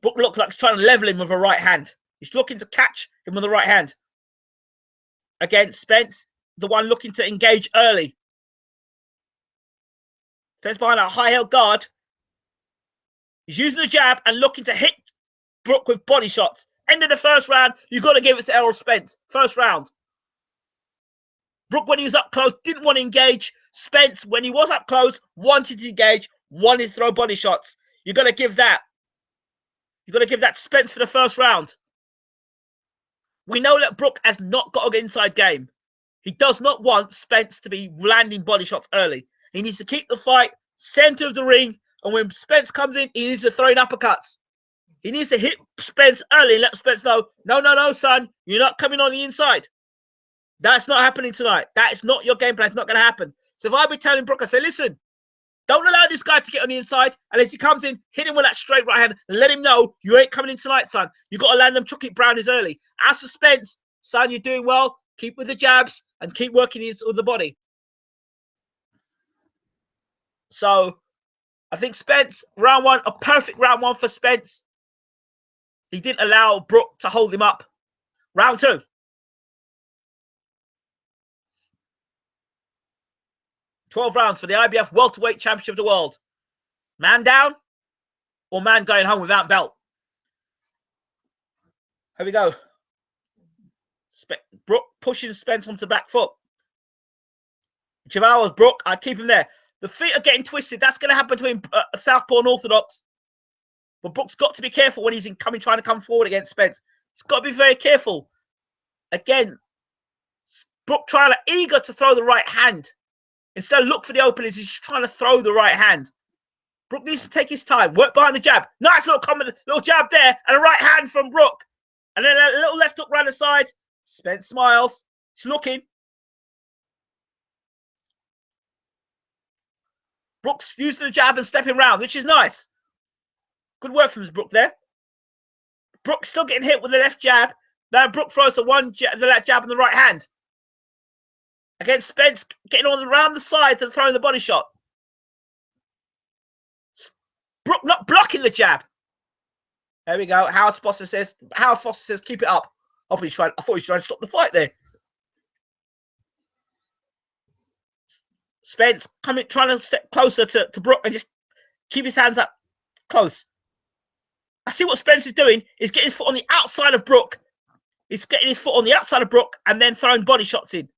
Brook looks like he's trying to level him with a right hand. He's looking to catch him with the right hand. Again, Spence, the one looking to engage early. Spence behind a high-held guard. He's using the jab and looking to hit Brook with body shots. End of the first round, you've got to give it to Errol Spence. First round. Brook, when he was up close, didn't want to engage. Spence, when he was up close, wanted to engage, wanted to throw body shots. You've got to give that. You've got to give that to Spence for the first round. We know that Brook has not got an inside game. He does not want Spence to be landing body shots early. He needs to keep the fight center of the ring. And when Spence comes in, he needs to throw in uppercuts. He needs to hit Spence early and let Spence know, no, son, you're not coming on the inside. That's not happening tonight. That is not your game plan. It's not going to happen. So if I be telling Brook, I say, listen, don't allow this guy to get on the inside. And as he comes in, hit him with that straight right hand and let him know you ain't coming in tonight, son. You got to land them chocolate brownies early. As for Spence, son, you're doing well. Keep with the jabs and keep working with the body. So I think Spence, round one, a perfect round one for Spence. He didn't allow Brook to hold him up. Round two. $12 rounds for the IBF Welterweight Championship of the World. Man down or man going home without belt? Here we go. Brook pushing Spence onto the back foot. If I was Brook, I'd keep him there. The feet are getting twisted. That's going to happen between Southpaw and Orthodox. But Brook's got to be careful when he's trying to come forward against Spence. He's got to be very careful. Again, Brook eager to throw the right hand. Instead of look for the openings, he's trying to throw the right hand. Brook needs to take his time. Work behind the jab. Nice little jab there. And a right hand from Brook. And then a little left hook round the side. Spence smiles. He's looking. Brook's using the jab and stepping round, which is nice. Good work from Brook there. Brook's still getting hit with the left jab. Now Brook throws the left jab on the right hand. Against Spence getting on around the sides and throwing the body shot. Brook not blocking the jab. There we go. Howard Foster says, keep it up. I thought he was trying to stop the fight there. Spence trying to step closer to Brook and just keep his hands up close. I see what Spence is doing. He's getting his foot on the outside of Brook. He's getting his foot on the outside of Brook and then throwing body shots in.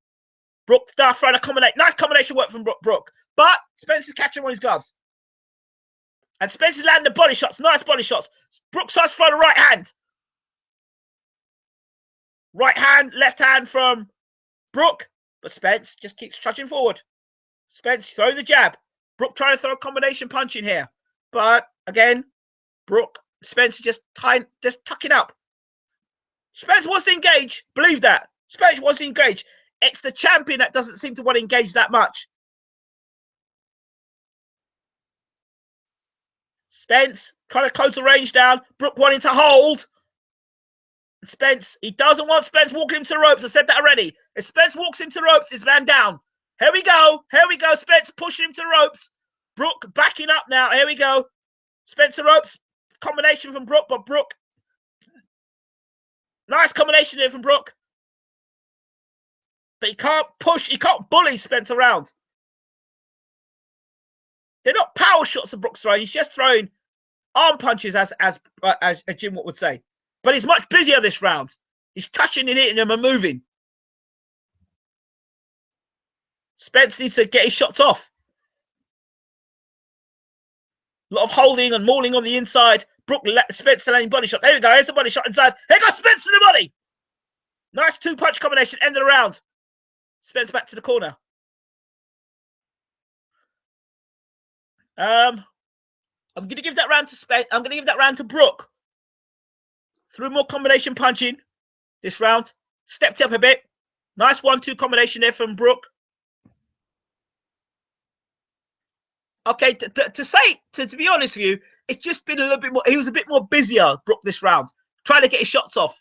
Brook throwing a combination. Nice combination work from Brook. But Spence is catching him on his gloves. And Spence is landing the body shots. Nice body shots. Brook starts throwing the right hand. Right hand, left hand from Brook. But Spence just keeps trudging forward. Spence throwing the jab. Brook trying to throw a combination punch in here. But again, Spence just tucking up. Spence wants to engage. Believe that. Spence wants to engage. It's the champion that doesn't seem to want to engage that much. Spence trying to close the range down. Brook wanting to hold. Spence, he doesn't want Spence walking him to the ropes. I said that already. If Spence walks him to the ropes, his man down. Here we go. Here we go. Spence pushing him to the ropes. Brook backing up now. Here we go. Spence to ropes. Combination from Brook, but Brook. Nice combination here from Brook. But he can't push. He can't bully Spence around. They're not power shots that Brook's throwing. He's just throwing arm punches, as Jim would say. But he's much busier this round. He's touching and hitting them and moving. Spence needs to get his shots off. A lot of holding and mauling on the inside. Brook, Spence landing body shot. There we go. Here's the body shot inside. Here goes Spence to the body. Nice two-punch combination. End of the round. Spence back to the corner. I'm going to give that round to Spence. I'm going to give that round to Brook. Threw more combination punching this round. Stepped up a bit. Nice 1-2 combination there from Brook. Okay, to be honest with you, it's just been a little bit more. He was a bit more busier, Brook, this round, trying to get his shots off.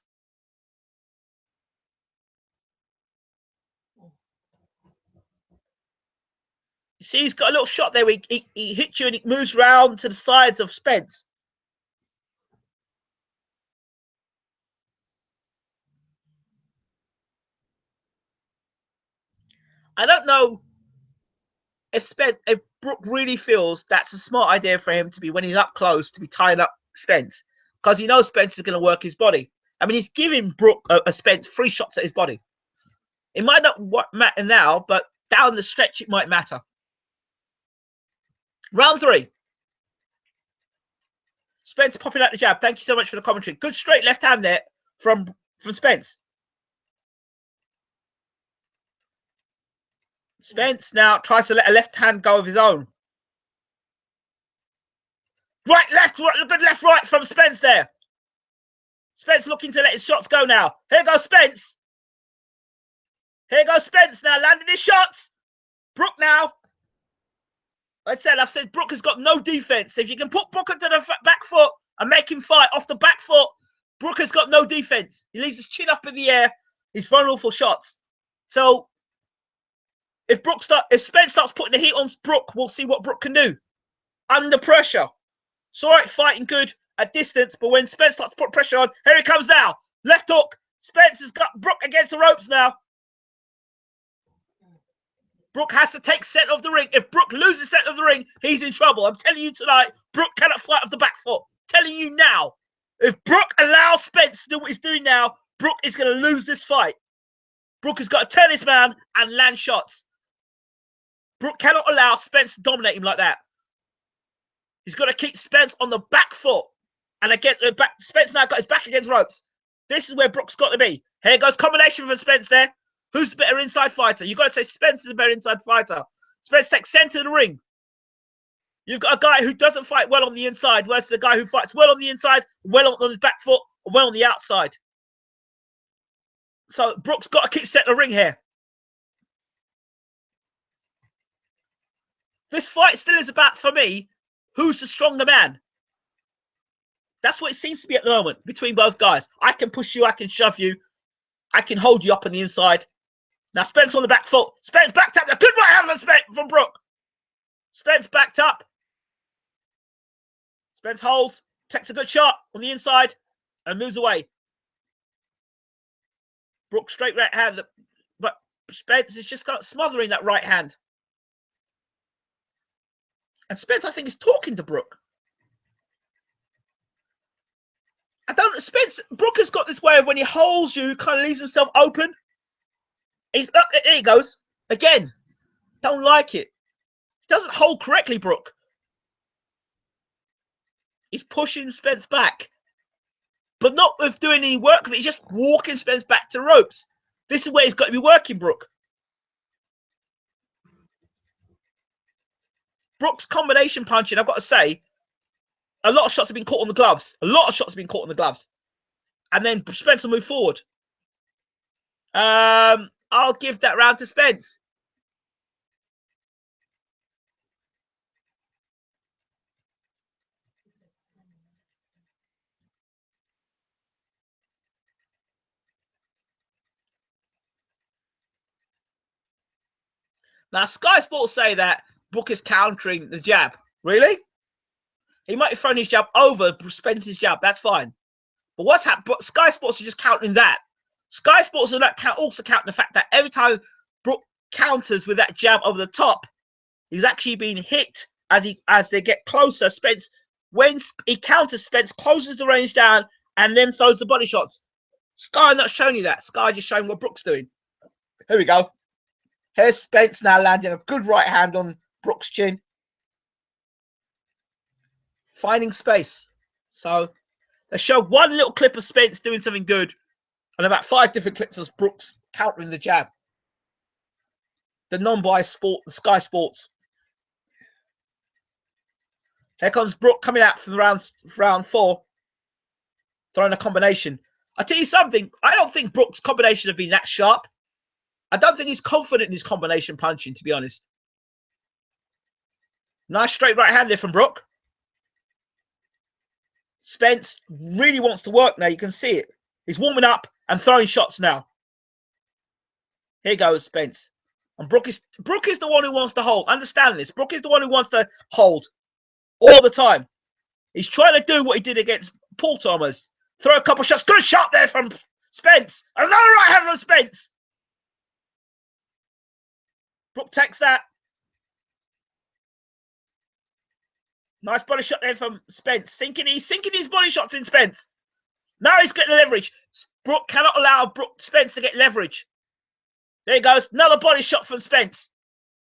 You see, he's got a little shot there where he hits you and it moves round to the sides of Spence. I don't know if Brook really feels that's a smart idea for him to be, when he's up close, to be tying up Spence, because he knows Spence is going to work his body. I mean, he's giving Brook a Spence 3 shots at his body. It might not matter now, but down the stretch it might matter. Round 3. Spence popping out the jab. Thank you so much for the commentary. Good straight left hand there from Spence. Spence now tries to let a left hand go of his own. Right, left, right, good left, right from Spence there. Spence looking to let his shots go now. Here goes Spence. Here goes Spence now, landing his shots. Brook now. I've said Brook has got no defense. If you can put Brook onto the back foot and make him fight off the back foot, Brook has got no defense. He leaves his chin up in the air. He's vulnerable for shots. So if Spence starts putting the heat on Brook, we'll see what Brook can do. Under pressure. It's all right fighting good at distance, but when Spence starts to put pressure on, here he comes now. Left hook. Spence has got Brook against the ropes now. Brook has to take center of the ring. If Brook loses center of the ring, he's in trouble. I'm telling you tonight, Brook cannot fight off the back foot. I'm telling you now. If Brook allows Spence to do what he's doing now, Brook is going to lose this fight. Brook has got to turn his man and land shots. Brook cannot allow Spence to dominate him like that. He's got to keep Spence on the back foot. And again, Spence now got his back against ropes. This is where Brook's got to be. Here goes combination for Spence there. Who's the better inside fighter? You've got to say Spence is a better inside fighter. Spence takes center of the ring. You've got a guy who doesn't fight well on the inside versus a guy who fights well on the inside, well on his back foot, well on the outside. So Brook's got to keep center of the ring here. This fight still is about, for me, who's the stronger man. That's what it seems to be at the moment between both guys. I can push you, I can shove you, I can hold you up on the inside. Now Spence on the back foot. Spence backed up. A good right hand from Brook. Spence backed up. Spence holds, takes a good shot on the inside and moves away. Brook straight right hand. But Spence is just kind of smothering that right hand. And Spence, I think, is talking to Brook. Brook has got this way of when he holds you, he kind of leaves himself open. There he goes. Again. Don't like it. He doesn't hold correctly, Brook. He's pushing Spence back. But not with doing any work of it. He's just walking Spence back to ropes. This is where he's got to be working, Brook. Brook's combination punching, I've got to say, a lot of shots have been caught on the gloves. A lot of shots have been caught on the gloves. And then Spence will move forward. I'll give that round to Spence. Now, Sky Sports say that Brook is countering the jab. Really? He might have thrown his jab over Spence's jab. That's fine. But what's happened? But Sky Sports are just counting that. Sky Sports are also counting the fact that every time Brook counters with that jab over the top, he's actually being hit as they get closer. Spence, when he counters, Spence closes the range down and then throws the body shots. Sky not showing you that. Sky just showing what Brook's doing. Here we go. Here's Spence now landing a good right hand on Brook's chin. Finding space. So they show one little clip of Spence doing something good and about 5 different clips of Brooks countering the jab. The non-biased sport, the Sky Sports. Here comes Brook coming out from round 4, throwing a combination. I tell you something, I don't think Brook's combination have been that sharp. I don't think he's confident in his combination punching, to be honest. Nice straight right hand there from Brook. Spence really wants to work now. You can see it. He's warming up and throwing shots now. Here goes Spence. And Brook is the one who wants to hold. Understand this. Brook is the one who wants to hold all the time. He's trying to do what he did against Paul Thomas. Throw a couple shots. Good shot there from Spence. Another right hand from Spence. Brook takes that. Nice body shot there from Spence. He's sinking his body shots in Spence. Now he's getting leverage. Brook cannot allow Spence to get leverage. There he goes. Another body shot from Spence.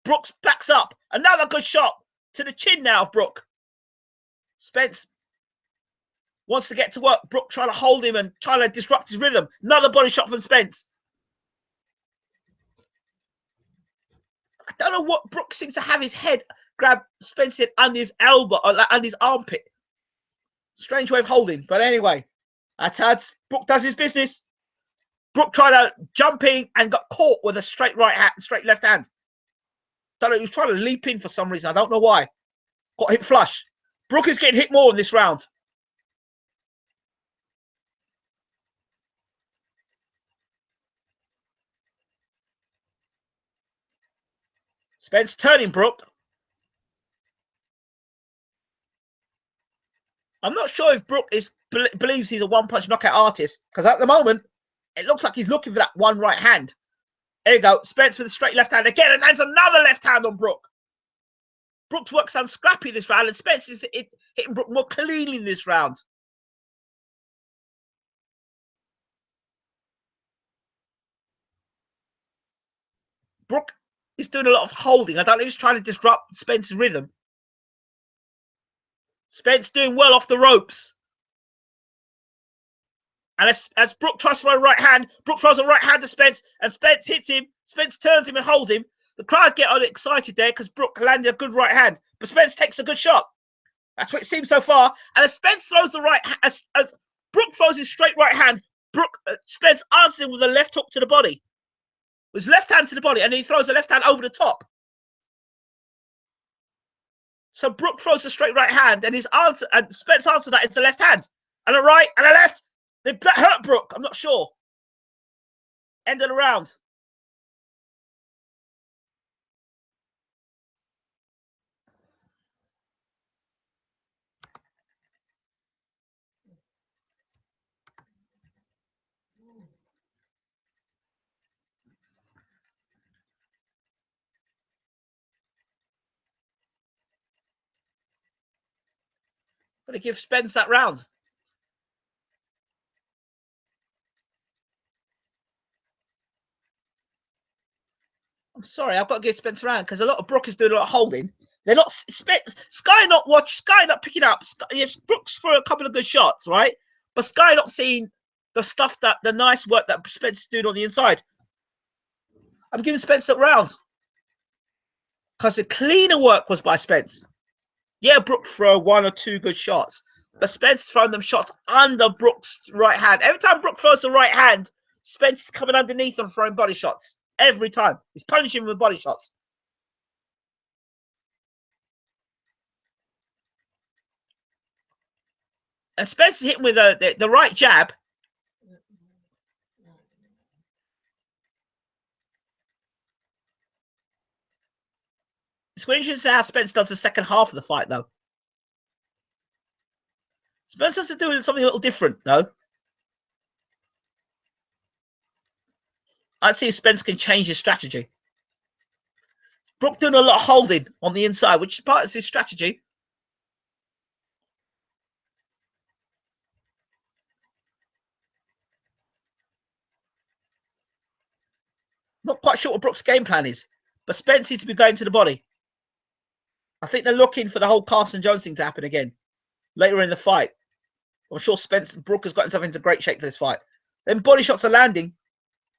Brooks backs up. Another good shot to the chin now of Brook. Spence wants to get to work. Brook trying to hold him and trying to disrupt his rhythm. Another body shot from Spence. I don't know what Brook seems to have his head grab Spence under his elbow or under his armpit. Strange way of holding. But anyway, that's how Brook does his business. Brook tried to jump in and got caught with a straight right hand, straight left hand. Don't know, he was trying to leap in for some reason. I don't know why. Got hit flush. Brook is getting hit more in this round. Spence turning Brook. I'm not sure if Brook believes he's a one-punch knockout artist, because at the moment, it looks like he's looking for that one right hand. There you go. Spence with a straight left hand again, and lands another left hand on Brook. Brook's work sounds scrappy this round, and Spence is hitting Brook more cleanly in this round. Brook is doing a lot of holding. I don't know if he's trying to disrupt Spence's rhythm. Spence doing well off the ropes. And as Brook tries to throw a right hand, Brook throws a right hand to Spence, and Spence hits him. Spence turns him and holds him. The crowd get all excited there because Brook landed a good right hand. But Spence takes a good shot. That's what it seems so far. And as Spence throws the right as Brook throws his straight right hand, Spence answers him with a left hook to the body. With his left hand to the body, and then he throws a left hand over the top. So Brook throws a straight right hand, and Spence answers that it's the left hand. And a right and a left. They hurt Brook. I'm not sure. End of the round. Got to give Spence that round. I'm sorry, I've got to give Spence a round because a lot of Brook is doing a lot of holding. They're not Sky not picking up. Yes, Brook's for a couple of good shots, right? But Sky not seeing the stuff the nice work that Spence is doing on the inside. I'm giving Spence that round because the cleaner work was by Spence. Yeah, Brook throw 1 or 2 good shots, but Spence throwing them shots under Brook's right hand. Every time Brook throws the right hand, Spence is coming underneath and throwing body shots. Every time. He's punishing him with body shots. And Spence is hitting with the right jab. It's quite interesting how Spence does the second half of the fight, though. Spence has to do something a little different, though. I'd see if Spence can change his strategy. Brook doing a lot of holding on the inside, which is part of his strategy. Not quite sure what Brook's game plan is, but Spence seems to be going to the body. I think they're looking for the whole Carson Jones thing to happen again later in the fight. I'm sure Brook has gotten himself into great shape for this fight. Then body shots are landing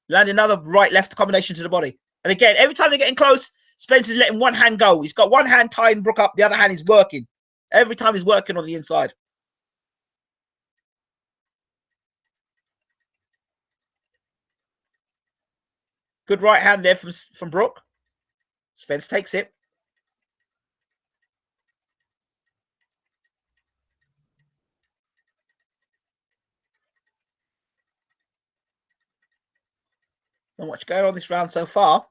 another right-left combination to the body. And again, every time they're getting close, Spence is letting one hand go. He's got one hand tying Brook up, the other hand is working. Every time he's working on the inside. Good right hand there from Brook. Spence takes it. Not much going on this round so far.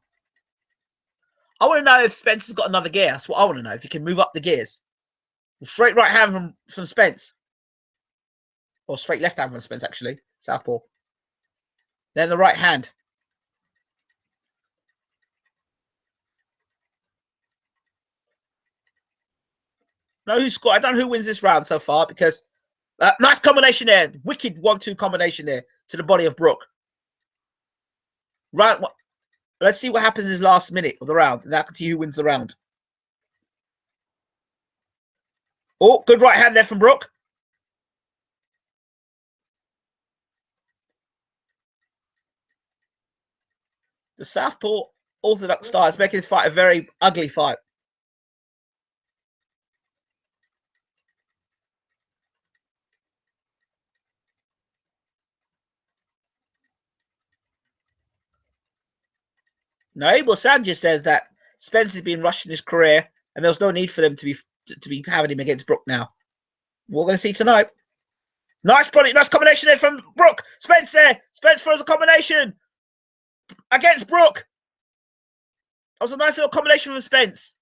I want to know if Spence has got another gear. That's what I want to know. If he can move up the gears. The straight right hand from Spence. Or straight left hand from Spence, actually. Southpaw. Then the right hand. No, who scored? I don't know who wins this round so far because nice combination there. Wicked 1-2 combination there to the body of Brook. Right. Let's see what happens in his last minute of the round. And I can see who wins the round. Oh, good right hand there from Brook. The Southpaw orthodox style is making this fight a very ugly fight. Now, Abel Sanchez says that Spence has been rushing his career, and there was no need for them to be having him against Brook now. We're going to see tonight. Nice body, nice combination there from Brook. Spence there. Spence throws a combination against Brook. That was a nice little combination from Spence.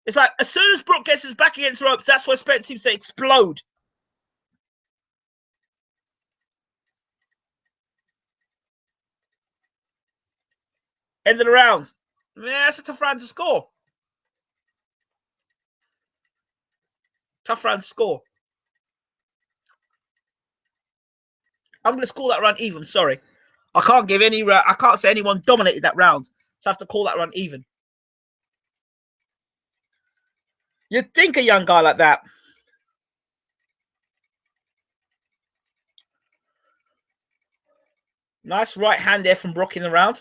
It's like as soon as Brook gets his back against the ropes, that's where Spence seems to explode. End of the round. Yeah, that's a tough round to score. Tough round to score. I'm going to score that round even. Sorry, I can't give any. I can't say anyone dominated that round, so I have to call that round even. You'd think a young guy like that. Nice right hand there from Brook in the round.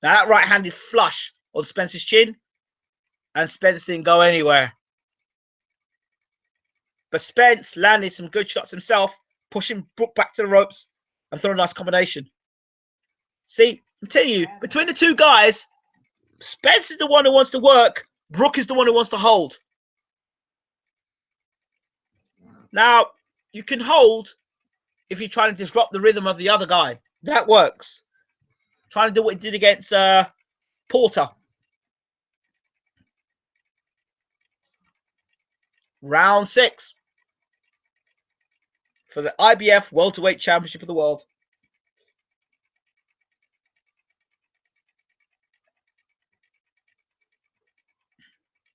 Now that right hand is flush on Spence's chin, and Spence didn't go anywhere. But Spence landed some good shots himself, pushing Brook back to the ropes and throwing a nice combination. See, I'm telling you, between the two guys, Spence is the one who wants to work. Brook is the one who wants to hold. Now, you can hold if you're trying to disrupt the rhythm of the other guy. That works. Trying to do what he did against Porter. Round 6 for the IBF Welterweight Championship of the World.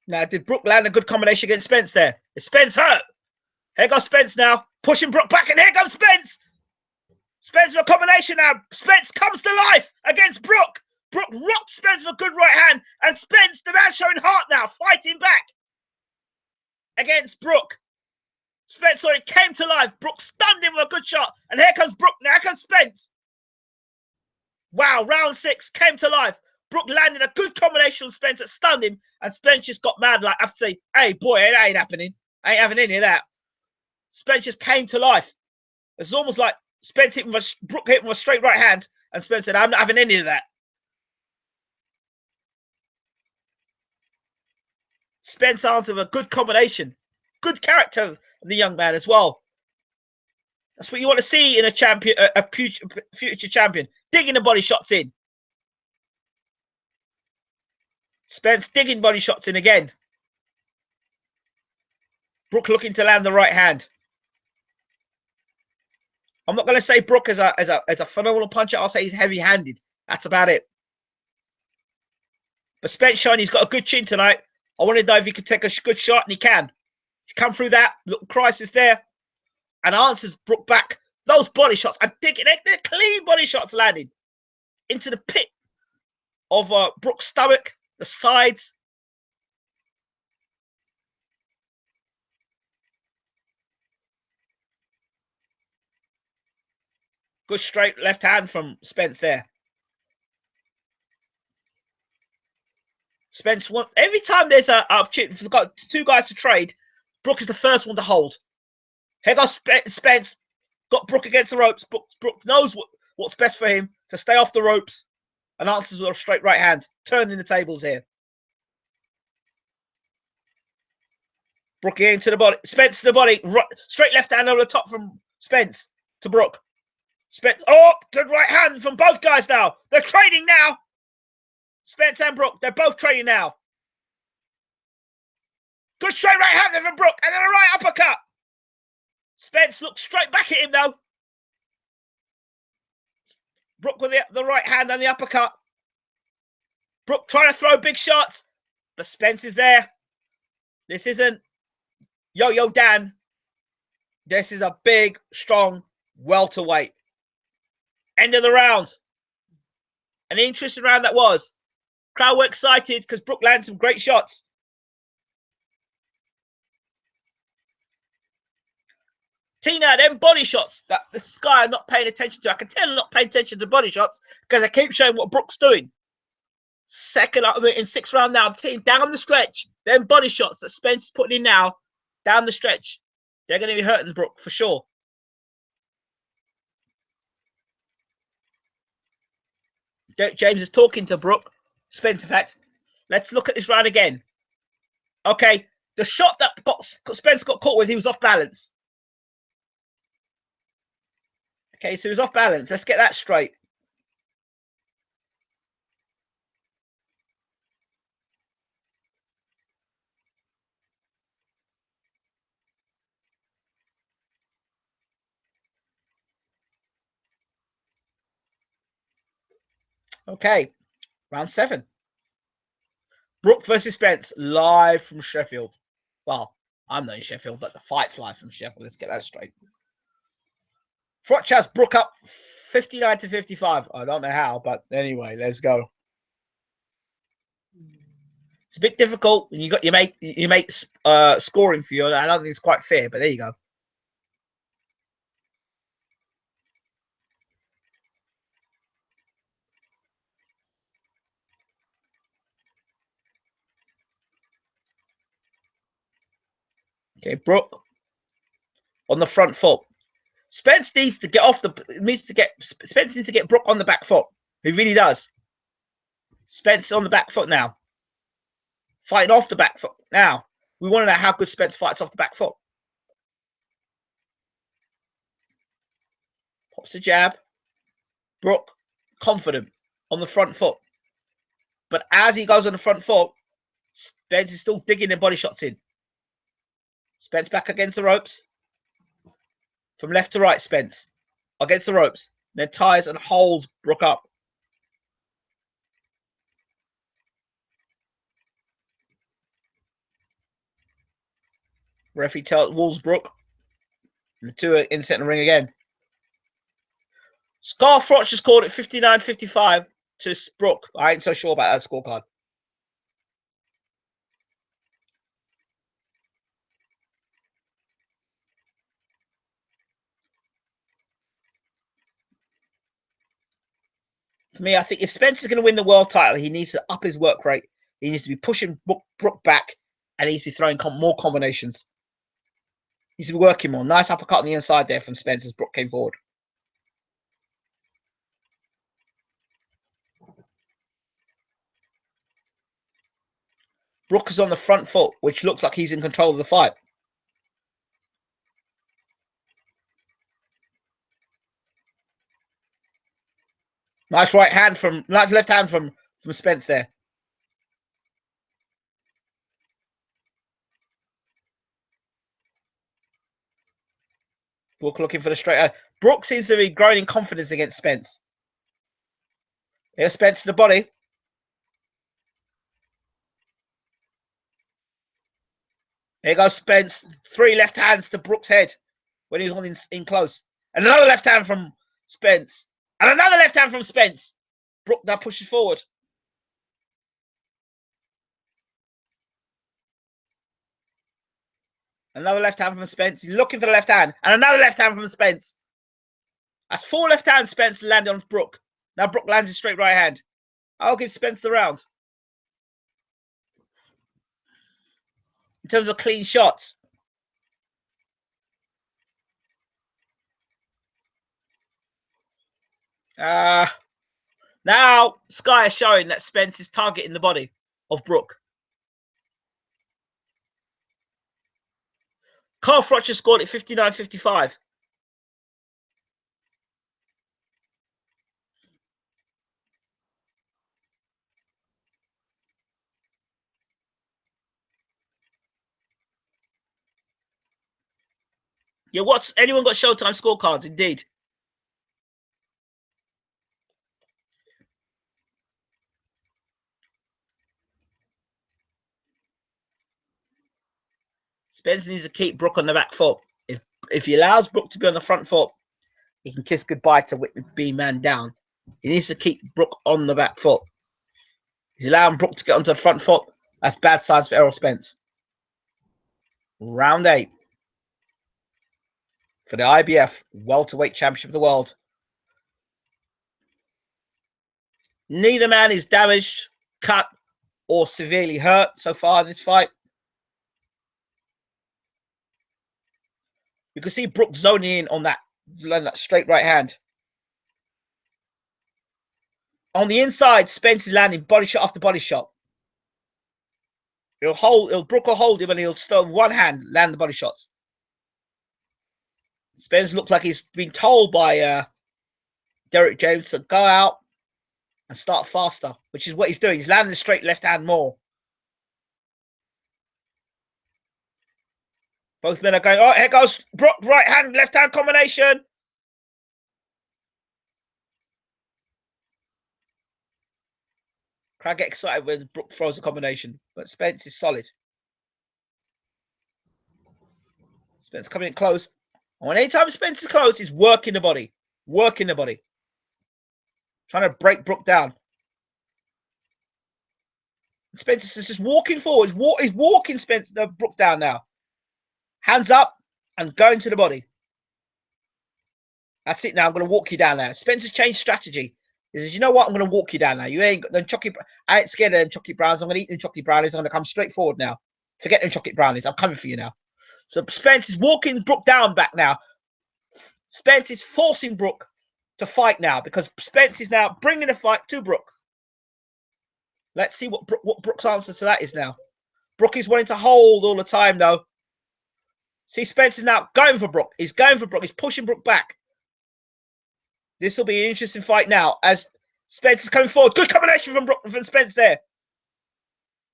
Now, did Brook land a good combination against Spence there? Is Spence hurt? Here goes Spence now, pushing Brook back, and here comes Spence. Spence with a combination now. Spence comes to life against Brook. Brook rocks Spence with a good right hand, and Spence, the man showing heart now, fighting back against Brook. Spence, sorry, came to life. Brook stunned him with a good shot, and here comes Brook. Now here comes Spence. Wow, round 6 came to life. Brook landed a good combination on Spence that stunned him, and Spence just got mad. Like, I have to say, hey, boy, it ain't happening. I ain't having any of that. Spence just came to life. It's almost like Spence hit him with Brook hit him with a straight right hand, and Spence said, I'm not having any of that. Spence answered with a good combination. Good character, the young man as well. That's what you want to see in a champion, a future champion. Digging the body shots in. Spence digging body shots in again. Brook looking to land the right hand. I'm not going to say Brook is a phenomenal puncher. I'll say he's heavy-handed. That's about it. But Spence showing he's got a good chin tonight. I want to know if he could take a good shot, and he can. He's come through that little crisis there and answers Brook back. Those body shots, I'm digging. They're clean body shots landing into the pit of Brook's stomach, the sides. Good straight left hand from Spence there. Spence wants every time there's a opportunity for the two guys to trade. Brook is the first one to hold. Here goes Spence. Got Brook against the ropes. Brook knows what's best for him to stay off the ropes and answers with a straight right hand. Turning the tables here. Brook into the body. Spence to the body. Right, straight left hand over the top from Spence to Brook. Spence. Oh, good right hand from both guys now. They're trading now. Spence and Brook. They're both trading now. Good straight right hand from Brook. And then a right uppercut. Spence looks straight back at him though. Brook with the right hand and the uppercut. Brook trying to throw big shots. But Spence is there. This isn't Yo-Yo Dan. This is a big, strong welterweight. End of the round. An interesting round that was. Crowd were excited because Brook landed some great shots. Tina, them body shots that this guy I'm not paying attention to. I can tell I'm not paying attention to body shots because I keep showing what Brook's doing. Second up in 6th round now. I'm telling you, down the stretch. Them body shots that Spence is putting in now, down the stretch. They're going to be hurting Brook for sure. James is talking to Brook. Spence, in fact. Let's look at this round again. Okay. The shot that Spence got caught with, he was off balance. Okay, so he was off balance. Let's get that straight. Okay, round 7. Brook versus Spence, live from Sheffield. Well, I'm not in Sheffield, but the fight's live from Sheffield. Let's get that straight. Frotch has Brook up 59 to 55. I don't know how, but anyway, let's go. It's a bit difficult when you got your mates scoring for you. I don't think it's quite fair, but there you go. Okay, Brook on the front foot. Spence needs to get off the. Spence needs to get Brook on the back foot. He really does. Spence on the back foot now. Fighting off the back foot now. We want to know how good Spence fights off the back foot. Pops a jab. Brook confident on the front foot, but as he goes on the front foot, Spence is still digging the body shots in. Spence back against the ropes. From left to right, Spence against the ropes. Then ties and holds Brook up. Referee tells Wolves Brook. The two are in the ring again. Scar Frotch just called it 59-55 to Brook. I ain't so sure about that scorecard. For me, I think if Spence is going to win the world title, he needs to up his work rate. He needs to be pushing Brook back, and he needs to be throwing more combinations. He's been working more. Nice uppercut on the inside there from Spence as Brook came forward. Brook is on the front foot, which looks like he's in control of the fight. Nice left hand from Spence there. Brook looking for the straight hand. Brook seems to be growing in confidence against Spence. Here's Spence to the body. Here goes Spence. 3 left hands to Brook's head when he was on in close. And another left hand from Spence. And another left hand from Spence. Brook now pushes forward. Another left hand from Spence. He's looking for the left hand. And another left hand from Spence. That's 4 left hands Spence landed on Brook. Now Brook lands his straight right hand. I'll give Spence the round. In terms of clean shots. Now Sky is showing that Spence is targeting the body of Brook. Carl Frotcher scored at 59-55. Yeah, what's anyone got Showtime scorecards? Indeed. Spence needs to keep Brook on the back foot. If he allows Brook to be on the front foot, he can kiss goodbye to Whitman B-man down. He needs to keep Brook on the back foot. He's allowing Brook to get onto the front foot. That's bad signs for Errol Spence. Round 8 for the IBF Welterweight Championship of the World. Neither man is damaged, cut, or severely hurt so far in this fight. You can see Brook zoning in on that straight right hand. On the inside, Spence is landing body shot after body shot. Brook will hold him and he'll still one hand land the body shots. Spence looks like he's been told by Derek James to go out and start faster, which is what he's doing. He's landing the straight left hand more. Both men are going, oh, here goes Brook, right hand, left hand combination. Crowd get excited when Brook throws a combination, but Spence is solid. Spence coming in close. And anytime Spence is close, he's working the body. Working the body. Trying to break Brook down. Spence is just walking forward. He's walking Brook down now. Hands up and going to the body. That's it now. I'm going to walk you down now. Spence has changed strategy. He says, you know what? I'm going to walk you down now. You ain't got them chocolate. I ain't scared of them chocolate brownies. I'm going to eat them chocolate brownies. I'm going to come straight forward now. Forget them chocolate brownies. I'm coming for you now. So Spence is walking Brook down back now. Spence is forcing Brook to fight now because Spence is now bringing the fight to Brook. Let's see what Brook's answer to that is now. Brook is wanting to hold all the time though. See, Spence is now going for Brook. He's going for Brook. He's pushing Brook back. This will be an interesting fight now as Spence is coming forward. Good combination from Spence there.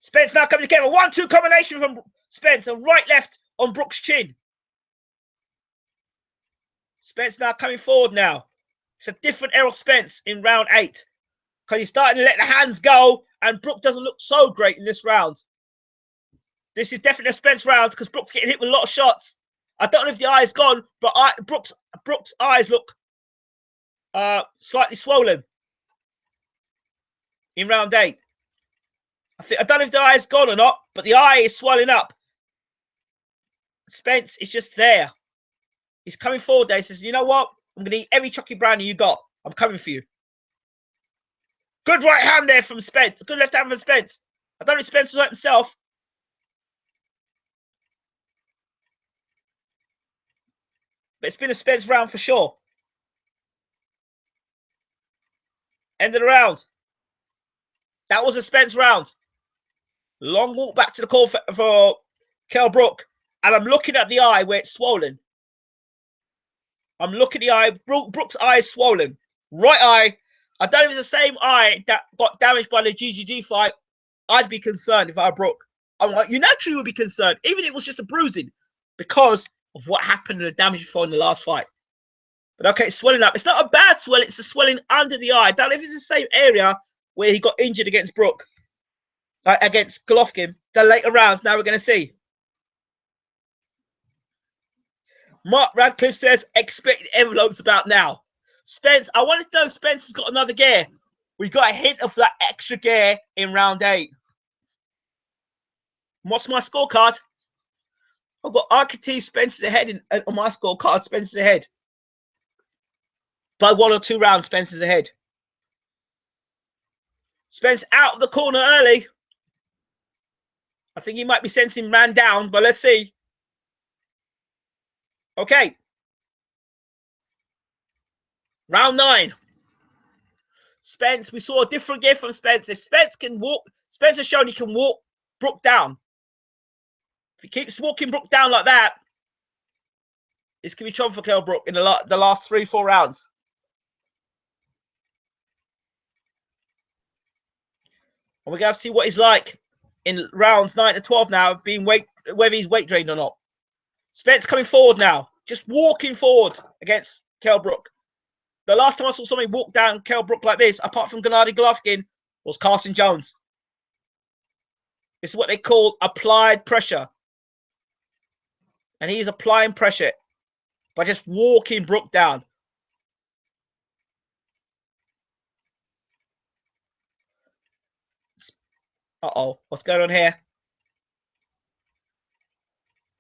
Spence now coming together. 1-2 combination from Spence. And right left on Brook's chin. Spence now coming forward now. It's a different Errol Spence in round 8. Because he's starting to let the hands go. And Brook doesn't look so great in this round. This is definitely a Spence round because Brook's getting hit with a lot of shots. I don't know if the eye's gone, but Brook's eyes look slightly swollen in round 8. I don't know if the eye's gone or not, but the eye is swelling up. Spence is just there. He's coming forward there. He says, you know what? I'm going to eat every chocolate brownie you got. I'm coming for you. Good right hand there from Spence. Good left hand from Spence. I don't know if Spence was hurt himself. But it's been a Spence round for sure. End of the round. That was a Spence round. Long walk back to the call for Kell Brook. And I'm looking at the eye where it's swollen. I'm looking at the eye. Brook's eye is swollen. Right eye. I don't know if it's the same eye that got damaged by the GGG fight. I'd be concerned if I were Brook. You naturally would be concerned, even if it was just a bruising, because of what happened and the damage before in the last fight. But okay, it's swelling up. It's not a bad swell. It's a swelling under the eye. I don't know if it's the same area where he got injured against Brook, against Golovkin. The later rounds, now we're going to see. Mark Radcliffe says, expect envelopes about now. Spence, I wanted to know if Spence has got another gear. We got a hint of that extra gear in round 8. What's my scorecard? I've got RKT Spence's ahead on my scorecard. Spence's ahead. By 1 or 2 rounds, Spence's ahead. Spence out of the corner early. I think he might be sensing man down, but let's see. Okay. Round 9. Spence, we saw a different gear from Spence. If Spence can walk, Spence has shown he can walk Brook down. If he keeps walking Brook down like that, this could be trouble for Kell Brook in the last 3-4 rounds. And we're going to see what he's like in rounds 9 to 12 now, being whether he's weight drained or not. Spence coming forward now, just walking forward against Kell Brook. The last time I saw somebody walk down Kell Brook like this, apart from Gennady Golovkin, was Carson Jones. This is what they call applied pressure. And he's applying pressure by just walking Brook down. Uh-oh, what's going on here?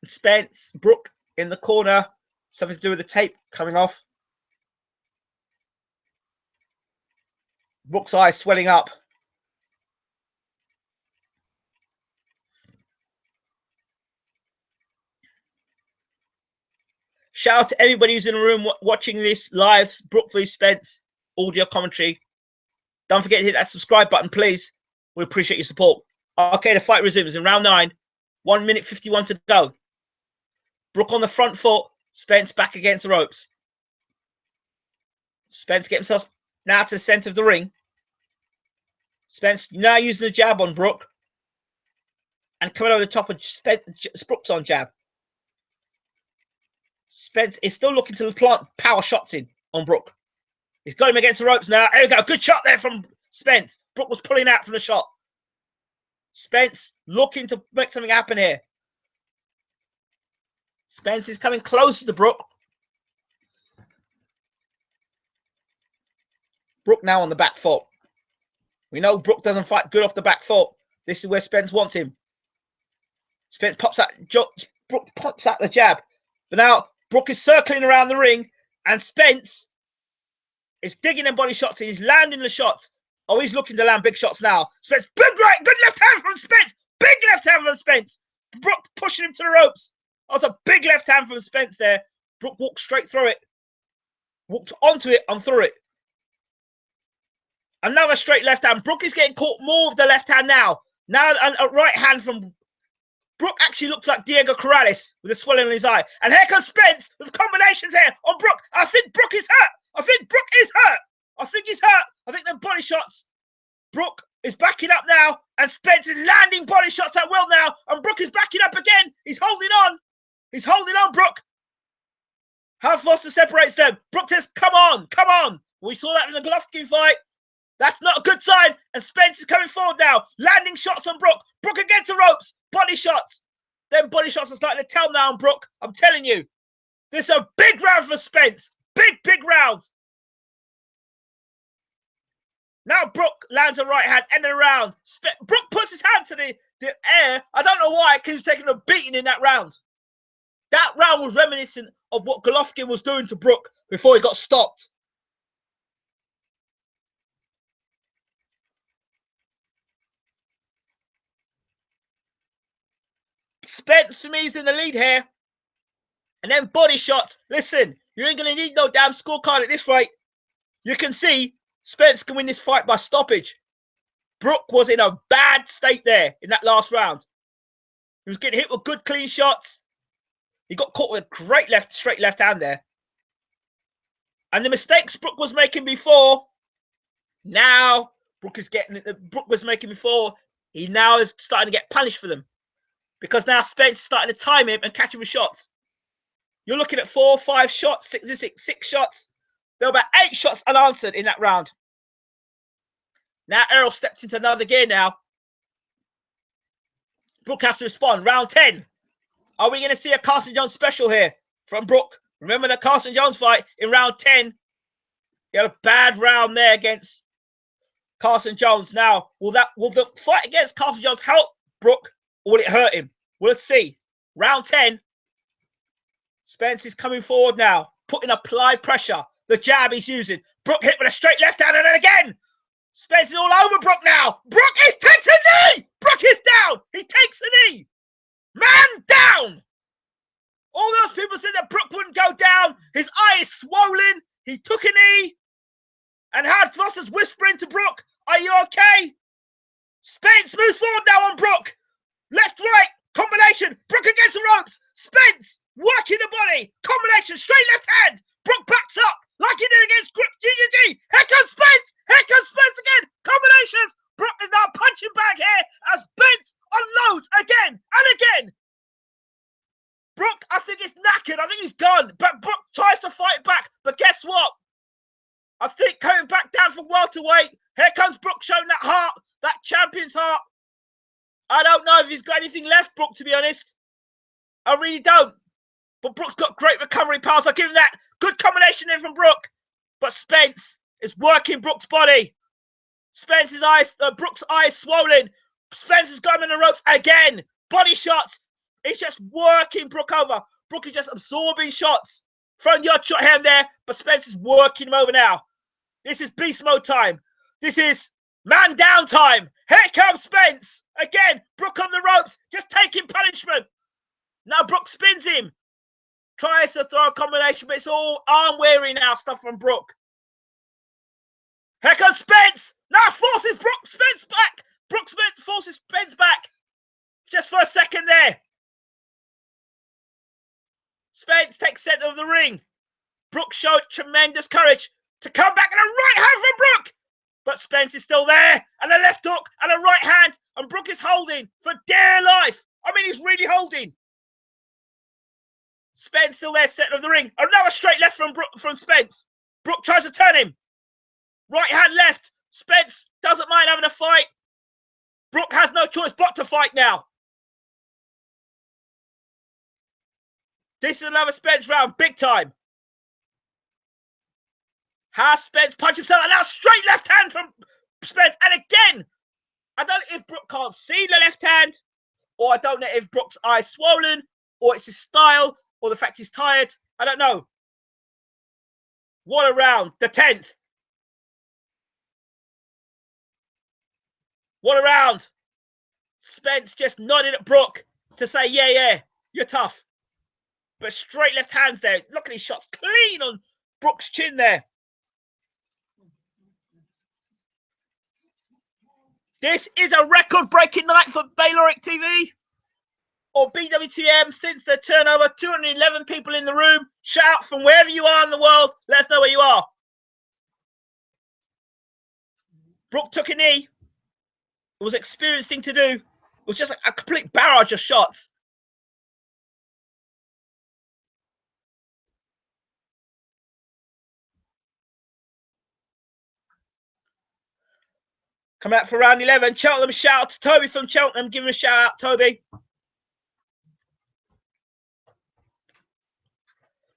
Spence, Brook in the corner. Something to do with the tape coming off. Brook's eye swelling up. Shout out to everybody who's in the room watching this live Brook v Spence audio commentary. Don't forget to hit that subscribe button, please. We appreciate your support. Okay, the fight resumes in round 9. 1 minute 51 to go. Brook on the front foot. Spence back against the ropes. Spence get himself now to the center of the ring. Spence now using the jab on Brook. And coming over the top of Brook's on jab. Spence is still looking to plant power shots in on Brook. He's got him against the ropes now. There we go. Good shot there from Spence. Brook was pulling out from the shot. Spence looking to make something happen here. Spence is coming closer to Brook. Brook now on the back foot. We know Brook doesn't fight good off the back foot. This is where Spence wants him. Spence pops out. Brook pops out the jab. But now Brook is circling around the ring, and Spence is digging them body shots in. He's landing the shots. Oh, he's looking to land big shots now. Spence, good right, good left hand from Spence. Big left hand from Spence. Brook pushing him to the ropes. That was a big left hand from Spence there. Brook walked straight through it. Walked onto it and through it. Another straight left hand. Brook is getting caught more with the left hand now. Now a right hand from Brook actually looks like Diego Corrales with a swelling in his eye. And here comes Spence with combinations here on Brook. I think Brook is hurt. I think Brook is hurt. I think he's hurt. I think the body shots. Brook is backing up now. And Spence is landing body shots at will now. And Brook is backing up again. He's holding on. He's holding on, Brook. How Foster separates them. Brook says, come on, come on. We saw that in the Golovkin fight. That's not a good sign. And Spence is coming forward now. Landing shots on Brook. Brook against the ropes. Body shots. Them body shots are starting to tell now on Brook. I'm telling you. This is a big round for Spence. Big, big round. Now Brook lands a right hand, end of the round. Brook puts his hand to the air. I don't know why, because he's taking a beating in that round. That round was reminiscent of what Golovkin was doing to Brook before he got stopped. Spence, for me, is in the lead here. And then body shots. Listen, you ain't going to need no damn scorecard at this rate. You can see Spence can win this fight by stoppage. Brook was in a bad state there in that last round. He was getting hit with good, clean shots. He got caught with a great straight left hand there. And the mistakes Brook was making before, now Brook was making before, he now is starting to get punished for them. Because now Spence is starting to time him and catch him with shots. You're looking at 4, 5 shots, six shots. There were about 8 shots unanswered in that round. Now Errol stepped into another gear now. Brook has to respond. Round 10. Are we going to see a Carson Jones special here from Brook? Remember the Carson Jones fight in round 10? He had a bad round there against Carson Jones. Now, will the fight against Carson Jones help Brook, or will it hurt him? We'll see. Round 10. Spence is coming forward now, putting applied pressure. The jab he's using. Brook hit with a straight left hand, and then again. Spence is all over Brook now. Brook is takes a knee. Brook is down. He takes a knee. Man down. All those people said that Brook wouldn't go down. His eye is swollen. He took a knee. And Howard Foster's whispering to Brook, are you okay? Spence moves forward now on Brook. Left, right, combination. Brook against the ropes. Spence working the body. Combination, straight left hand. Brook backs up like he did against GGG. Here comes Spence. Here comes Spence again. Combinations. Brook is now punching back here as Spence unloads again and again. Brook, I think he's knackered. I think he's gone. But Brook tries to fight back. But guess what? I think coming back down from welterweight. Here comes Brook showing that heart, that champion's heart. I don't know if he's got anything left, Brook, to be honest. I really don't. But Brook's got great recovery powers. I'll give him that. Good combination there from Brook. But Spence is working Brook's body. Spence's eyes, Brook's eyes swollen. Spence has got him in the ropes again. Body shots. He's just working Brook over. Brook is just absorbing shots. Throwing the odd shot here and there, but Spence is working him over now. This is beast mode time. This is man down time. Here comes Spence. Again, Brook on the ropes, just taking punishment. Now Brook spins him. Tries to throw a combination, but it's all arm-weary now stuff from Brook. Here comes Spence. Now forces Brook Spence back. Brook Spence forces Spence back. Just for a second there. Spence takes center of the ring. Brook showed tremendous courage to come back, and a right hand from Brook. But Spence is still there, and a left hook, and a right hand, and Brook is holding for dear life. I mean, he's really holding. Spence still there, center of the ring. Another straight left from Spence. Brook tries to turn him. Right hand left. Spence doesn't mind having a fight. Brook has no choice but to fight now. This is another Spence round, big time. Has Spence punched himself, and now straight left hand from Spence. And again, I don't know if Brook can't see the left hand, or I don't know if Brook's eye swollen, or it's his style, or the fact he's tired. I don't know. What a round, the 10th. What a round. Spence just nodded at Brook to say, yeah, you're tough. But straight left hands there. Look at these shots. Clean on Brook's chin there. This is a record-breaking night for Bayloric TV or BWTM since the turnover. 211 people in the room. Shout from wherever you are in the world. Let us know where you are. Brook took a knee. It was an experienced thing to do. It was just a complete barrage of shots. Coming out for round 11. Cheltenham, shout out to Toby from Cheltenham. Give him a shout out, Toby.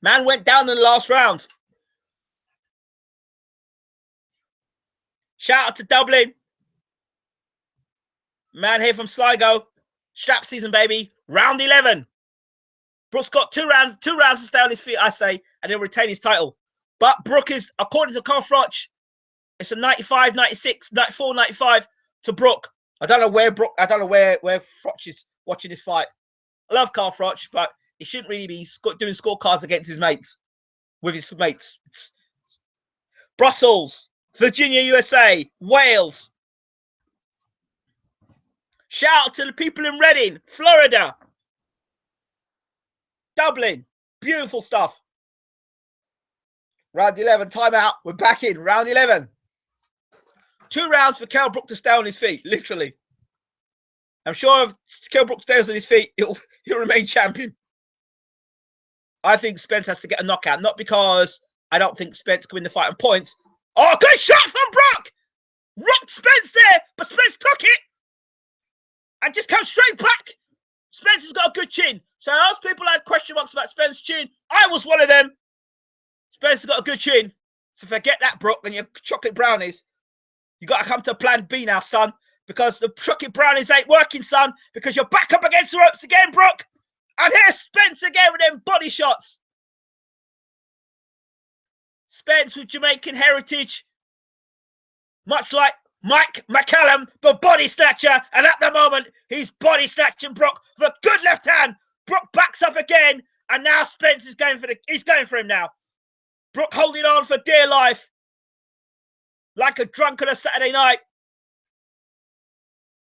Man went down in the last round. Shout out to Dublin. Man here from Sligo. Strap season, baby. Round 11. Brook's got two rounds to stay on his feet, I say, and he'll retain his title. But Brook is, according to Carl Froch, it's a 95, 96, 94, 95 to Brook. I don't know where Froch is watching this fight. I love Carl Froch, but he shouldn't really be doing scorecards against his mates. With his mates. Brussels, Virginia, USA, Wales. Shout out to the people in Reading, Florida. Dublin. Beautiful stuff. Round 11, timeout. We're back in round 11. 2 rounds for Kell Brook to stay on his feet, literally. I'm sure if Kell Brook stays on his feet, he'll remain champion. I think Spence has to get a knockout, not because I don't think Spence can win the fight on points. Oh, good shot from Brook! Rocked Spence there, but Spence took it and just came straight back. Spence has got a good chin. So those people had question marks about Spence's chin. I was one of them. Spence has got a good chin. So forget that, Brook, and your chocolate brownies. You got to come to plan B now, son, because the chocolate brownies ain't working, son, because you're back up against the ropes again, Brook. And here's Spence again with them body shots. Spence with Jamaican heritage, much like Mike McCallum, the body snatcher. And at the moment, he's body snatching Brook with a good left hand. Brook backs up again. And now Spence is going for him now. Brook holding on for dear life. Like a drunk on a Saturday night.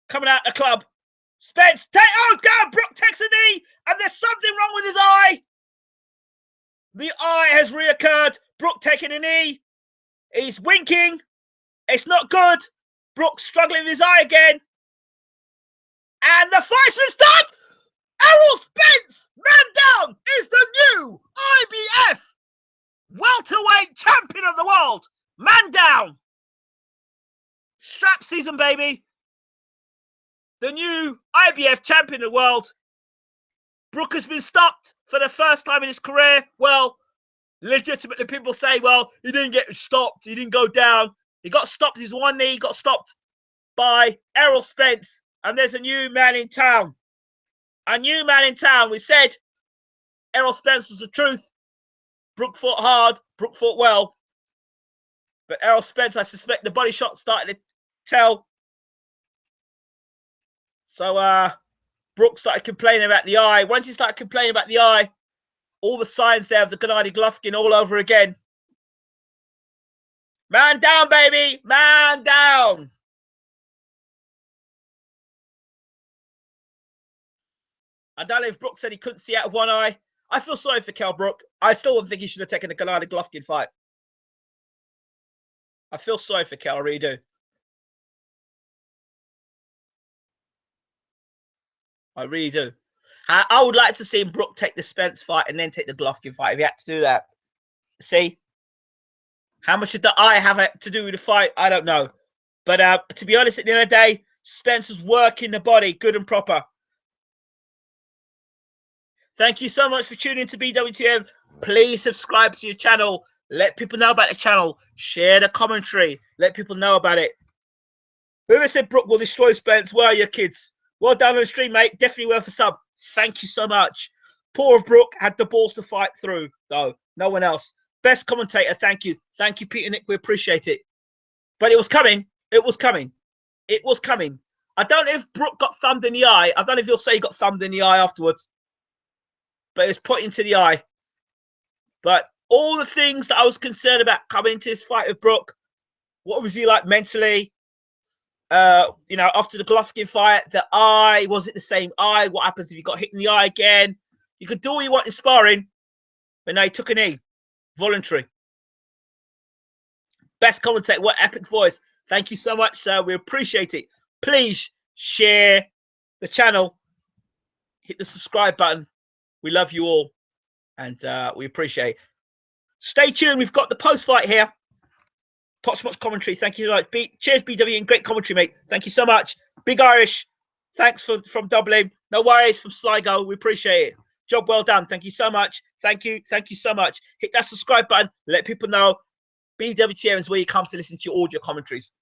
Coming out the club. Spence, God, Brook takes a knee. And there's something wrong with his eye. The eye has reoccurred. Brook taking a knee. He's winking. It's not good. Brook struggling with his eye again. And the fight's been started. Errol Spence, man down, is the new IBF welterweight champion of the world. Man down. Strap season, baby. The new IBF champion of the world. Brook has been stopped for the first time in his career. Well, legitimately, people say, well, he didn't get stopped. He didn't go down. He got stopped. His one knee got stopped by Errol Spence. And there's a new man in town. A new man in town. We said Errol Spence was the truth. Brook fought hard. Brook fought well. But Errol Spence, I suspect the body shot started to tell. So Brook started complaining about the eye. Once he started complaining about the eye, all the signs there of the Gennady Golovkin all over again. Man down, baby. Man down. I don't know if Brook said he couldn't see out of one eye. I feel sorry for Kell Brook. I still don't think he should have taken the Gennady Golovkin fight. I feel sorry for Kell, I really do. I really do. I would like to see Brook take the Spence fight and then take the Golovkin fight if he had to do that. See? How much did the eye have to do with the fight? I don't know. But to be honest, at the end of the day, Spence was working the body good and proper. Thank you so much for tuning in to BWTM. Please subscribe to your channel. Let people know about the channel. Share the commentary. Let people know about it. Whoever said Brook will destroy Spence, where are your kids? Well done on the stream, mate. Definitely worth a sub. Thank you so much. Poor Brook had the balls to fight through, though. No one else. Best commentator, thank you. Thank you, Peter Nick. We appreciate it. But it was coming. It was coming. It was coming. I don't know if Brook got thumbed in the eye. I don't know if he'll say he got thumbed in the eye afterwards. But it's put into the eye. But all the things that I was concerned about coming into this fight with Brook, what was he like mentally? You know, after the Golovkin fight, the eye, was it the same eye? What happens if you got hit in the eye again? You could do all you want in sparring, but now he took a knee. Voluntary. Best commentator, what epic voice. Thank you so much, sir. We appreciate it. Please share the channel. Hit the subscribe button. We love you all. And we appreciate it. Stay tuned. We've got the post-fight here. Top-notch commentary. Thank you so much. Cheers, BW, and great commentary, mate. Thank you so much. Big Irish. Thanks from Dublin. No worries from Sligo. We appreciate it. Job well done. Thank you so much. Thank you. Thank you so much. Hit that subscribe button. Let people know BWTM is where you come to listen to your audio commentaries.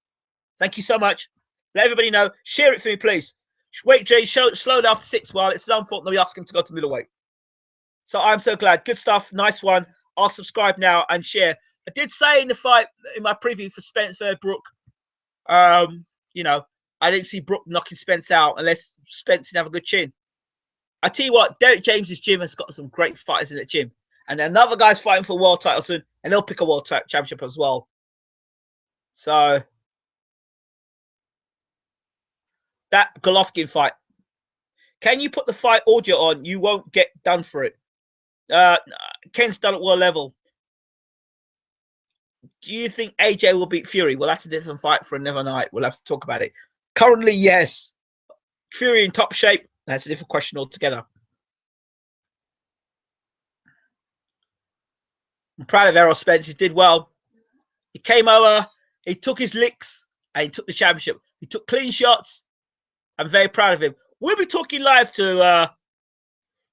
Thank you so much. Let everybody know. Share it for me, please. Wait, Jay, slow down after 6. Well, it's his own fault. No, we ask him to go to middleweight. So I'm so glad. Good stuff. Nice one. I'll subscribe now and share. I did say in the fight, in my preview for Spence versus Brook, you know, I didn't see Brook knocking Spence out unless Spence didn't have a good chin. I tell you what, Derek James's gym has got some great fighters in the gym. And another guy's fighting for a world title soon, and they'll pick a world championship as well. So, that Golovkin fight. Can you put the fight audio on? You won't get done for it. Ken's done at world level. Do you think AJ will beat Fury? Well, that's a different fight for another night. We'll have to talk about it. Currently, yes. Fury in top shape. That's a different question altogether. I'm proud of Errol Spence. He did well. He came over, he took his licks, and he took the championship. He took clean shots. I'm very proud of him. We'll be talking live to,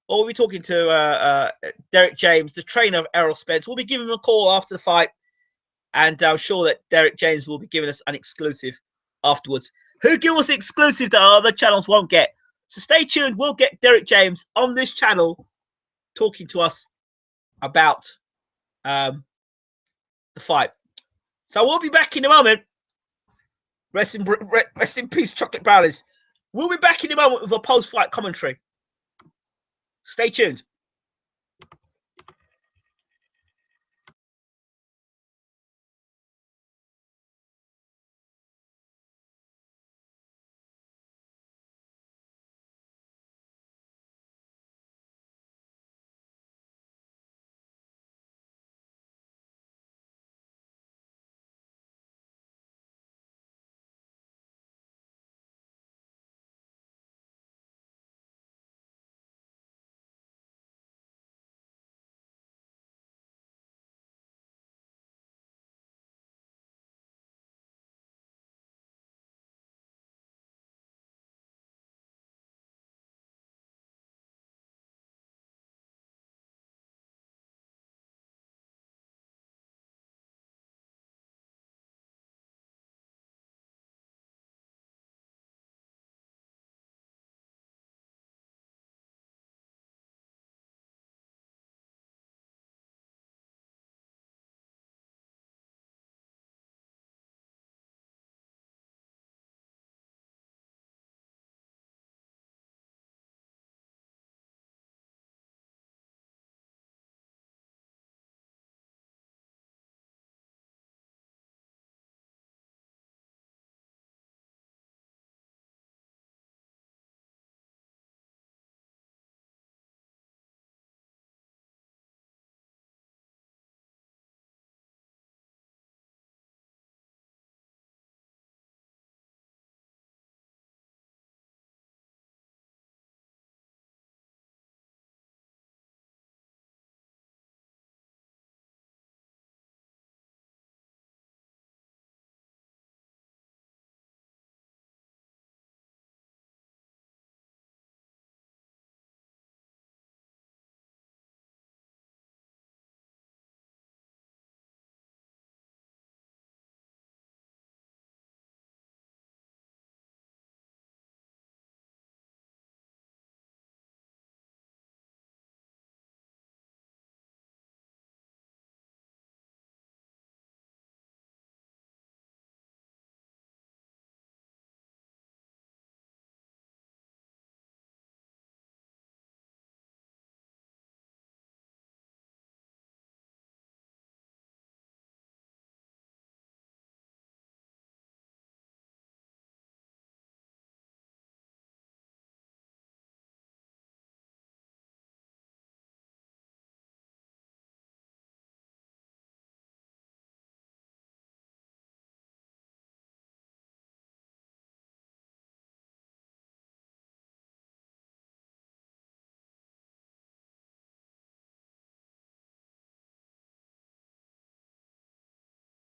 or we'll be talking to Derek James, the trainer of Errol Spence. We'll be giving him a call after the fight, and I'm sure that Derek James will be giving us an exclusive afterwards. Who give us exclusive that our other channels won't get? So stay tuned. We'll get Derek James on this channel talking to us about the fight. So we'll be back in a moment. Rest in peace, Chocolate Brownies. We'll be back in a moment with a post-fight commentary. Stay tuned.